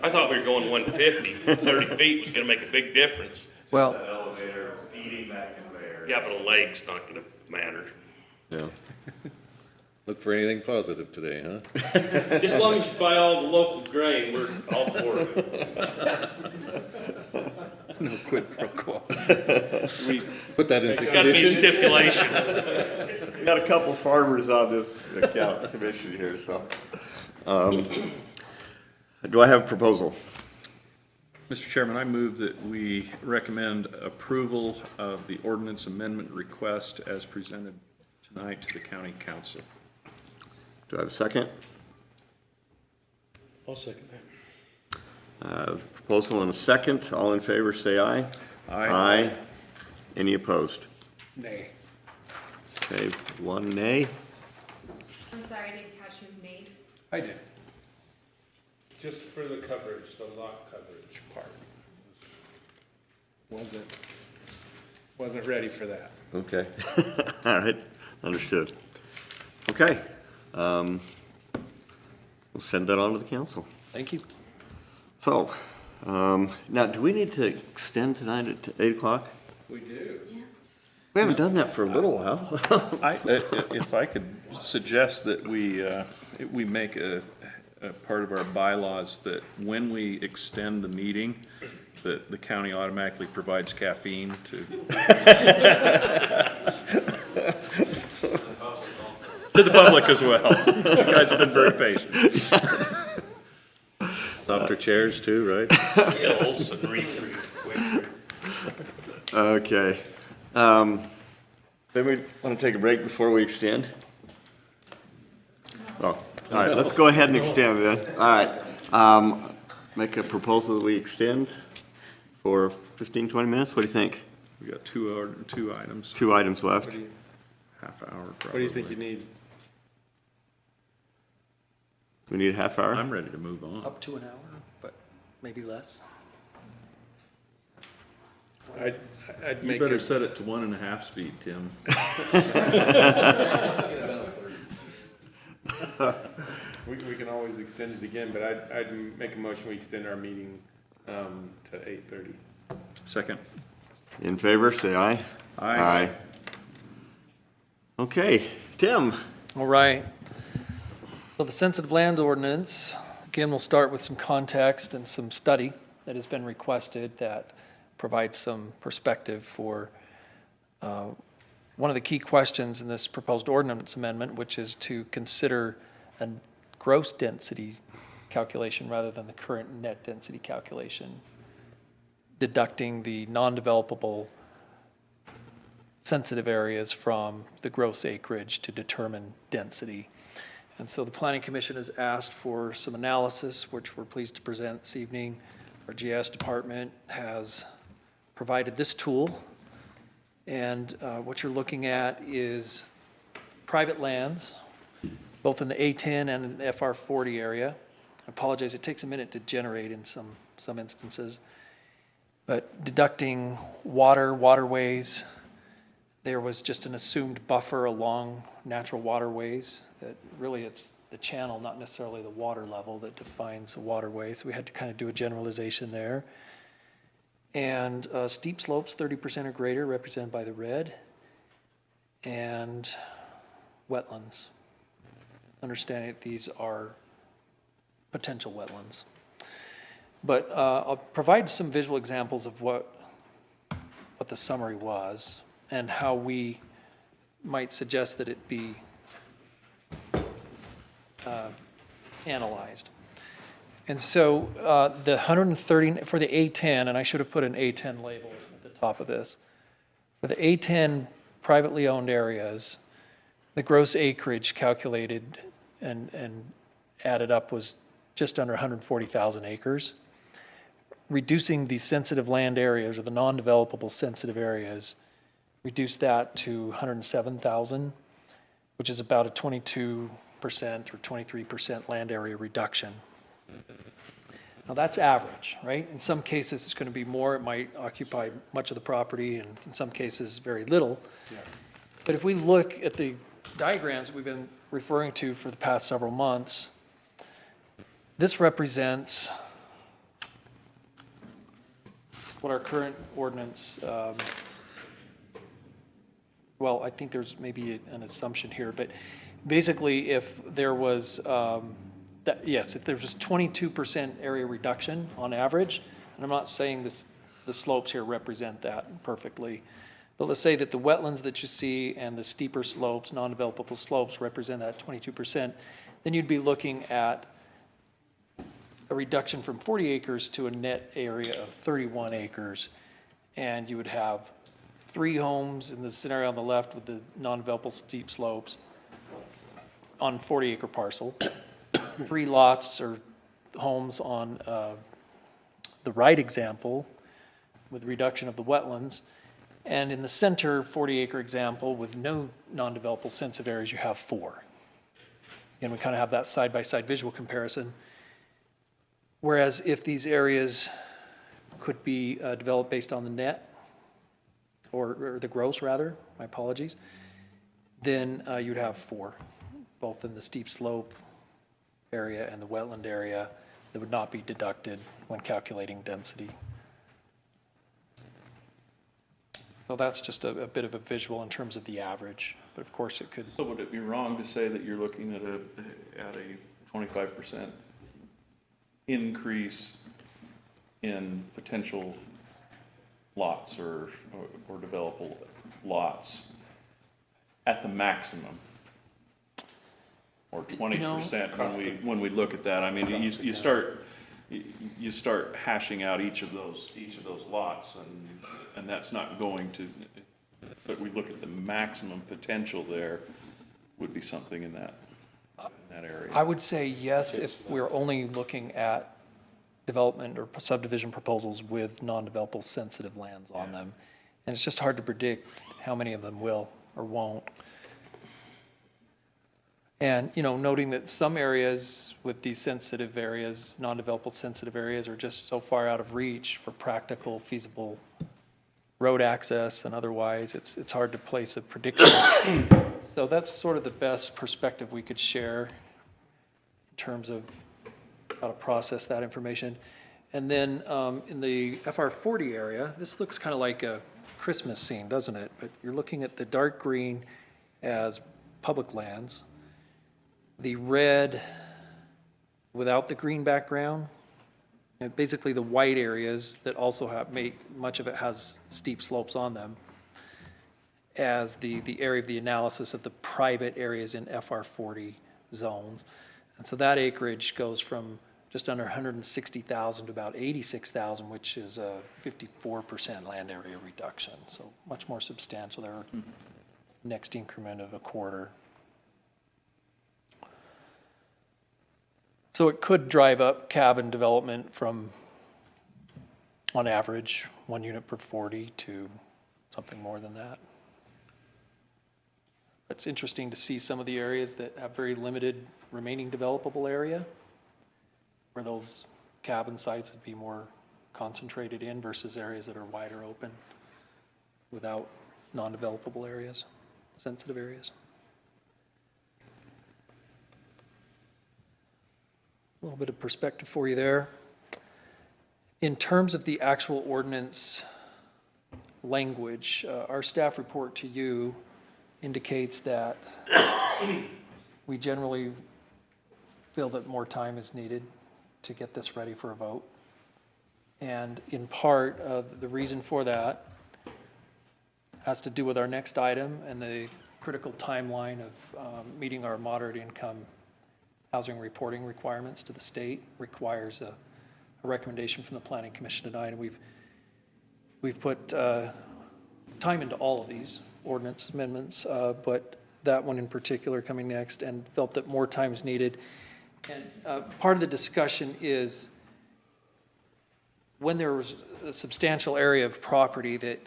I thought we were going 150, 30 feet was gonna make a big difference. Well, That elevator feeding that conveyor. Yeah, but a leg's not gonna matter. Yeah. Look for anything positive today, huh? Just as long as you buy all the local grain, we're all for it. No quid pro quo. We put that into There's gotta be a condition. stipulation. We got a couple farmers on this commission here, so. Do I have a proposal? Mr. Chairman, I move that we recommend approval of the ordinance amendment request as presented tonight to the county council. Do I have a second? I'll second that. Proposal and a second. All in favor, say aye. Aye. Any opposed? Nay. Okay, one nay. I'm sorry, I didn't catch your name. I did. Just for the coverage, the lot coverage part. Wasn't ready for that. Okay. All right, understood. Okay. We'll send that on to the council. thank you. So, now, do we need to extend tonight at 8 o'clock? We do. We haven't done that for a little while. If I could suggest that we make a part of our bylaws that when we extend the meeting, that the county automatically provides caffeine to. To the public as well. You guys have been very patient. Softer chairs too, right? Yeah, Olson read quick. Okay. Then we want to take a break before we extend? Oh, all right, let's go ahead and extend then. All right. Make a proposal that we extend for 15, 20 minutes. What do you think? We got two items. 2 items left. Half hour probably. What do you think you need? We need a half hour? I'm ready to move on. Up to an hour, but maybe less. I'd You make better a, set it to 1.5 speed, Tim. we can always extend it again, but I'd make a motion, we extend our meeting, to 8:30. Second. In favor, say aye. Aye. Okay, Tim. All right. So the sensitive land ordinance, again, we'll start with some context and some study that has been requested that provides some perspective for one of the key questions in this proposed ordinance amendment, which is to consider a gross density calculation rather than the current net density calculation, deducting the non-developable sensitive areas from the gross acreage to determine density. And so the Planning Commission has asked for some analysis, which we're pleased to present this evening. Our GIS department has provided this tool. And what you're looking at is private lands, both in the A10 and the FR40 area. I apologize, it takes a minute to generate in some instances. But deducting waterways, there was just an assumed buffer along natural waterways that really it's the channel, not necessarily the water level that defines a waterway. So we had to kind of do a generalization there. And steep slopes, 30% or greater, represented by the red. And wetlands. Understanding that these are potential wetlands. But I'll provide some visual examples of what the summary was and how we might suggest that it be analyzed. And so the 130, for the A10, and I should have put an A10 label at the top of this. For the A10 privately owned areas, the gross acreage calculated and added up was just under 140,000 acres. Reducing the sensitive land areas or the non-developable sensitive areas, reduce that to 107,000, which is about a 22% or 23% land area reduction. Now that's average, right? In some cases it's going to be more, it might occupy much of the property, and in some cases very little. Yeah. But if we look at the diagrams we've been referring to for the past several months, this represents what our current ordinance, well, I think there's maybe an assumption here, but basically if there was, if there was 22% area reduction on average, and I'm not saying the slopes here represent that perfectly, but let's say that the wetlands that you see and the steeper slopes, non-developable slopes represent that 22%, then you'd be looking at a reduction from 40 acres to a net area of 31 acres. And you would have 3 homes in the scenario on the left with the non-developable steep slopes on 40-acre parcel, 3 lots or homes on the right example with reduction of the wetlands. And in the center 40-acre example with no non-developable sensitive areas, you have 4. Again, we kind of have that side-by-side visual comparison. Whereas if these areas could be developed based on the net, or the gross rather, my apologies, then you'd have 4, both in the steep slope area and the wetland area that would not be deducted when calculating density. So that's just a bit of a visual in terms of the average, but of course it could. So would it be wrong to say that you're looking at a 25% increase in potential lots or developable lots at the maximum? Or 20% when we look at that? I mean, you start hashing out each of those lots, and that's not going to. But we look at the maximum potential there would be something in that area. I would say yes if we're only looking at development or subdivision proposals with non-developable sensitive lands on them. And it's just hard to predict how many of them will or won't. And, noting that some areas with these sensitive areas, non-developable sensitive areas, are just so far out of reach for practical, feasible road access and otherwise, it's hard to place a prediction. So that's sort of the best perspective we could share in terms of how to process that information. And then in the FR40 area, this looks kind of like a Christmas scene, doesn't it? But you're looking at the dark green as public lands, the red without the green background, and basically the white areas that also much of it has steep slopes on them, as the area of the analysis of the private areas in FR40 zones. And so that acreage goes from just under 160,000 to about 86,000, which is a 54% land area reduction. So much more substantial there. Next increment of a quarter. So it could drive up cabin development from, on average, 1 unit per 40 to something more than that. It's interesting to see some of the areas that have very limited remaining developable area, where those cabin sites would be more concentrated in versus areas that are wider open without non-developable areas, sensitive areas. A little bit of perspective for you there. In terms of the actual ordinance language, our staff report to you indicates that we generally feel that more time is needed to get this ready for a vote. And in part, the reason for that has to do with our next item and the critical timeline of meeting our moderate income housing reporting requirements to the state. Requires a recommendation from the Planning Commission tonight, and we've put time into all of these ordinance amendments, but that one in particular coming next, and felt that more time is needed. And part of the discussion is when there was a substantial area of property that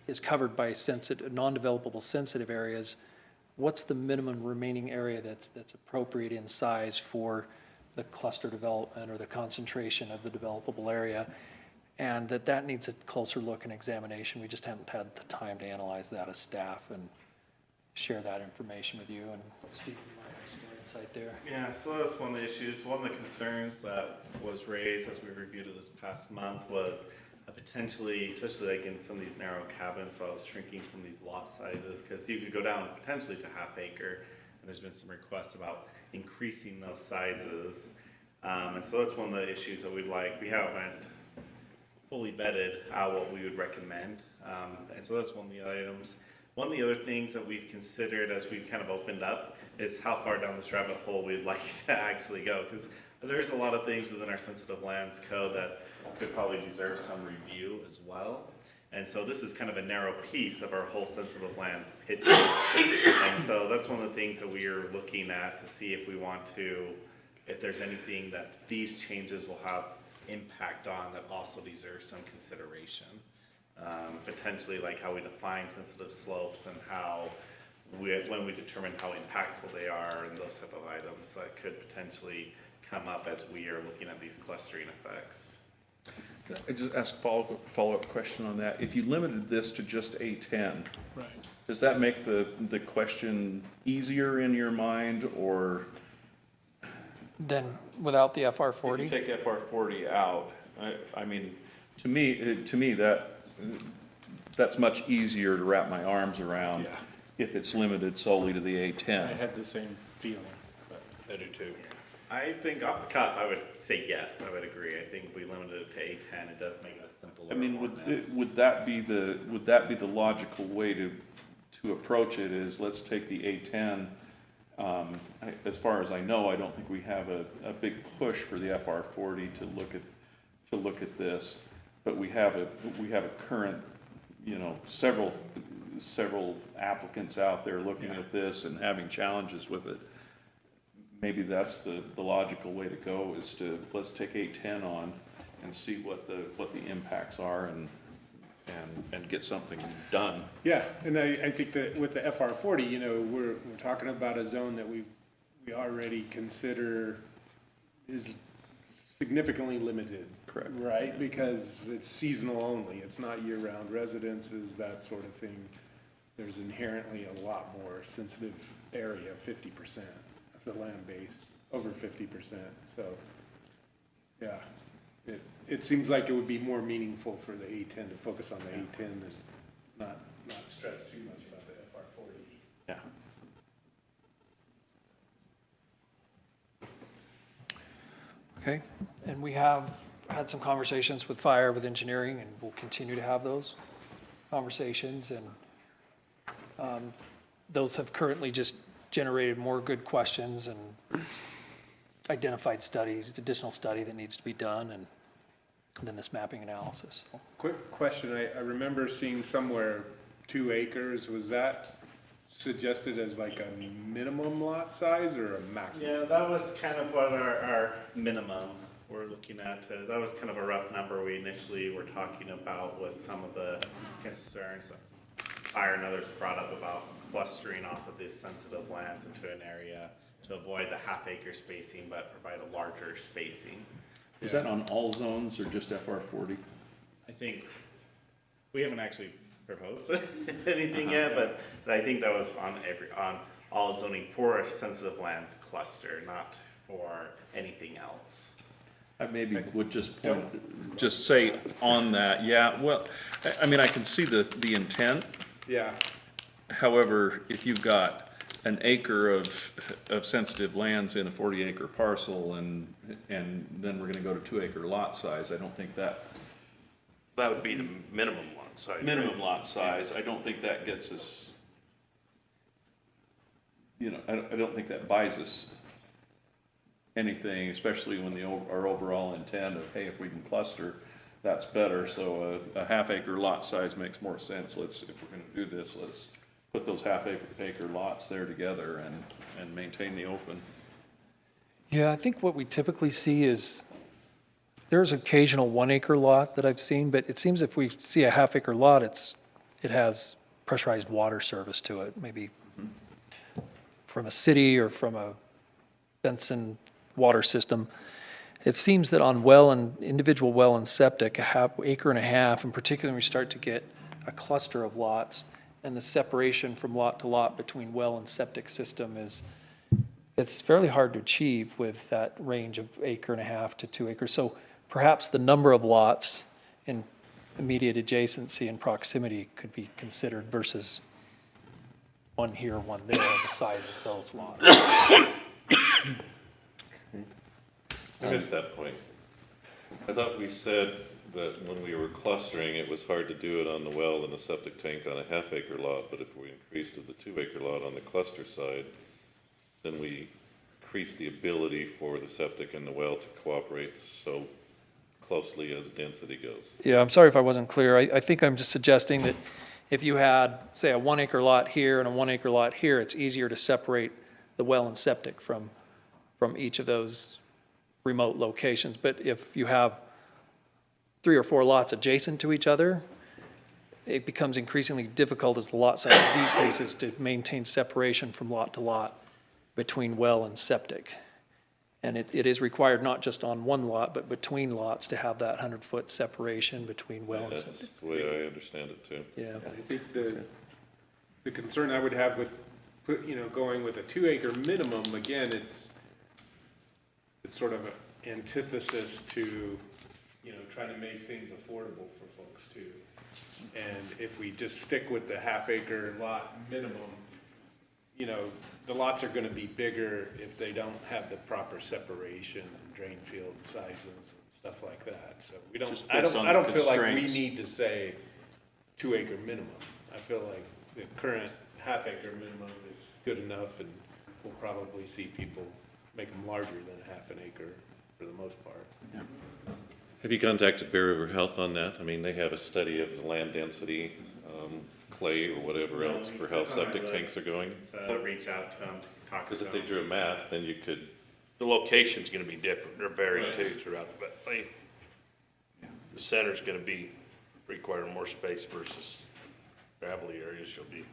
is covered by sensitive, non-developable sensitive areas, what's the minimum remaining area that's appropriate in size for the cluster development or the concentration of the developable area? And that needs a closer look and examination. We just haven't had the time to analyze that as staff and share that information with you. And Steve, you might have some more insight there. Yeah, so that's one of the issues. One of the concerns that was raised as we reviewed it this past month was potentially, especially like in some of these narrow cabins, about shrinking some of these lot sizes, because you could go down potentially to half acre, and there's been some requests about increasing those sizes. And so that's one of the issues that we'd like. We haven't fully vetted out what we would recommend. And so that's one of the items. One of the other things that we've considered as we've kind of opened up is how far down this rabbit hole we'd like to actually go, because there's a lot of things within our sensitive lands code that could probably deserve some review as well. And so this is kind of a narrow piece of our whole sensitive lands picture. And so that's one of the things that we are looking at to see if we want to, if there's anything that these changes will have impact on that also deserves some consideration. Potentially like how we define sensitive slopes and how when we determine how impactful they are and those type of items that could potentially come up as we are looking at these clustering effects. Can I just ask a follow-up question on that? If you limited this to just A10, Right. does that make the question easier in your mind, or? Then without the FR40? If you take FR40 out, I mean, to me that's much easier to wrap my arms around. Yeah. If it's limited solely to the A10. I had the same feeling, but I do too. I think off the cuff, I would say yes, I would agree. I think if we limited it to A10, it does make it a simpler. I mean, ordinance. would that be the logical way to approach it? Is let's take the A10. As far as I know, I don't think we have a big push for the FR40 to look at this, but we have a current, several applicants out there looking at this and having challenges with it. Maybe that's the logical way to go, is to let's take A10 on and see what the impacts are and get something done. Yeah, and I think that with the FR40, we're talking about a zone that we already consider is significantly limited. Correct. Right, because it's seasonal only. It's not year-round residences, that sort of thing. There's inherently a lot more sensitive area, 50% of the land base, over 50%. So, yeah, it seems like it would be more meaningful for the A10 to focus on the A10 and not stress too much about the FR40. Yeah. Okay, and we have had some conversations with fire, with engineering, and we'll continue to have those conversations. And those have currently just generated more good questions and identified studies, additional study that needs to be done, and then this mapping analysis. Quick question, I remember seeing somewhere 2 acres. Was that suggested as like a minimum lot size or a maximum? Yeah, that was kind of what our minimum we're looking at. That was kind of a rough number we initially were talking about with some of the concerns that Fire and others brought up about clustering off of these sensitive lands into an area to avoid the half-acre spacing but provide a larger spacing. Is that on all zones or just FR40? I think we haven't actually proposed anything yet, but I think that was on all zoning for a sensitive lands cluster, not for anything else. I maybe would just say on that, yeah, well, I mean, I can see the intent. Yeah. However, if you've got an acre of sensitive lands in a 40-acre parcel and then we're gonna go to 2-acre lot size, I don't think that would be the minimum lot size. minimum lot size, I don't think that gets us, I don't think that buys us anything, especially when our overall intent of, hey, if we can cluster, that's better. So a half-acre lot size makes more sense. If we're gonna do this, let's put those half-acre lots there together and maintain the open. Yeah, I think what we typically see is, there's occasional 1 acre lot that I've seen, but it seems if we see a half acre lot, it has pressurized water service to it, maybe from a city or from a Benson water system. It seems that on individual well and septic, a acre and a half, and particularly when we start to get a cluster of lots, and the separation from lot to lot between well and septic system it's fairly hard to achieve with that range of acre and a half to 2 acres. So perhaps the number of lots in immediate adjacency and proximity could be considered versus one here, one there, the size of those lots. I missed that point. I thought we said that when we were clustering, it was hard to do it on the well and the septic tank on a half acre lot, but if we increased to the 2 acre lot on the cluster side, then we increase the ability for the septic and the well to cooperate so closely as density goes. Yeah, I'm sorry if I wasn't clear. I think I'm just suggesting that if you had, say, a 1 acre lot here and a 1 acre lot here, it's easier to separate the well and septic from each of those remote locations. But if you have 3 or 4 lots adjacent to each other, it becomes increasingly difficult as the lot size decreases to maintain separation from lot to lot between well and septic. And it is required not just on one lot, but between lots to have that 100-foot separation between well and septic. That's the way I understand it too. Yeah. I think the concern I would have with, going with a 2 acre minimum, again, it's sort of an antithesis to, trying to make things affordable for folks too. And if we just stick with the half acre lot minimum, the lots are gonna be bigger if they don't have the proper separation and drain field sizes and stuff like that. So I don't feel like we need to say 2 acre minimum. I feel like the current half acre minimum is good enough, and we'll probably see people make them larger than half an acre for the most part. Yeah. Have you contacted Bear River Health on that? I mean, they have a study of the land density, clay or whatever else for how septic tanks are going. Reach out to them to talk to Because them. if they drew a map, then you could. The location's gonna be different, or varied too throughout the, but the center's gonna require more space versus gravelly areas you'll be.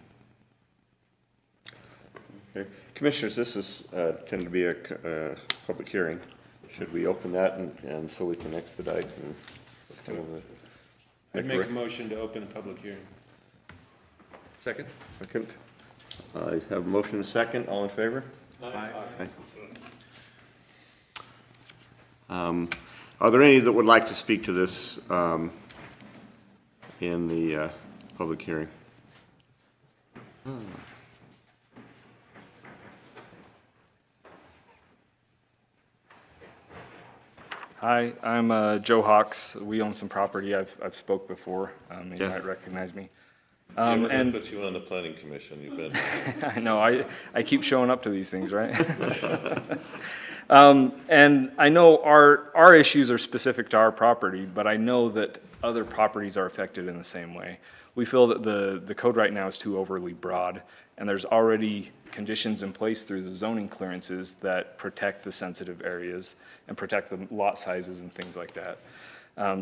Okay. Commissioners, this is tended to be a public hearing. Should we open that and so we can expedite and some of the... I'd make a motion to open a public hearing. Second? Second. I have a motion and a second. All in favor? Aye. Are there any that would like to speak to this in the public hearing? Hi, I'm Joe Hawks. We own some property. I've spoke before. You Yeah. might recognize me. Yeah, we're gonna And put you on the planning commission. You've been. I know, I keep showing up to these things, right? And I know our issues are specific to our property, but I know that other properties are affected in the same way. We feel that the code right now is too overly broad, and there's already conditions in place through the zoning clearances that protect the sensitive areas and protect the lot sizes and things like that.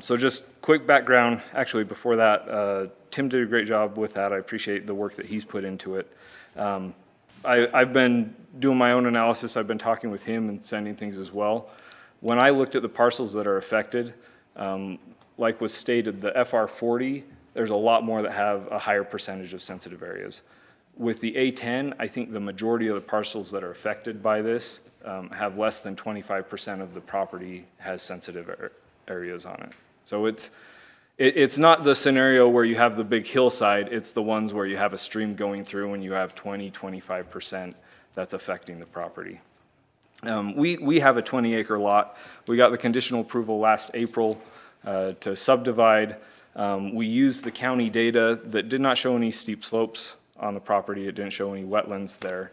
So just quick background, actually before that, Tim did a great job with that. I appreciate the work that he's put into it. I've been doing my own analysis. I've been talking with him and sending things as well. When I looked at the parcels that are affected, like was stated, the FR40, there's a lot more that have a higher percentage of sensitive areas. With the A10, I think the majority of the parcels that are affected by this have less than 25% of the property has sensitive areas on it. So it's not the scenario where you have the big hillside, it's the ones where you have a stream going through and you have 20-25% that's affecting the property. We have a 20-acre lot. We got the conditional approval last April to subdivide. We used the county data that did not show any steep slopes on the property. It didn't show any wetlands there.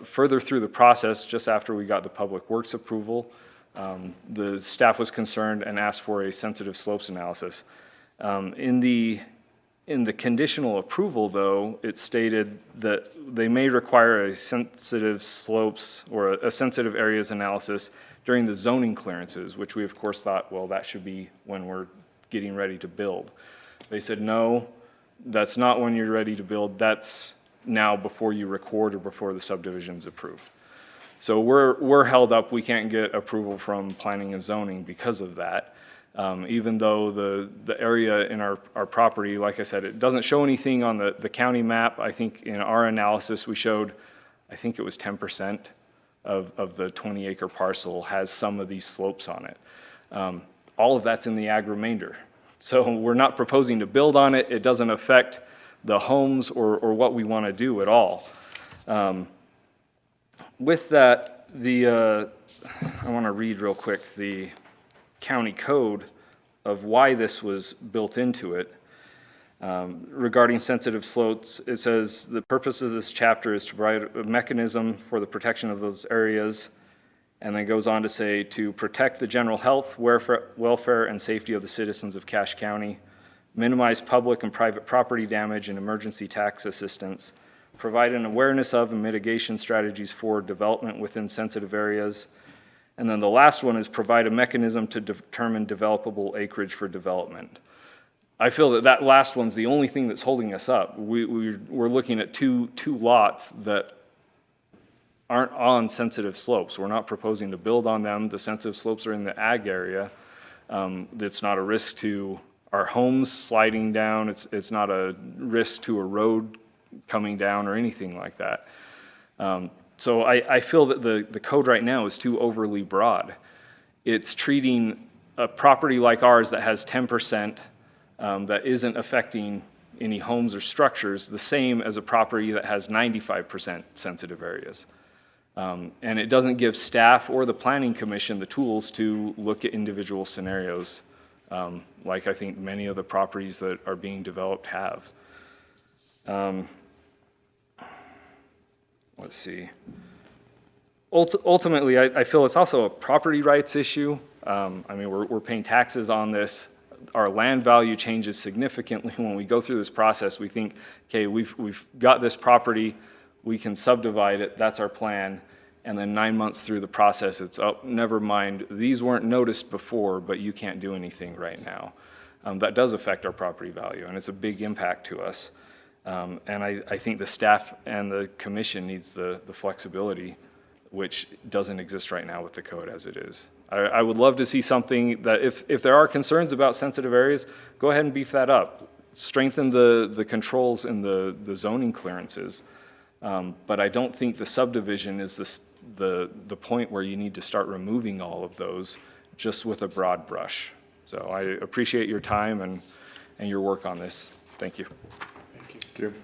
Further through the process, just after we got the public works approval, the staff was concerned and asked for a sensitive slopes analysis. In In the conditional approval, though, it stated that they may require a sensitive slopes or a sensitive areas analysis during the zoning clearances, which we of course thought, well, that should be when we're getting ready to build. They said, no, that's not when you're ready to build. That's now before you record or before the subdivision's approved. So we're held up. We can't get approval from planning and zoning because of that. Even though the area in our property, like I said, it doesn't show anything on the county map. I think in our analysis we showed, I think it was 10% of the 20-acre parcel has some of these slopes on it. All of that's in the ag remainder. So we're not proposing to build on it. It doesn't affect the homes or what we want to do at all. With that, I want to read real quick the county code of why this was built into it. Regarding sensitive slopes, it says the purpose of this chapter is to provide a mechanism for the protection of those areas, and then goes on to say to protect the general health, welfare, and safety of the citizens of Cache County, minimize public and private property damage and emergency tax assistance, provide an awareness of and mitigation strategies for development within sensitive areas. And then the last one is provide a mechanism to determine developable acreage for development. I feel that that last one's the only thing that's holding us up. We're looking at two lots that aren't on sensitive slopes. We're not proposing to build on them. The sensitive slopes are in the ag area. It's not a risk to our homes sliding down. It's not a risk to a road coming down or anything like that. So I feel that the code right now is too overly broad. It's treating a property like ours that has 10% that isn't affecting any homes or structures the same as a property that has 95% sensitive areas. And it doesn't give staff or the planning commission the tools to look at individual scenarios like I think many of the properties that are being developed have. Let's see. Ultimately, I feel it's also a property rights issue. I mean, we're paying taxes on this. Our land value changes significantly when we go through this process. We think, okay, we've got this property, we can subdivide it, that's our plan. And then 9 months through the process, it's, oh, never mind, these weren't noticed before, but you can't do anything right now. That does affect our property value, and it's a big impact to us. And I think the staff and the commission needs the flexibility, which doesn't exist right now with the code as it is. I would love to see something that if there are concerns about sensitive areas, go ahead and beef that up. Strengthen the controls in the zoning clearances. But I don't think the subdivision is the point where you need to start removing all of those just with a broad brush. So I appreciate your time and your work on this. Thank you. Thank you.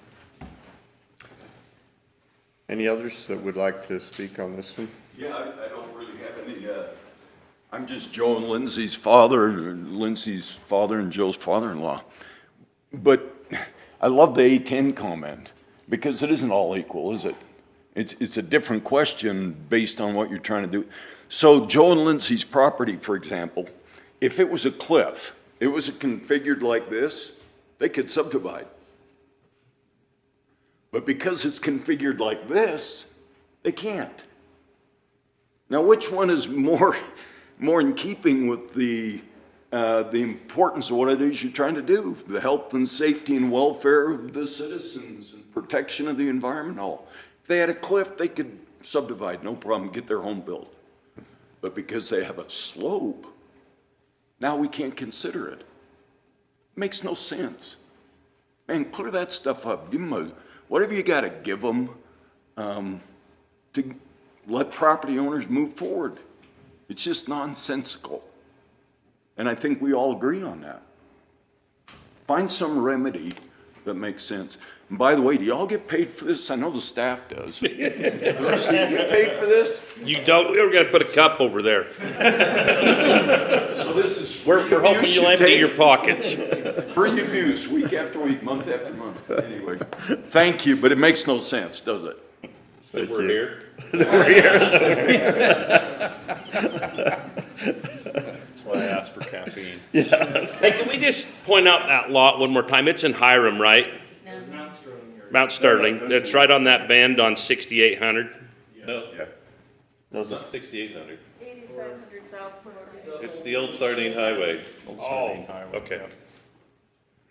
Any others that would like to speak on this one? Yeah, I don't really have any, I'm just Joe and Lindsay's father and Joe's father-in-law. But I love the A10 comment, because it isn't all equal, is it? It's a different question based on what you're trying to do. So Joe and Lindsay's property, for example, if it was a cliff, it was configured like this, they could subdivide. But because it's configured like this, they can't. Now, which one is more in keeping with the importance of what it is you're trying to do? The health and safety and welfare of the citizens and protection of the environment. All. If they had a cliff, they could subdivide, no problem, get their home built. But because they have a slope, now we can't consider it. Makes no sense. Man, clear that stuff up. Give them whatever you got to give them to let property owners move forward. It's just nonsensical. And I think we all agree on that. Find some remedy that makes sense. And by the way, do y'all get paid for this? I know the staff does. Do you get paid for this? You don't. We're going to put a cup over there. So this is we're hoping you'll empty your pockets. Free abuse, week after week, month after month. Anyway, thank you, but it makes no sense, does it? That we're here. That's why I asked for caffeine. Hey, can we just point out that lot one more time? It's in Hiram, right? Mount Sterling. It's right on that bend on 6800. No, Those not 6800. 8500 Southport. It's the old Sardine Highway. Old Oh, Sardine Highway, okay. yeah.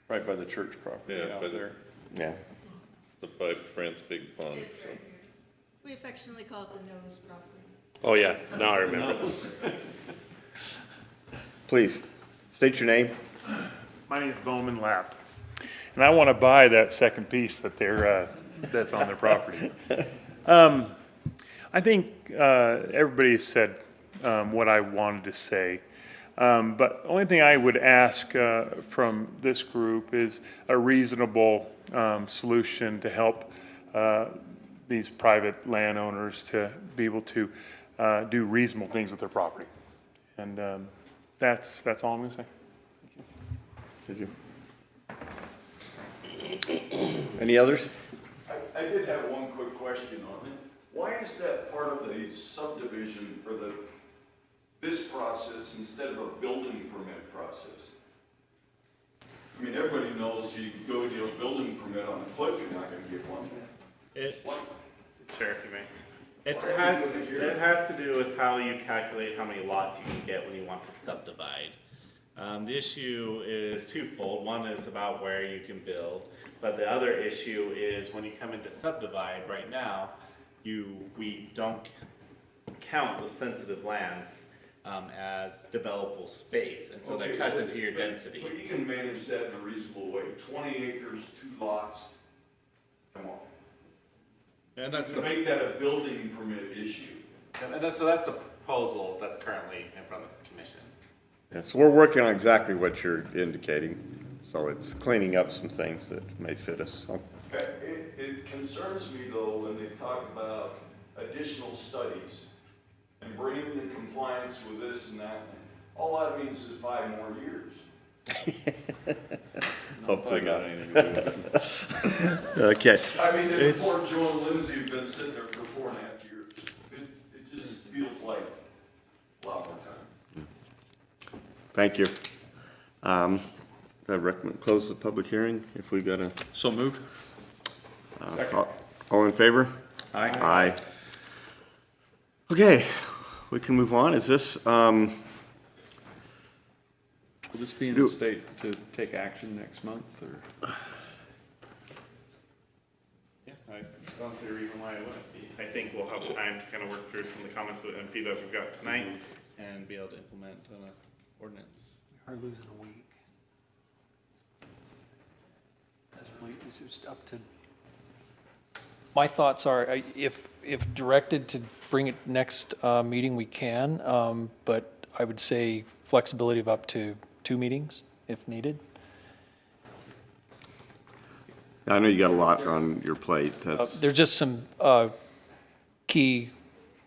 Right by the church property Yeah, out by the- there. Yeah. The Five France Big Pond. So. We affectionately call it the nose property. Oh, yeah, now I remember. Please, state your name. My name is Bowman Lapp, and I want to buy that second piece that they're, that's on their property. I think everybody has said what I wanted to say, but the only thing I would ask from this group is a reasonable solution to help these private landowners to be able to do reasonable things with their property. And that's all I'm going to say. Thank you. Any others? I did have one quick question on it. Why is that part of the subdivision for this process instead of a building permit process? I mean, everybody knows you go to a building permit on a cliff, you're not gonna get one. Sure, if you may. It has to do with how you calculate how many lots you can get when you want to subdivide. The issue is twofold. One is about where you can build, but the other issue is when you come into subdivide right now, we don't count the sensitive lands as developable space, and so that cuts into your density. But you can manage that in a reasonable way. 20 acres, 2 lots, come on. And that's to make that a building permit issue. And that's the proposal that's currently in front of the commission. Yeah, so we're working on exactly what you're indicating. So it's cleaning up some things that may fit us. So. It concerns me though when they talk about additional studies and bringing into compliance with this and that. All that means is 5 more years. Hopefully not. Okay. I mean, if Fort Joe and Lindsay have been sitting there for 4.5 years, it just feels like a lot more time. Thank you. I recommend close the public hearing if we've got a. So moved. All in favor? Aye. Aye. Okay, we can move on. Is this, Will this be in a state to take action next month, or? Yeah, I don't see a reason why it wouldn't be. I think we'll have time to kind of work through some of the comments and feedback we've got tonight and be able to implement an ordinance. We are losing a week. It's just up to. My thoughts are, if directed to bring it next meeting, we can, but I would say flexibility of up to 2 meetings if needed. I know you got a lot on your plate. That's. There's just some key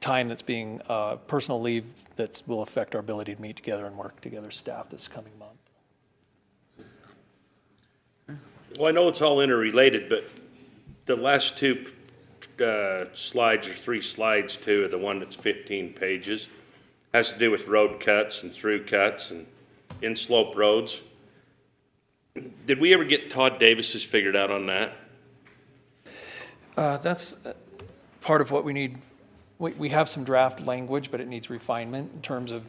time that's being, personal leave that will affect our ability to meet together and work together, staff, this coming month. Well, I know it's all interrelated, but the last 2 slides, or 3 slides too, the one that's 15 pages, has to do with road cuts and through cuts and in-slope roads. Did we ever get Todd Davis's figured out on that? That's part of what we need. We have some draft language, but it needs refinement in terms of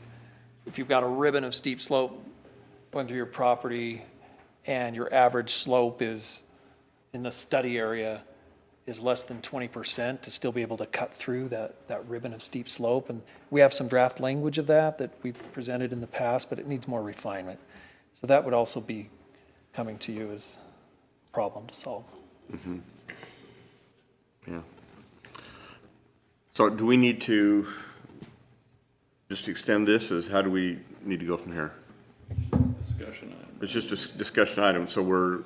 if you've got a ribbon of steep slope going through your property and your average slope is in the study area is less than 20% to still be able to cut through that ribbon of steep slope. And we have some draft language of that we've presented in the past, but it needs more refinement. So that would also be coming to you as a problem to solve. Mm-hmm. Yeah. So do we need to just extend this? How do we need to go from here? Discussion item. It's just a discussion item, so we're.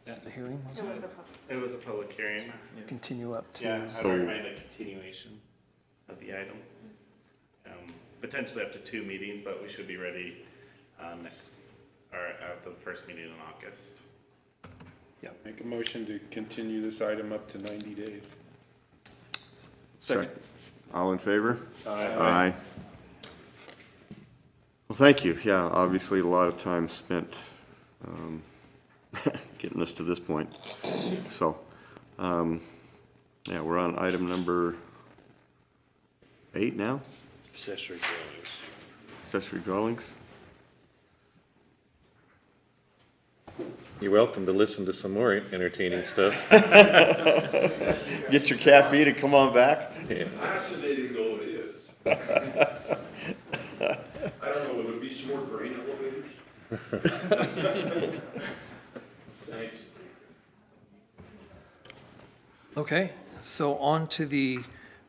That's a hearing, was It was a public hearing. Continue up to. Yeah, I recommend a continuation of the item. Potentially up to 2 meetings, but we should be ready at the first meeting in August. Yeah, make a motion to continue this item up to 90 days. Second. All in favor? Aye. Aye. Well, thank you. Yeah, obviously a lot of time spent getting us to this point. So, yeah, we're on item number 8 now, Accessory dwellings. accessory dwellings. You're welcome to listen to some more entertaining stuff. Get your caffeine and come on back. Fascinating though it is. I don't know, would it be some more grain elevators? Thanks. Okay, so on to the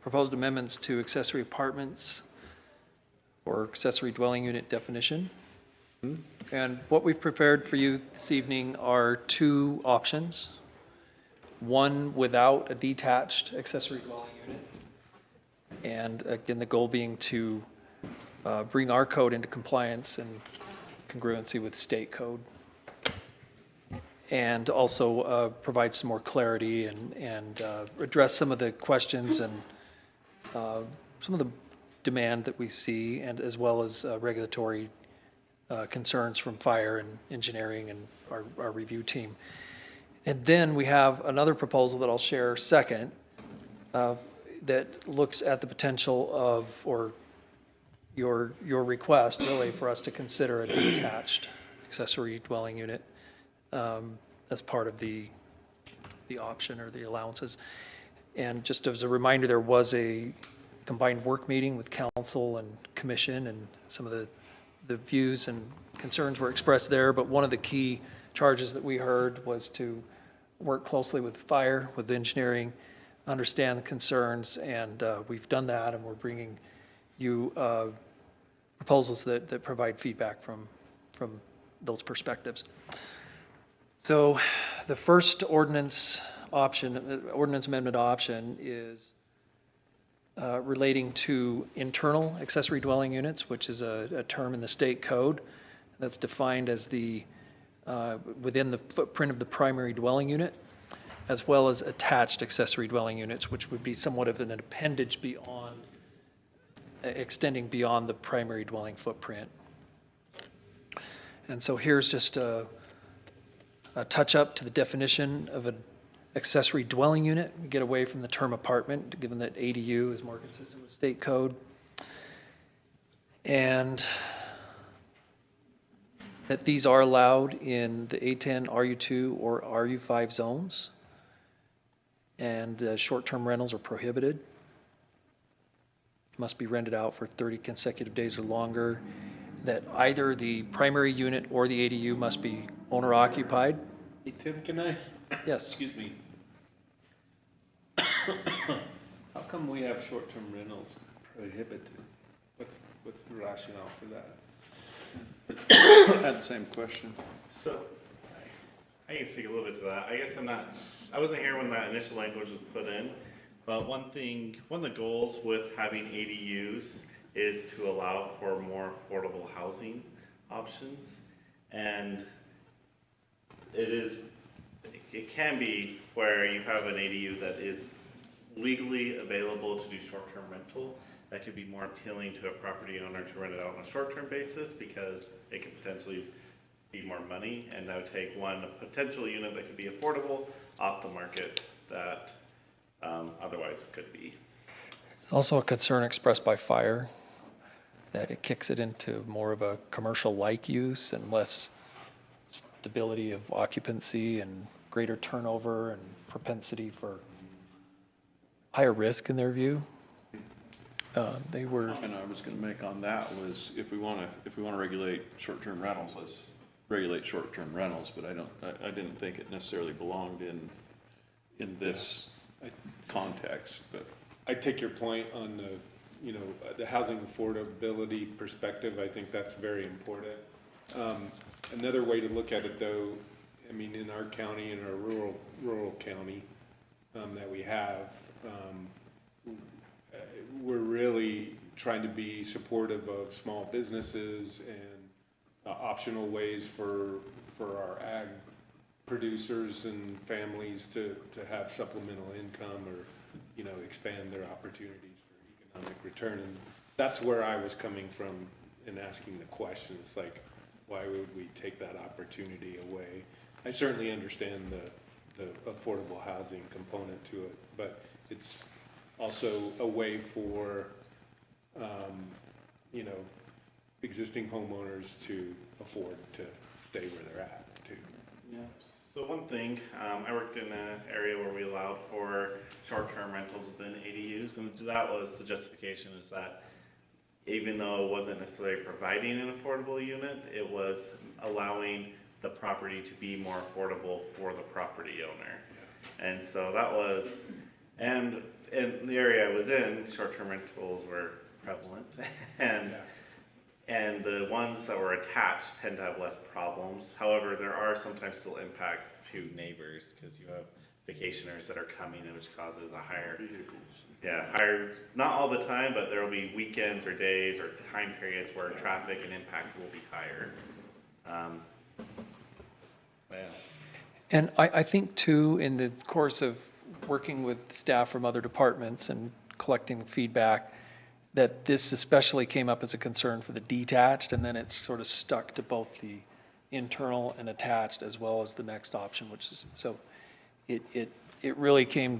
proposed amendments to accessory apartments or accessory dwelling unit definition. And what we've prepared for you this evening are 2 options. One without a detached accessory dwelling unit. And again, the goal being to bring our code into compliance and congruency with state code. And also provide some more clarity and address some of the questions and some of the demand that we see, and as well as regulatory concerns from fire and engineering and our review team. And then we have another proposal that I'll share second that looks at the potential of, or your request really, for us to consider a detached accessory dwelling unit as part of the option or the allowances. And just as a reminder, there was a combined work meeting with council and commission, and some of the views and concerns were expressed there, but one of the key charges that we heard was to work closely with fire, with engineering, understand the concerns, and we've done that, and we're bringing you proposals that provide feedback from those perspectives. So the first ordinance amendment option is relating to internal accessory dwelling units, which is a term in the state code that's defined as the within the footprint of the primary dwelling unit, as well as attached accessory dwelling units, which would be somewhat of an appendage beyond, extending beyond the primary dwelling footprint. And so here's just a touch up to the definition of an accessory dwelling unit. We get away from the term apartment, given that ADU is more consistent with state code. And that these are allowed in the A10, RU2, or RU5 zones. And short-term rentals are prohibited. Must be rented out for 30 consecutive days or longer. That either the primary unit or the ADU must be owner-occupied. Hey, Tim, can I? Yes. Excuse me. How come we have short-term rentals prohibited? What's the rationale for that? I had the same question. So, I can speak a little bit to that. I guess I wasn't here when that initial language was put in, but one of the goals with having ADUs is to allow for more affordable housing options. And it can be where you have an ADU that is legally available to do short-term rental. That could be more appealing to a property owner to rent it out on a short-term basis, because it could potentially be more money, and that would take one potential unit that could be affordable off the market that otherwise could be. There's also a concern expressed by fire that it kicks it into more of a commercial-like use and less stability of occupancy and greater turnover and propensity for higher risk in their view. They were. And I was going to make on that was, if we want to regulate short-term rentals, let's regulate short-term rentals. But I didn't think it necessarily belonged in this context. But I take your point on the housing affordability perspective. I think that's very important. Another way to look at it, though, I mean, in our county, in our rural county that we have, we're really trying to be supportive of small businesses and optional ways for our ag producers and families to have supplemental income, or expand their opportunities for economic return. And that's where I was coming from and asking the questions, like, why would we take that opportunity away? I certainly understand the affordable housing component to it, but it's also a way for, you know, existing homeowners to afford to stay where they're at too. Yeah. So one thing, I worked in an area where we allowed for short-term rentals within ADUs, and that was the justification, is that even though it wasn't necessarily providing an affordable unit, it was allowing the property to be more affordable for the property owner. And so that was, and in the area I was in, short-term rentals were prevalent, and the ones that were attached tend to have less problems. However, there are sometimes still impacts to neighbors, because you have vacationers that are coming, and which causes a higher higher, not all the time, but there will be weekends or days or time periods where traffic and impact will be higher. And I think too, in the course of working with staff from other departments and collecting feedback, that this especially came up as a concern for the detached, and then it's sort of stuck to both the internal and attached, as well as the next option, which is, so it really came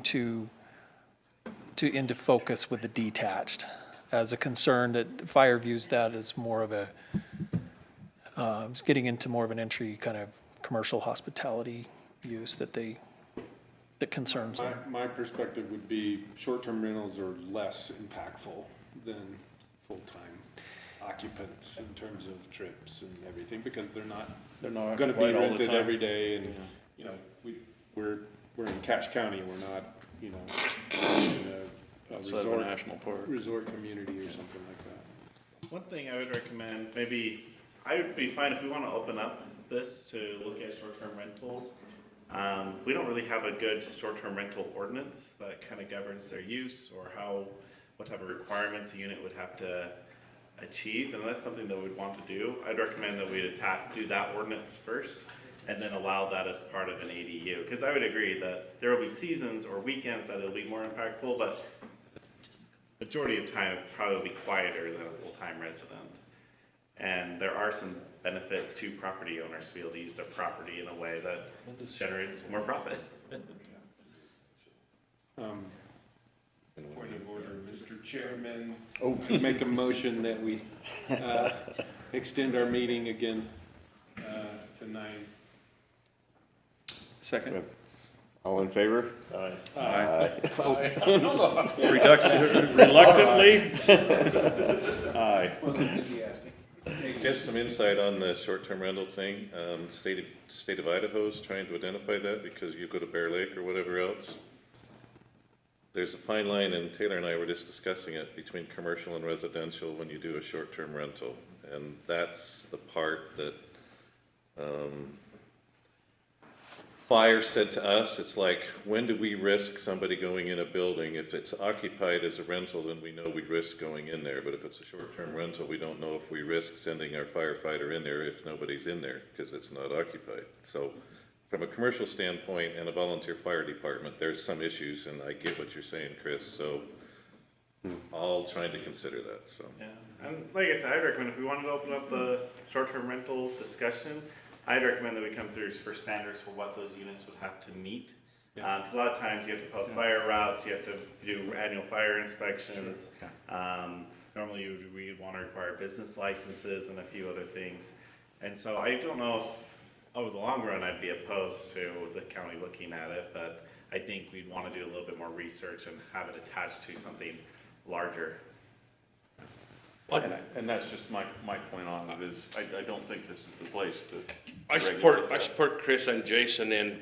into focus with the detached as a concern, that fire views that as more of a, it's getting into more of an entry kind of commercial hospitality use that concerns them. My perspective would be short-term rentals are less impactful than full-time occupants in terms of trips and everything, because they're not gonna be rented every day, and, you know, we're in Cache County, we're not, you know, in a resort community or something like that. One thing I would recommend, maybe, I would be fine if we want to open up this to look at short-term rentals. We don't really have a good short-term rental ordinance that kind of governs their use, or what type of requirements a unit would have to achieve, and that's something that we'd want to do. I'd recommend that we do that ordinance first, and then allow that as part of an ADU. Because I would agree that there will be seasons or weekends that it'll be more impactful, but majority of time it probably will be quieter than a full-time resident. And there are some benefits to property owners to be able to use their property in a way that generates more profit. Point of order, Mr. Chairman. I make a motion that we extend our meeting again to 9. Second. All in favor? Aye. Reluctantly? Aye. Just some insight on the short-term rental thing. State of Idaho is trying to identify that, because you go to Bear Lake or whatever else. There's a fine line, and Taylor and I were just discussing it, between commercial and residential when you do a short-term rental. And that's the part that Fire said to us, it's like, when do we risk somebody going in a building? If it's occupied as a rental, then we know we risk going in there. But if it's a short-term rental, we don't know if we risk sending our firefighter in there if nobody's in there, because it's not occupied. So from a commercial standpoint and a volunteer fire department, there's some issues, and I get what you're saying, Chris. So I'll try to consider that. So yeah, and like I said, I'd recommend if we wanted to open up the short-term rental discussion, I'd recommend that we come through for standards for what those units would have to meet. Because a lot of times you have to post fire routes, you have to do annual fire inspections. Normally we'd want to require business licenses and a few other things. And so I don't know if over the long run I'd be opposed to the county looking at it, but I think we'd want to do a little bit more research and have it attached to something larger. and that's just my point on it, is I don't think this is the place to. I support Chris and Jason, and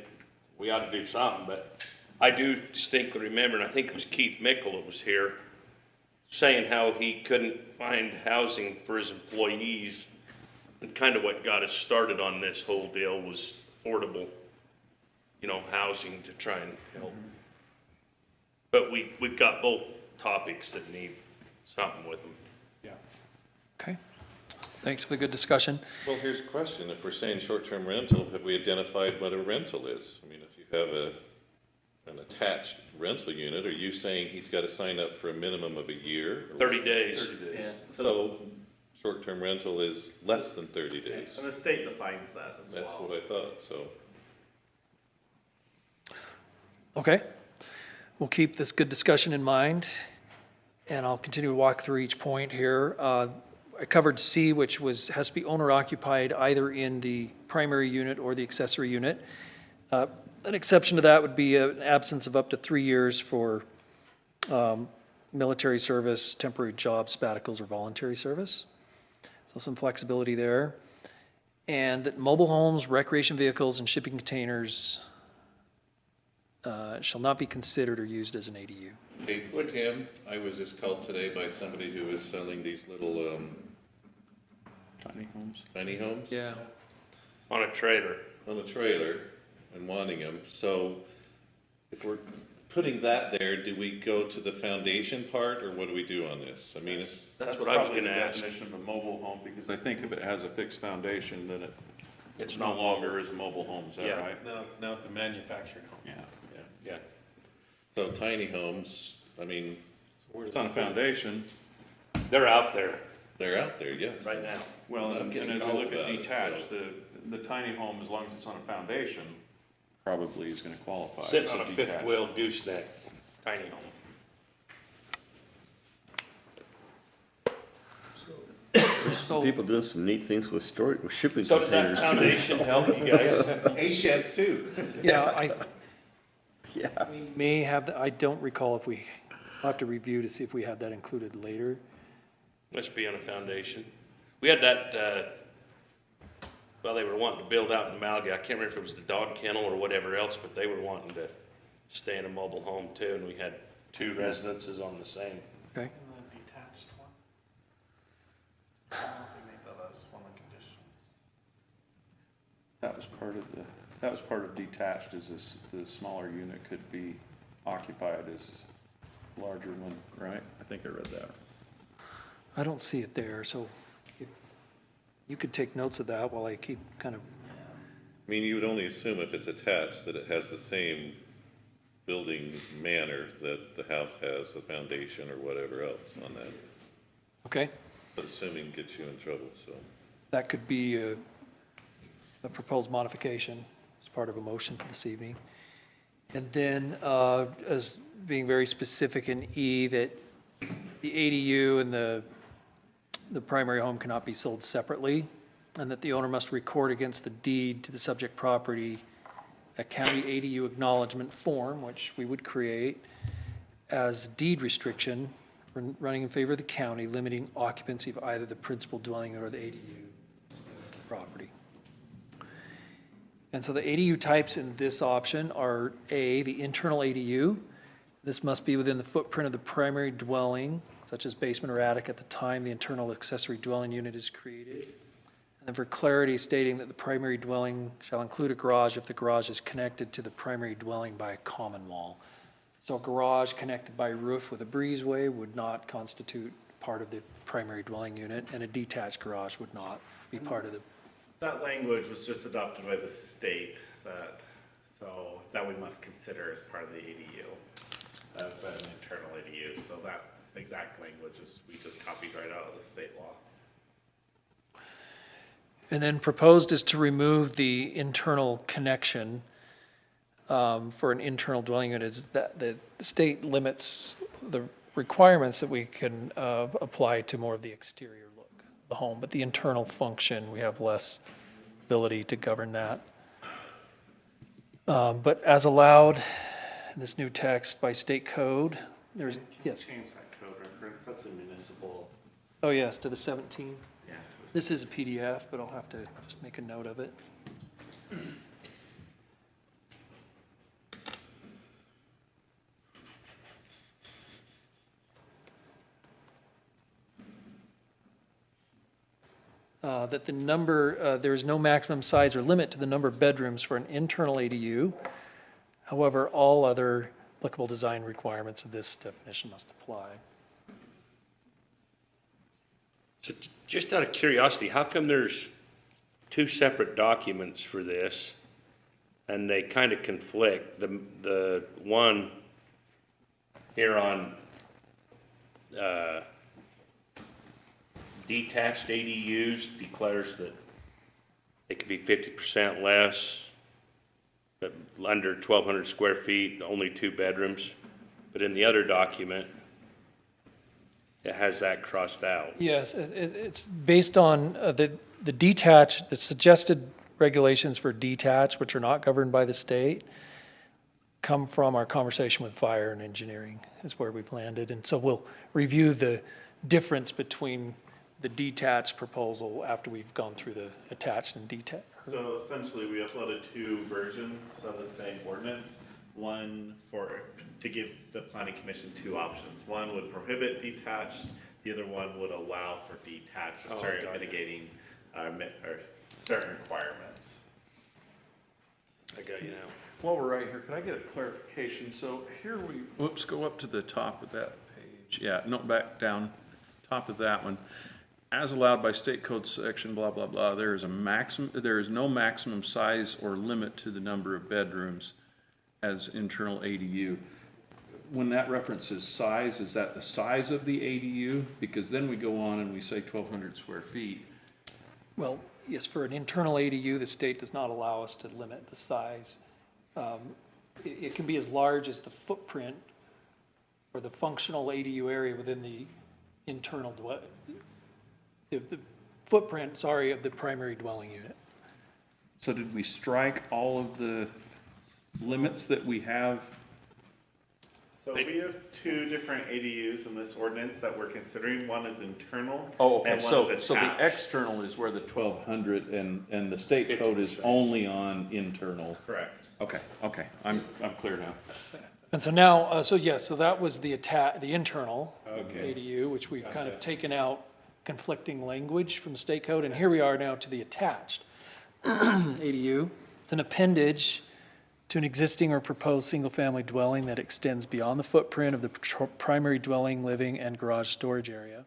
we ought to do something, but I do distinctly remember, and I think it was Keith Mickle that was here, saying how he couldn't find housing for his employees, and kind of what got us started on this whole deal was affordable, housing to try and help. But we've got both topics that need something with them. Yeah. Okay. Thanks for the good discussion. Well, here's a question. If we're saying short-term rental, have we identified what a rental is? I mean, if you have an attached rental unit, are you saying he's got to sign up for a minimum of a year? 30 days. 30 days. Yeah. So short-term rental is less than 30 days. And the state defines that as well. That's what I thought, so. Okay. We'll keep this good discussion in mind, and I'll continue to walk through each point here. I covered C, which has to be owner occupied either in the primary unit or the accessory unit. An exception to that would be an absence of up to 3 years for military service, temporary job, sabbaticals, or voluntary service. So some flexibility there. And that mobile homes, recreation vehicles, and shipping containers shall not be considered or used as an ADU. Hey, Tim, I was just called today by somebody who was selling these little, Tiny homes. tiny homes? Yeah. On a trailer. On a trailer and wanting them. So if we're putting that there, do we go to the foundation part or what do we do on this? I mean, That's what I was probably gonna the ask. definition of a mobile home, because I think if it has a fixed foundation, then It's no not longer is a mobile home, is that Yeah. right? Now it's a manufactured home. Yeah. Yeah. so tiny homes, I mean, It's on a foundation. They're out there they're out there, yes. right now. Well, I'm and getting as we calls look at about it, detached, so- the tiny home, as long as it's on a foundation, probably is gonna qualify. Sitting as on a detached. fifth wheel gooseneck, tiny home. So, People doing some neat things with storage, with shipping So does that containers. foundation help you guys? A-sheds too. yeah, Yeah. we may have, I don't recall if I'll have to review to see if we had that included later. Must be on a foundation. We had that, well, they were wanting to build out in Malga. I can't remember if it was the dog kennel or whatever else, but they were wanting to stay in a mobile home too, and we had 2 residences on the same. Okay. Detached one. I don't know if we make that as one of the conditions. That was part of detached, is this, the smaller unit could be occupied as larger one, right? I think I read that. I don't see it there, so if you could take notes of that while I keep kind of, I mean, you would only assume if it's attached that it has the same building manner that the house has, a foundation or whatever else on that. okay? But assuming gets you in trouble, so. That could be a proposed modification as part of a motion this evening. And then, as being very specific in E, that the ADU and the primary home cannot be sold separately, and that the owner must record against the deed to the subject property a county ADU acknowledgement form, which we would create as deed restriction running in favor of the county, limiting occupancy of either the principal dwelling or the ADU property. And so the ADU types in this option are A, the internal ADU. This must be within the footprint of the primary dwelling, such as basement or attic, at the time the internal accessory dwelling unit is created. And then for clarity, stating that the primary dwelling shall include a garage if the garage is connected to the primary dwelling by a common wall. So a garage connected by roof with a breezeway would not constitute part of the primary dwelling unit, and a detached garage would not be part of the. That language was just adopted by the state that we must consider as part of the ADU. That's an internal ADU, so that exact language we just copied right out of the state law. And then proposed is to remove the internal connection for an internal dwelling unit. Is that the state limits the requirements that we can apply to more of the exterior look of the home, but the internal function, we have less ability to govern that. But as allowed in this new text by state code, there's, yes. Change that code reference, that's a municipal. Oh, yes, to the 17. Yeah. This is a PDF, but I'll have to just make a note of it. That the number, there is no maximum size or limit to the number of bedrooms for an internal ADU. However, all other applicable design requirements of this definition must apply. So just out of curiosity, how come there's 2 separate documents for this and they kind of conflict? The one here on detached ADUs declares that it could be 50% less, but under 1,200 square feet, only 2 bedrooms. But in the other document, it has that crossed out. Yes, it's based on the detached, the suggested regulations for detached, which are not governed by the state, come from our conversation with fire and engineering is where we've landed. And so we'll review the difference between the detached proposal after we've gone through the attached and detached. So essentially, we uploaded 2 versions of the same ordinance. One to give the planning commission 2 options. One would prohibit detached, the other one would allow for detached, with certain mitigating, or certain requirements. I got you now. While we're right here, could I get a clarification? So here we, whoops, go up to the top of that page. Yeah, no, back down, top of that one. As allowed by state code section, blah, blah, blah, there is no maximum size or limit to the number of bedrooms as internal ADU. When that references size, is that the size of the ADU? Because then we go on and we say 1,200 square feet. Well, yes, for an internal ADU, the state does not allow us to limit the size. It can be as large as the footprint or the functional ADU area within the internal the footprint, sorry, of the primary dwelling unit. So did we strike all of the limits that we have? So we have 2 different ADUs in this ordinance that we're considering. One is internal. Oh, okay, and one is so the attached. external is where the 1,200 and the state code is only on internal. Correct. Okay, I'm clear now. And so now, so that was the internal Okay. ADU, which we've kind of taken out conflicting language from the state code, and here we are now to the attached ADU. It's an appendage to an existing or proposed single-family dwelling that extends beyond the footprint of the primary dwelling, living, and garage storage area.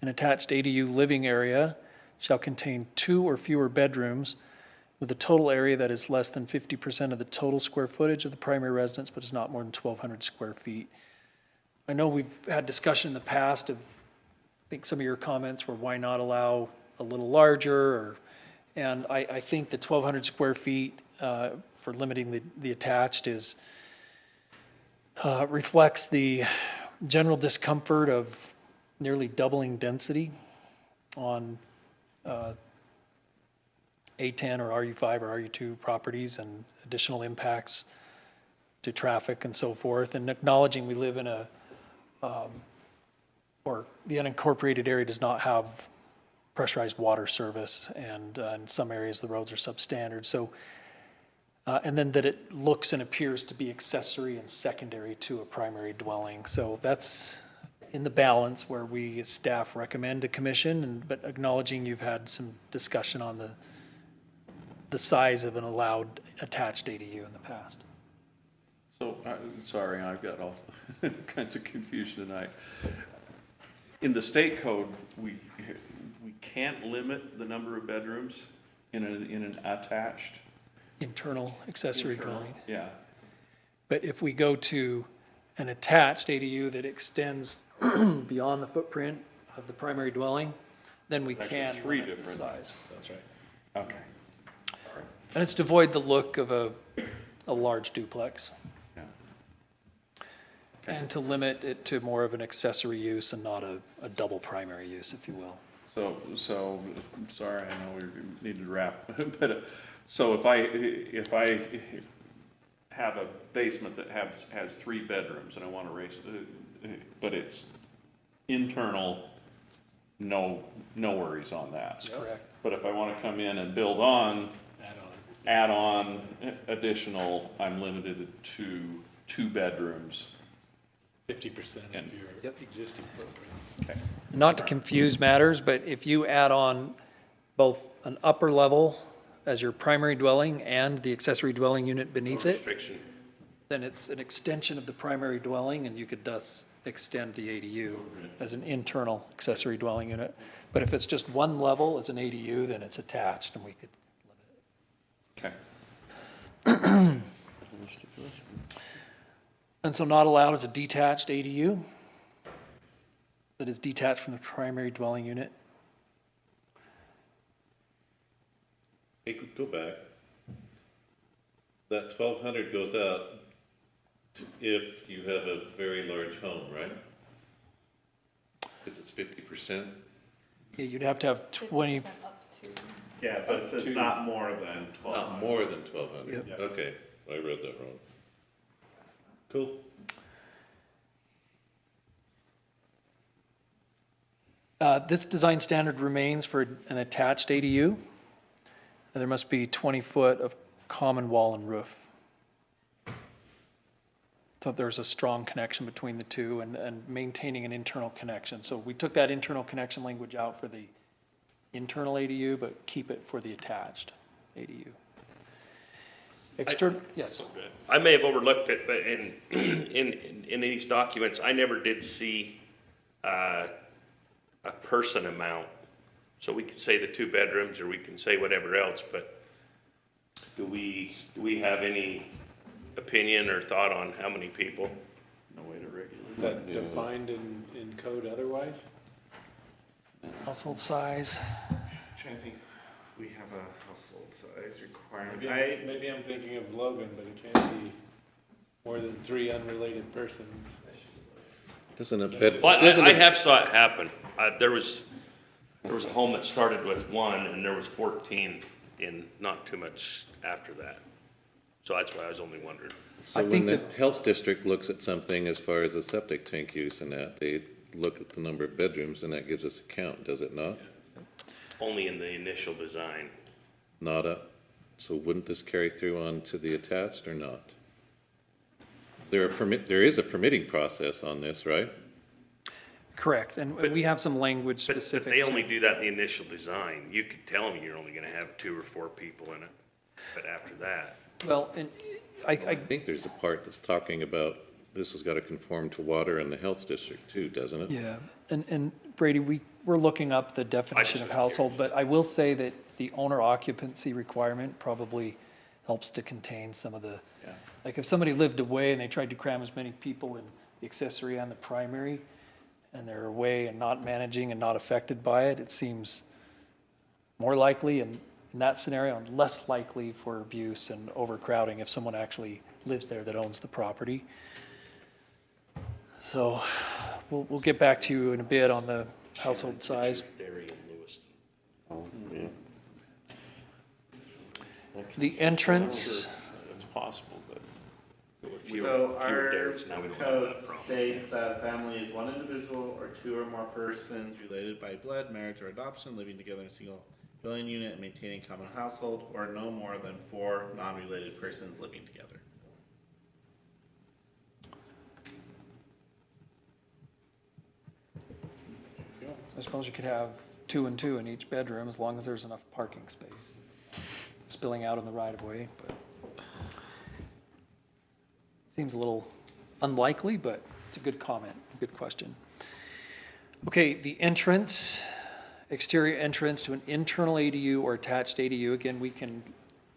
An attached ADU living area shall contain 2 or fewer bedrooms with a total area that is less than 50% of the total square footage of the primary residence, but is not more than 1,200 square feet. I know we've had discussion in the past of, I think some of your comments were why not allow a little larger, and I think the 1,200 square feet for limiting the attached is reflects the general discomfort of nearly doubling density on A10 or RU5 or RU2 properties and additional impacts to traffic and so forth, and acknowledging we live in or the unincorporated area does not have pressurized water service, and in some areas the roads are substandard. So, and then that it looks and appears to be accessory and secondary to a primary dwelling. So that's in the balance where we as staff recommend to commission, but acknowledging you've had some discussion on the size of an allowed attached ADU in the past. So, sorry, I've got all kinds of confusion tonight. In the state code, we can't limit the number of bedrooms in an attached. Internal accessory dwelling. Yeah. But if we go to an attached ADU that extends beyond the footprint of the primary dwelling, then we can Three limit the different. size. That's right. Okay. And it's to avoid the look of a large duplex. Yeah. And to limit it to more of an accessory use and not a double primary use, if you will. So, sorry, I know we need to wrap, but, so if I have a basement that has 3 bedrooms and I want to raise, but it's internal, no worries on that. That's correct. But if I want to come in and build on, add on additional, I'm limited to 2 bedrooms. 50% of your existing footprint. Okay. Not to confuse matters, but if you add on both an upper level as your primary dwelling and the accessory dwelling unit beneath it, then it's an extension of the primary dwelling, and you could thus extend the ADU as an internal accessory dwelling unit. But if it's just one level as an ADU, then it's attached, and we could limit it. Okay. And so not allowed as a detached ADU? that is detached from the primary dwelling unit. Hey, go back. That 1,200 goes out if you have a very large home, right? Because it's 50%. Yeah, you'd have to have 20, Yeah, but it says not more than 1,200. Not more than 1,200. Yep. Okay, I read that wrong. Cool. This design standard remains for an attached ADU. And there must be 20 foot of common wall and roof. So there's a strong connection between the two and maintaining an internal connection. So we took that internal connection language out for the internal ADU, but keep it for the attached ADU. External, yes. I may have overlooked it, but in these documents, I never did see a person amount. So we could say the 2 bedrooms, or we can say whatever else, but do we have any opinion or thought on how many people? No way to regulate. That defined in code otherwise? Household size. I'm trying to think, if we have a household size requirement. Maybe I'm thinking of Logan, but it can't be more than 3 unrelated persons. Doesn't a bed? Well, I have saw it happen. There was a home that started with 1 and there was 14 in not too much after that. So that's why I was only wondering. So when the health district looks at something as far as a septic tank use and that, they look at the number of bedrooms and that gives us a count, does it not? Only in the initial design. Not up. So wouldn't this carry through on to the attached or not? There is a permitting process on this, right? Correct, and we have some language But specific. they only do that in the initial design. You could tell them you're only gonna have 2 or 4 people in it, but after that. Well, and I think there's a part that's talking about this has got to conform to water and the health district too, doesn't it? Yeah, and Brady, we're looking up the definition of household, but I will say that the owner occupancy requirement probably helps to contain some of the, like if somebody lived away and they tried to cram as many people in the accessory and the primary, and they're away and not managing and not affected by it, it seems more likely in that scenario and less likely for abuse and overcrowding if someone actually lives there that owns the property. So we'll get back to you in a bit on the household size. Oh, yeah. The entrance. It's possible, but. So our code states that a family is 1 individual or 2 or more persons related by blood, marriage, or adoption, living together in a single dwelling unit and maintaining a common household, or no more than 4 non-related persons living together. I suppose you could have 2 and 2 in each bedroom as long as there's enough parking space spilling out in the right of way, but seems a little unlikely, but it's a good comment, a good question. Okay, the entrance, exterior entrance to an internal ADU or attached ADU. Again, we can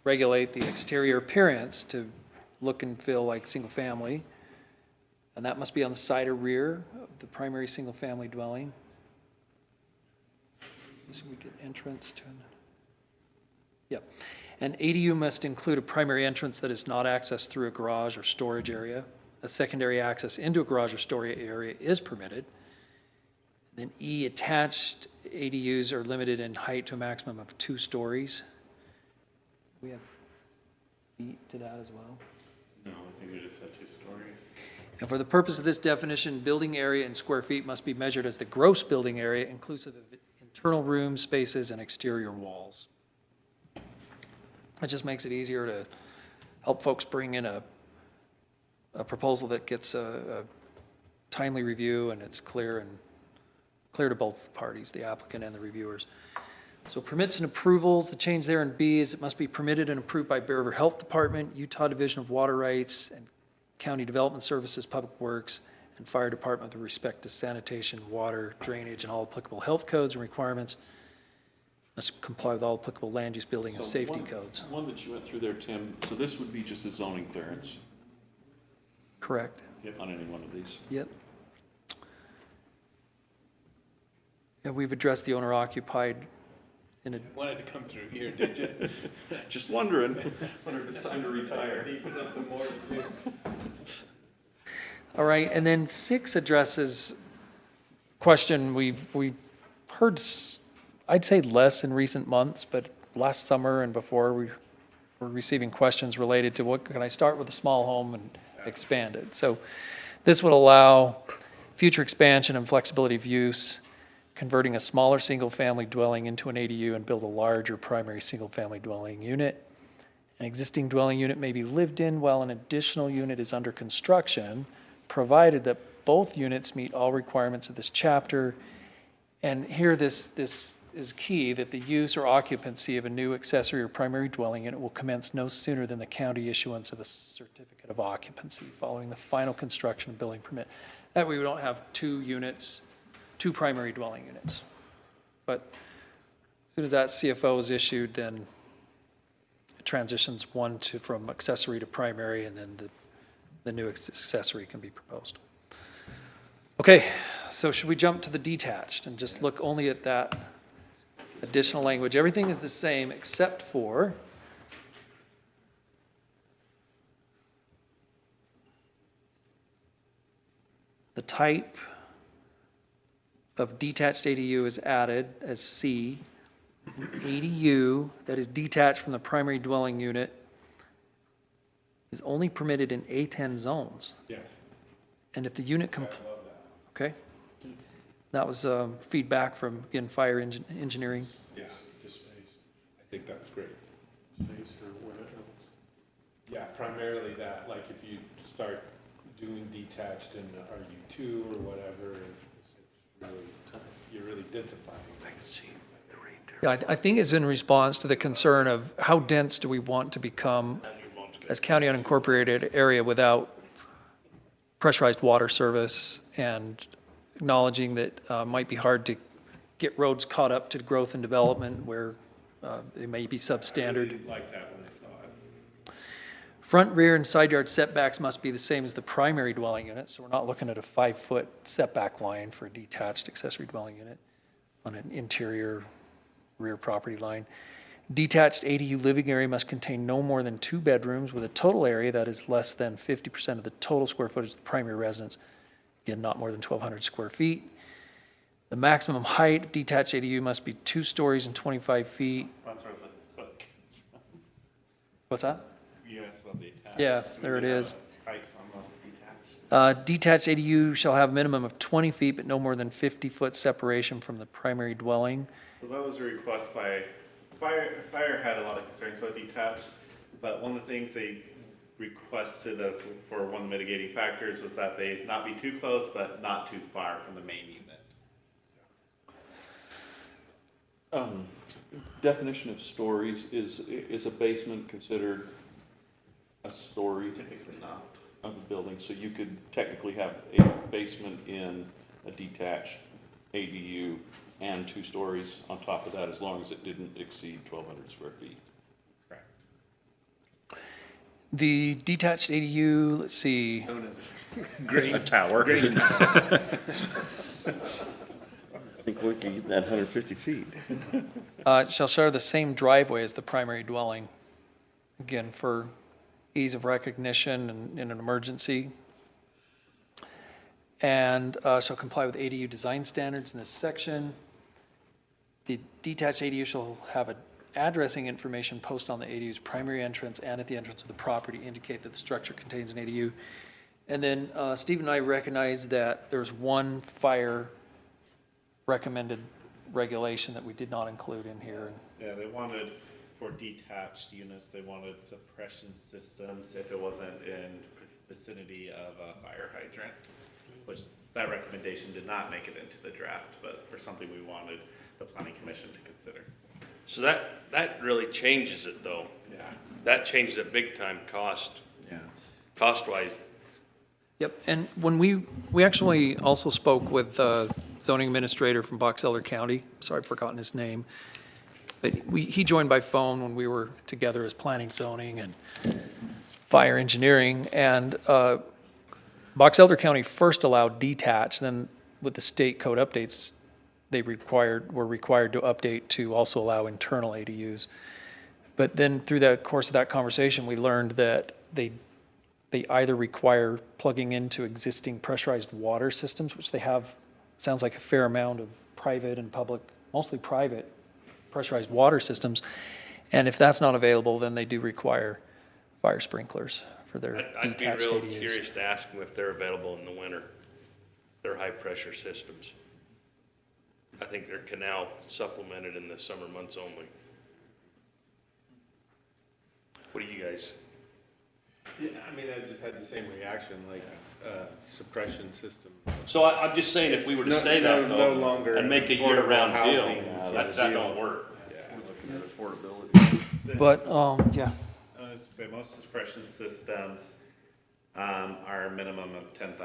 regulate the exterior appearance to look and feel like single family. And that must be on the side or rear of the primary single family dwelling. So we get entrance to an, yep. An ADU must include a primary entrance that is not accessed through a garage or storage area. A secondary access into a garage or storage area is permitted. Then E, attached ADUs are limited in height to a maximum of 2 stories. We have feet to that as well. No, I think we just have 2 stories. And for the purpose of this definition, building area in square feet must be measured as the gross building area inclusive of internal rooms, spaces, and exterior walls. It just makes it easier to help folks bring in a proposal that gets a timely review and it's clear to both parties, the applicant and the reviewers. So permits and approvals, the change there in B is it must be permitted and approved by Bear River Health Department, Utah Division of Water Rights, and County Development Services, Public Works, and Fire Department with respect to sanitation, water, drainage, and all applicable health codes and requirements. Must comply with all applicable land use, building, and safety codes. One that you went through there, Tim, so this would be just a zoning clearance? Correct. On any one of these? Yep. Yeah, we've addressed the owner occupied in a, Wanted to come through here, did you? Just wondering, wonder if it's time to retire. Need something more to do. all right, and then 6 addresses question we've heard, I'd say less in recent months, but last summer and before we were receiving questions related to what, can I start with a small home and expand it? So this would allow future expansion and flexibility of use, converting a smaller single-family dwelling into an ADU and build a larger primary single-family dwelling unit. An existing dwelling unit may be lived in while an additional unit is under construction, provided that both units meet all requirements of this chapter. And here this is key, that the use or occupancy of a new accessory or primary dwelling unit will commence no sooner than the county issuance of a certificate of occupancy following the final construction and building permit. That way we don't have 2 units, 2 primary dwelling units. But as soon as that CFO is issued, then it transitions from accessory to primary, and then the new accessory can be proposed. Okay, so should we jump to the detached and just look only at that additional language? Everything is the same except for the type of detached ADU is added as C. An ADU that is detached from the primary dwelling unit is only permitted in A10 zones. Yes. And if the unit, I love that. okay, that was feedback from, again, fire engineering. Yeah, just space. I think that's great. Space for where it goes. Yeah, primarily that, like if you start doing detached in RU2 or whatever, it's really, you're really densifying. I can see the reindeer. Yeah, I think it's in response to the concern of how dense do we want to become as county unincorporated area without pressurized water service, and acknowledging that it might be hard to get roads caught up to growth and development where they may be substandard. I really liked that when I saw it. Front, rear, and side yard setbacks must be the same as the primary dwelling unit, so we're not looking at a 5-foot setback line for a detached accessory dwelling unit on an interior rear property line. Detached ADU living area must contain no more than 2 bedrooms with a total area that is less than 50% of the total square footage of the primary residence. Again, not more than 1,200 square feet. The maximum height of detached ADU must be 2 stories and 25 feet. That's where the book. What's that? You asked about the attached. Yeah, Do we there it have is. a height on the detached? Detached ADU shall have a minimum of 20 feet, but no more than 50-foot separation from the primary dwelling. So that was a request by Fire had a lot of concerns about detached, but one of the things they requested for one of the mitigating factors was that they not be too close, but not too far from the main unit. Definition of stories, is a basement considered a story? Typically not. Of a building, so you could technically have a basement in a detached ADU and 2 stories on top of that, as long as it didn't exceed 1,200 square feet. Correct. The detached ADU, let's see. Known as A tower. I think we can get that 150 feet. Shall share the same driveway as the primary dwelling. Again, for ease of recognition and in an emergency. And shall comply with ADU design standards in this section. The detached ADU shall have an addressing information posted on the ADU's primary entrance and at the entrance of the property indicate that the structure contains an ADU. And then Steve and I recognize that there's one fire recommended regulation that we did not include in here. Yeah, they wanted, for detached units, they wanted suppression systems if it wasn't in vicinity of a fire hydrant, which that recommendation did not make it into the draft, but for something we wanted the planning commission to consider. So that really changes it though. Yeah. That changes it big time cost-wise. Yep, and when we actually also spoke with zoning administrator from Box Elder County, sorry I've forgotten his name, but he joined by phone when we were together as planning, zoning, and fire engineering, and Box Elder County first allowed detached, then with the state code updates, were required to update to also allow internal ADUs. But then through the course of that conversation, we learned that they either require plugging into existing pressurized water systems, which they have, sounds like a fair amount of private and public, mostly private pressurized water systems. And if that's not available, then they do require fire sprinklers for their I'd be detached real ADUs. curious to ask them if they're available in the winter. They're high-pressure systems. I think they're canal supplemented in the summer months only. What do you guys? Yeah, I mean, I just had the same reaction, like, suppression system. So I'm just saying, if we were to say that No though, longer and make a affordable year-round housing deal, sort that of don't deal. work. Looking at affordability. But, yeah. I was gonna say, most suppression systems, are a minimum of $10,000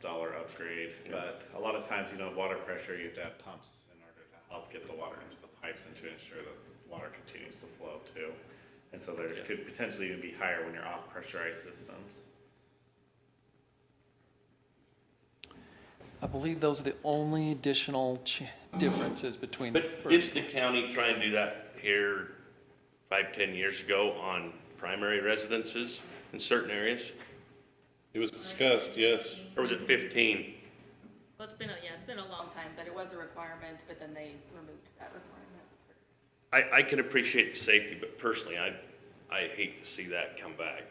upgrade, but a lot of times, water pressure, you have to have pumps in order to help get the water into the pipes and to ensure that water continues to flow too. And so there could potentially even be higher when you're off pressurized systems. I believe those are the only additional differences between the But first. didn't the county try and do that here 5-10 years ago on primary residences in certain areas? It was discussed, yes. Or was it 15? Well, it's been a long time, but it was a requirement, but then they removed that requirement. I can appreciate the safety, but personally, I hate to see that come back.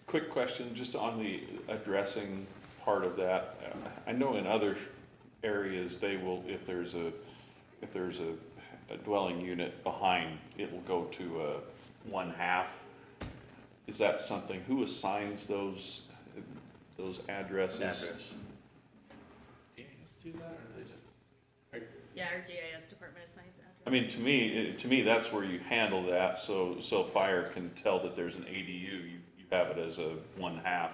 Quick question, just on the addressing part of that. I know in other areas, they will, if there's a dwelling unit behind, it will go to a 1/2. Is that something, who assigns those addresses? Address. Do you guys do that, or do they just? Yeah, our GIS department assigns address. I mean, to me, that's where you handle that, so fire can tell that there's an ADU, you have it as a 1/2,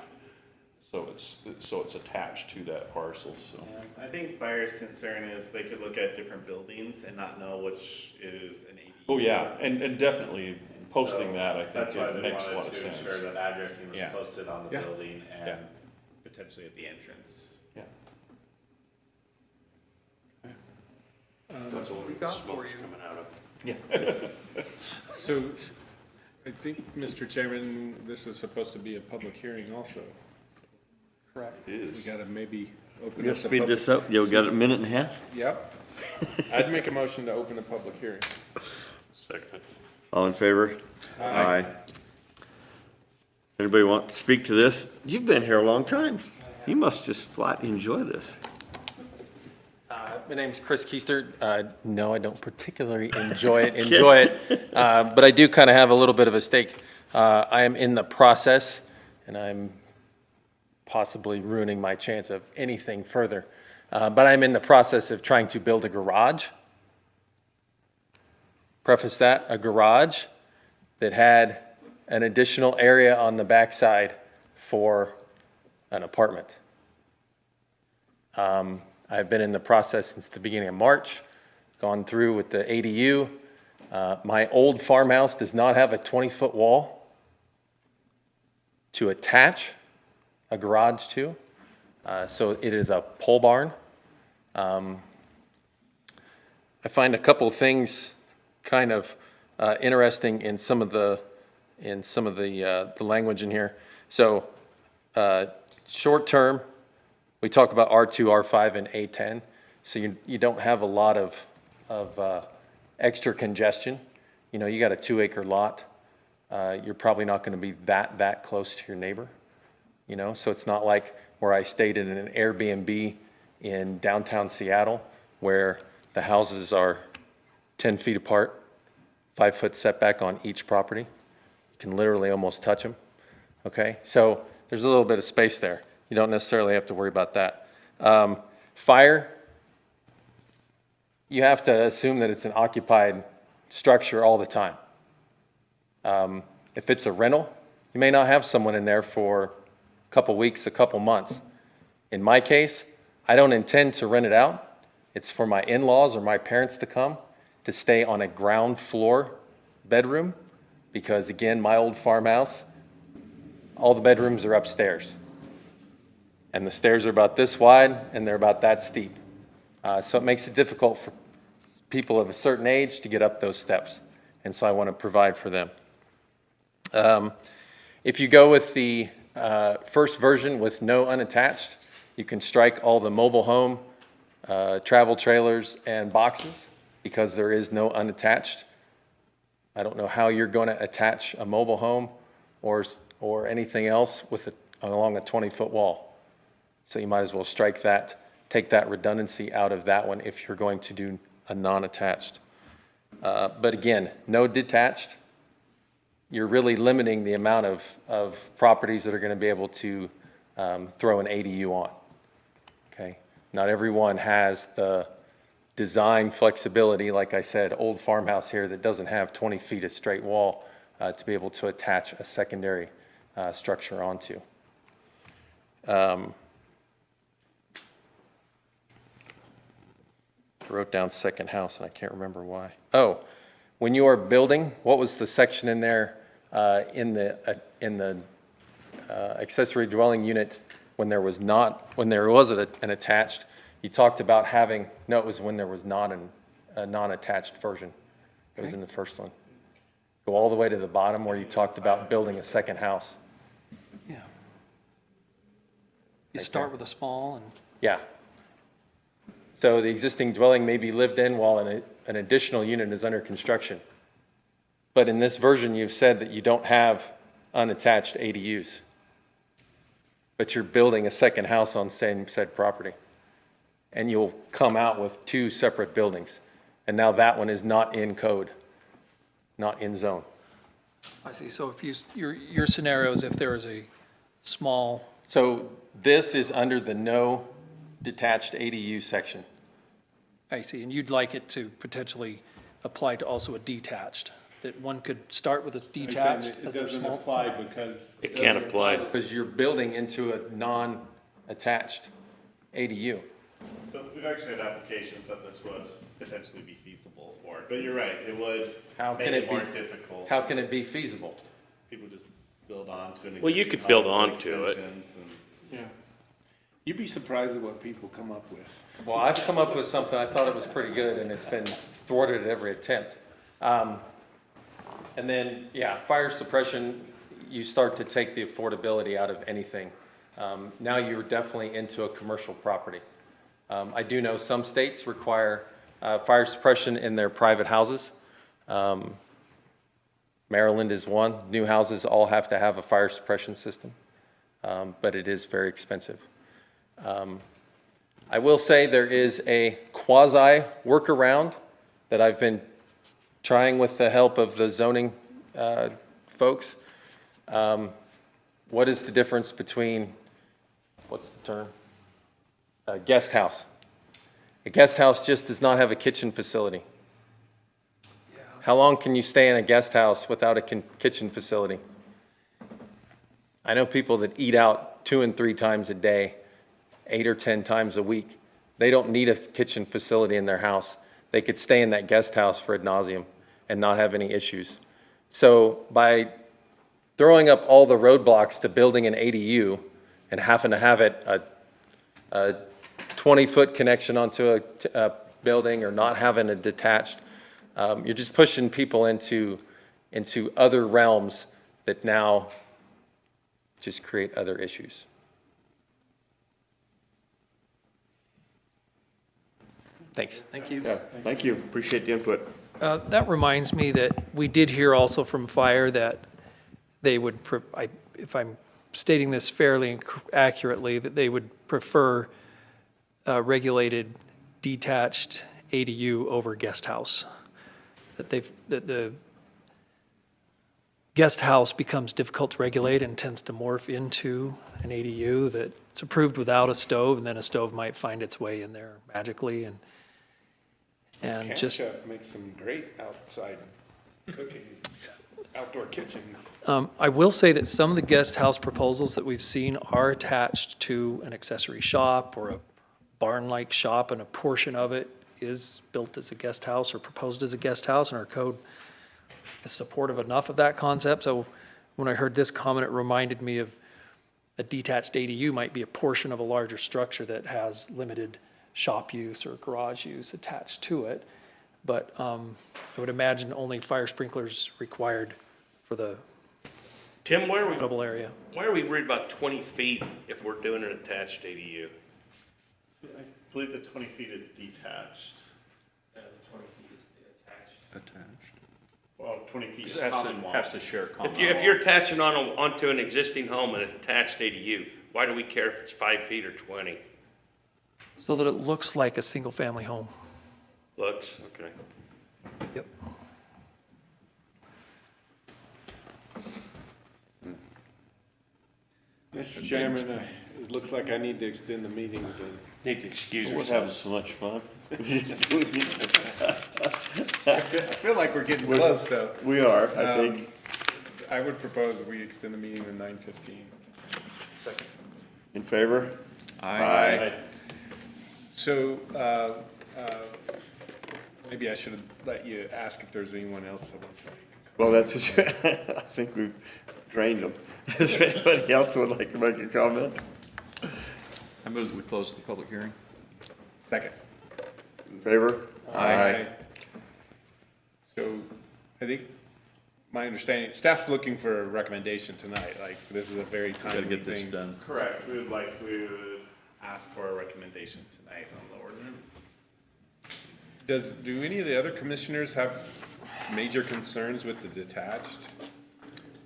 so it's attached to that parcel, so. Yeah, I think fire's concern is they could look at different buildings and not know which is an ADU. Oh, yeah, and definitely posting So that, I think that's why it they makes a lot wanted of to sense. ensure that addressing was Yeah. posted on the Yeah. building and Yeah. potentially at the entrance. Yeah. That's what we got for you. Coming out of. Yeah. So, I think, Mr. Chairman, this is supposed to be a public hearing also. Correct. It is. We gotta maybe open You up gotta the speed pub- this up. You got a minute and a half? Yep. I'd make a motion to open a public hearing. Second. All in favor? Aye. Anybody want to speak to this? You've been here a long time. You must just flat enjoy this. My name's Chris Keister. No, I don't particularly enjoy it, but I do kind of have a little bit of a stake. I am in the process, and I'm possibly ruining my chance of anything further. But I'm in the process of trying to build a garage. Preface that, a garage that had an additional area on the backside for an apartment. I've been in the process since the beginning of March, gone through with the ADU. My old farmhouse does not have a 20-foot wall to attach a garage to, so it is a pole barn. I find a couple of things kind of interesting in some of the language in here. So short term, we talk about R2, R5, and A10. So you don't have a lot of extra congestion. You know, you got a 2-acre lot. You're probably not going to be that close to your neighbor. You know, so it's not like where I stayed in an Airbnb in downtown Seattle, where the houses are 10 feet apart, 5-foot setback on each property. You can literally almost touch them. Okay, so there's a little bit of space there. You don't necessarily have to worry about that. Fire, you have to assume that it's an occupied structure all the time. If it's a rental, you may not have someone in there for a couple weeks, a couple months. In my case, I don't intend to rent it out. It's for my in-laws or my parents to come to stay on a ground floor bedroom because, again, my old farmhouse, all the bedrooms are upstairs. And the stairs are about this wide and they're about that steep. So it makes it difficult for people of a certain age to get up those steps. And so I want to provide for them. If you go with the first version with no unattached, you can strike all the mobile home, travel trailers, and boxes because there is no unattached. I don't know how you're going to attach a mobile home or anything else with along a 20-foot wall. So you might as well strike that, take that redundancy out of that one if you're going to do a non-attached. But again, no detached. You're really limiting the amount of properties that are going to be able to throw an ADU on. Okay, not everyone has the design flexibility, like I said, old farmhouse here that doesn't have 20 feet of straight wall to be able to attach a secondary structure onto. I wrote down second house and I can't remember why. Oh, when you are building, what was the section in there in the accessory dwelling unit when there was an attached? You talked about having, no, it was when there was not a non-attached version. It was in the first one. Go all the way to the bottom where you talked about building a second house. Yeah. You start with a small and. Yeah. So the existing dwelling may be lived in while an additional unit is under construction. But in this version, you've said that you don't have unattached ADUs. But you're building a second house on said property. And you'll come out with two separate buildings. And now that one is not in code, not in zone. I see. So if your scenario is if there is a small. So this is under the no detached ADU section. I see. And you'd like it to potentially apply to also a detached, that one could start with its detached. It doesn't apply because. It can't apply. Because you're building into a non-attached ADU. So we've actually had applications that this would potentially be feasible for, but you're right, it would make it more difficult. How can it be feasible? People just build onto an. Well, you could build onto it. Yeah. You'd be surprised at what people come up with. Well, I've come up with something, I thought it was pretty good, and it's been thwarted at every attempt. And then, yeah, fire suppression, you start to take the affordability out of anything. Now you're definitely into a commercial property. I do know some states require fire suppression in their private houses. Maryland is one. New houses all have to have a fire suppression system, but it is very expensive. I will say there is a quasi workaround that I've been trying with the help of the zoning folks. What is the difference between, what's the term? A guest house. A guest house just does not have a kitchen facility. Yeah. How long can you stay in a guest house without a kitchen facility? I know people that eat out 2 and 3 times a day, 8 or 10 times a week. They don't need a kitchen facility in their house. They could stay in that guest house for ad nauseum and not have any issues. So by throwing up all the roadblocks to building an ADU and having to have it a 20-foot connection onto a building or not having a detached, you're just pushing people into other realms that now just create other issues. Thanks. Thank you. Yeah, thank you. Appreciate the input. That reminds me that we did hear also from fire that they would, if I'm stating this fairly accurately, that they would prefer regulated detached ADU over guest house. That the guest house becomes difficult to regulate and tends to morph into an ADU that's approved without a stove, and then a stove might find its way in there magically, and Camp just Chef makes some great outside cooking, outdoor kitchens. I will say that some of the guest house proposals that we've seen are attached to an accessory shop or a barn-like shop, and a portion of it is built as a guest house or proposed as a guest house, and our code is supportive enough of that concept. So when I heard this comment, it reminded me of a detached ADU might be a portion of a larger structure that has limited shop use or garage use attached to it. But I would imagine only fire sprinklers required for the Tim, why are we, double area. why are we worried about 20 feet if we're doing an attached ADU? I believe the 20 feet is detached. The 20 feet is attached. Attached. Well, 20 feet is Has common to, wall. has to share common. If you're attaching onto an existing home and an attached ADU, why do we care if it's 5 feet or 20? So that it looks like a single-family home. Looks, okay. Yep. Mr. Chairman, it looks like I need to extend the meeting again. Need to excuse We're having so much fun. I feel like we're getting close, though. We are, I think. I would propose we extend the meeting to 9:15. In favor? Aye. So, maybe I should have let you ask if there's anyone else that wants to. Well, that's, I think we've drained them. Is there anybody else who would like to make a comment? I move that we close the public hearing. Second. In favor? So, I think, my understanding, staff's looking for a recommendation tonight, like, this is a very timely Gotta get this thing. done. Correct. We would ask for a recommendation tonight on the ordinance. Do any of the other commissioners have major concerns with the detached?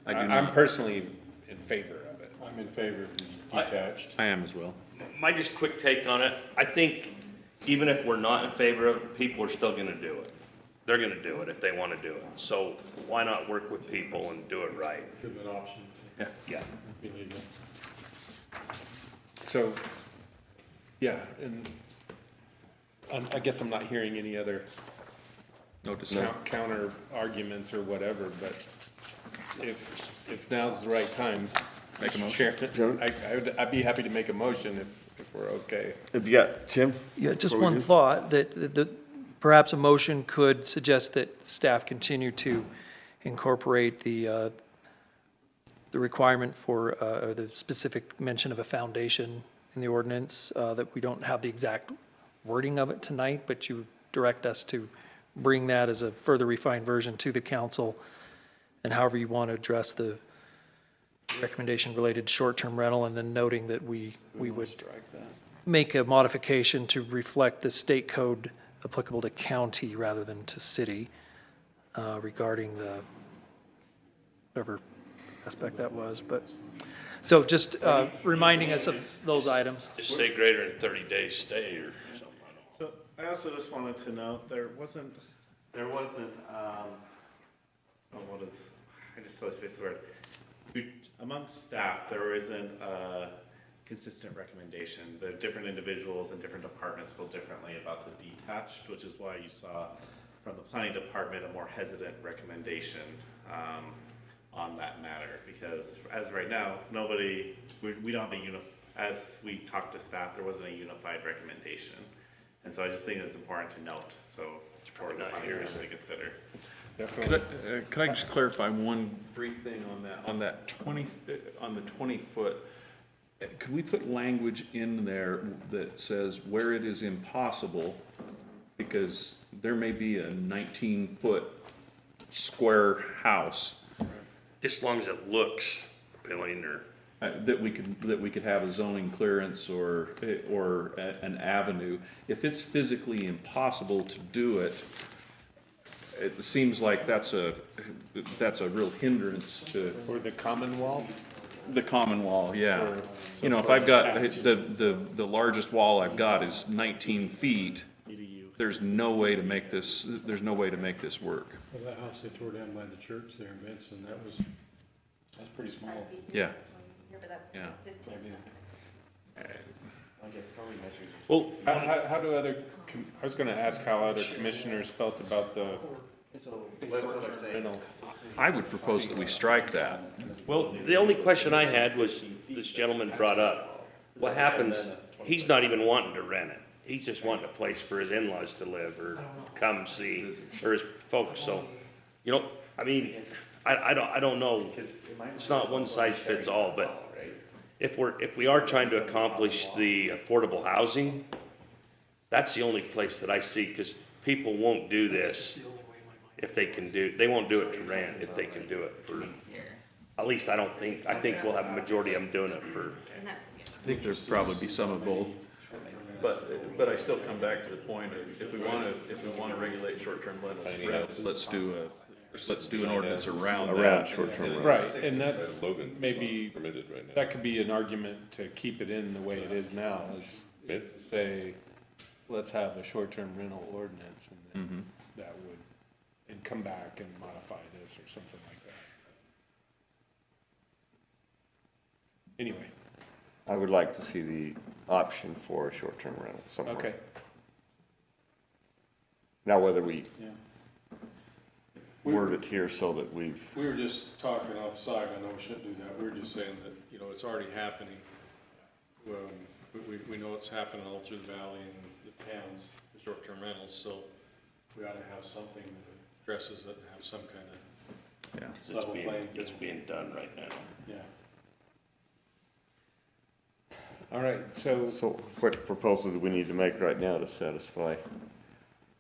I do I'm not. personally in favor of it. I'm in favor of the detached. I am as well. My just quick take on it, I think even if we're not in favor of it, people are still gonna do it. They're gonna do it if they wanna do it. So why not work with people and do it right? Should be an option. Yeah. Yeah. If we need it. So, yeah, and I guess I'm not hearing any other No decision. counter arguments or whatever, but if now's the right time, Make a Mr. motion. Chairman, I'd be happy to make a motion if we're okay. Have you got, Tim? Yeah, just Before we one do? thought, that perhaps a motion could suggest that staff continue to incorporate the requirement for, or the specific mention of a foundation in the ordinance, that we don't have the exact wording of it tonight, but you direct us to bring that as a further refined version to the council, and however you want to address the recommendation related to short-term rental, and then noting that we would make a modification to reflect the state code applicable to county rather than to city, regarding the, whatever aspect that was, but, so just reminding us of those items. Just say greater than 30 days stay or something. So I also just wanted to note, there wasn't, what is, I just always face the word. Amongst staff, there isn't a consistent recommendation. The different individuals and different departments feel differently about the detached, which is why you saw from the planning department a more hesitant recommendation on that matter. Because as right now, we don't have as we talked to staff, there wasn't a unified recommendation. And so I just think it's important to note, so for the planning commission to consider. Could I just clarify one brief thing on that 20, on the 20-foot? Could we put language in there that says where it is impossible, because there may be a 19-foot square house. Just as long as it looks appealing or. That we could have a zoning clearance or an avenue. If it's physically impossible to do it, it seems like that's a real hindrance to. For the common wall? The common wall, yeah. You know, if I've got, the largest wall I've got is 19 feet, there's no way to make this, work. Well, that house they tore down by the church there in Benson, that's pretty small. Yeah. Yeah. Well, how do other, I was gonna ask how other commissioners felt about the rental. I would propose that we strike that. Well, the only question I had was, this gentleman brought up, what happens, he's not even wanting to rent it. He's just wanting a place for his in-laws to live or come see, or his folks, so, you know, I mean, I don't know. It's not one size fits all, but if we are trying to accomplish the affordable housing, That's the only place that I see, because people won't do this if they can they won't do it to rent if they can do it for, at least I think we'll have a majority of them doing it for. I think there's probably be some of both. But I still come back to the point of, if we wanna regulate short-term rentals, let's do an ordinance around that. short-term rentals. Right, and that's maybe, that could be an argument to keep it in the way it is now, is to say, let's have a short-term rental ordinance, and then that would, and come back and modify this or something like that. Anyway. I would like to see the option for a short-term rental somewhere. Okay. Now, whether we Yeah. word it here so that We were just talking offside, I know we shouldn't do that, we were just saying that, you know, it's already happening. We know it's happening all through the valley and the towns, the short-term rentals, so we ought to have something that addresses it and have some kind of level playing field. It's being done right now. Yeah. All right, so. So what proposal do we need to make right now to satisfy?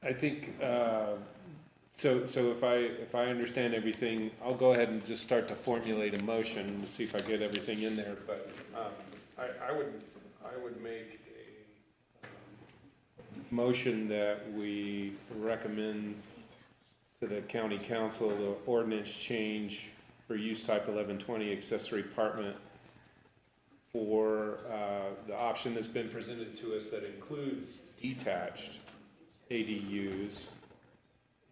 I think, so if I understand everything, I'll go ahead and just start to formulate a motion to see if I get everything in there, but, I would make a motion that we recommend to the county council the ordinance change for use type 1120 accessory apartment for, the option that's been presented to us that includes detached ADUs,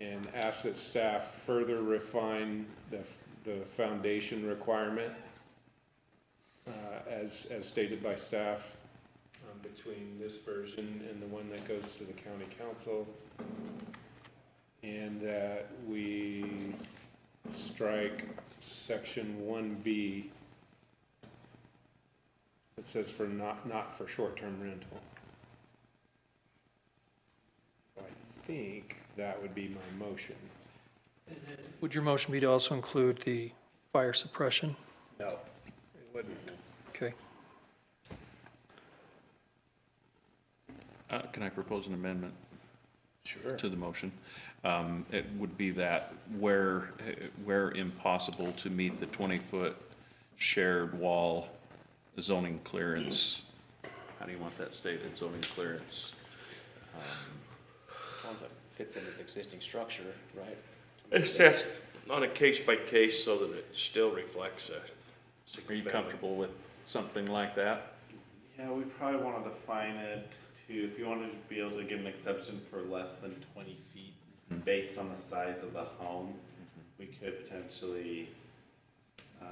and ask that staff further refine the foundation requirement as stated by staff between this version and the one that goes to the county council, and that we strike section 1B that says for not for short-term rental. So I think that would be my motion. Would your motion be to also include the fire suppression? No, it wouldn't. Okay. Can I propose an amendment? Sure. To the motion? It would be that where impossible to meet the 20-foot shared wall zoning clearance. How do you want that stated, zoning clearance? Ones that fits into the existing structure, right? Assessed on a case by case so that it still reflects a. Are you comfortable with something like that? Yeah, we probably want to define it to, if you wanted to be able to give an exception for less than 20 feet based on the size of the home, we could potentially, I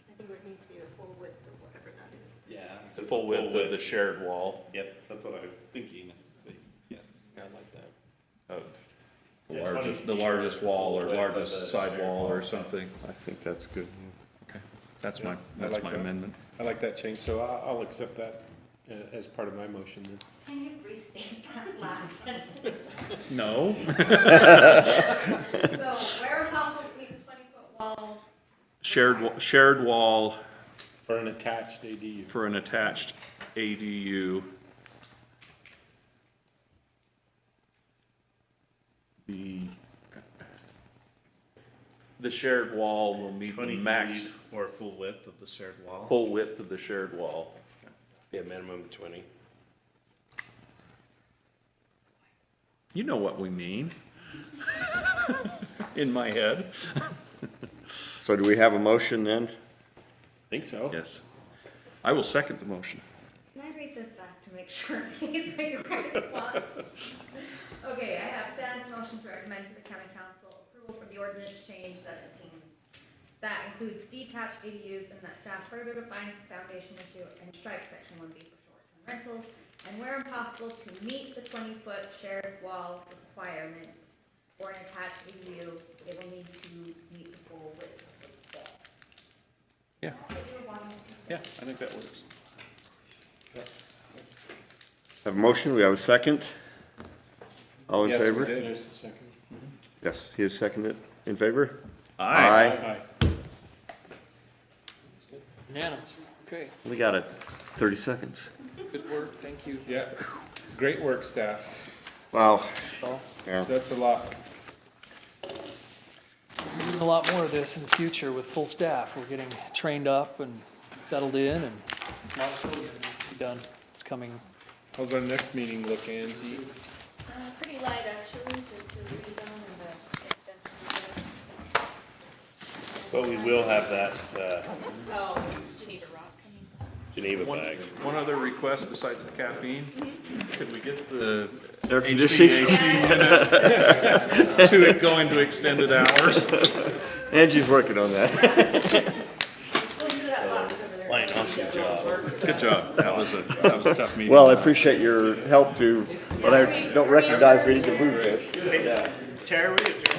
think it would need to be the full width of whatever that is. yeah. The just full width of the shared wall? Yep, that's what I was thinking, but yes. I like that. Of Yeah, the largest wall or Full width of largest the side shared wall wall. or something. I think that's good. Okay, that's Yeah, my I like that. amendment. I like that change, so I'll accept that as part of my motion then. Can you restate that last sentence? No. So where possible to meet the 20-foot wall, Shared wall For an attached ADU. for an attached ADU. The shared wall will meet the 20 max, feet or full width of the shared wall. full width of the shared wall. Yeah, minimum 20. You know what we mean. In my head. So do we have a motion then? Think so. Yes. I will second the motion. can I read this back to make sure it stays where you guys want? Okay, I have Stan's motion to recommend to the county council approval for the ordinance change 17. That includes detached ADUs, and that staff further defines the foundation issue and strikes section 1B for short-term rentals. And where impossible, to meet the 20-foot shared wall requirement for an attached ADU, it will need to meet the full width of the wall. Yeah. What you're wanting to say. Yeah, I think that works. Have a motion, we have a second? All in Yes, favor? we did. Just a second. Yes, he has seconded. In favor? Aye. Unanimous. Okay. We got it, 30 seconds. Good work. Thank you. Yeah. Great work, staff. Wow. Yeah. That's a lot. We're doing a lot more of this in the future with full staff. We're getting trained up and settled in, and a lot of coding that needs to be done. It's coming. How's our next meeting look, Angie? Pretty light, actually, just the rezone and the extension. But we will have that, Oh, Geneva Rock coming. Geneva One, bag. one other request besides the caffeine, could we get the Air conditioning? HVAC unit to it going to extended hours? Angie's working on that. Lane, awesome job. Good job. That was a tough meeting. Well, I appreciate your help too, but I don't recognize we need to move this. Chair, we adjourn.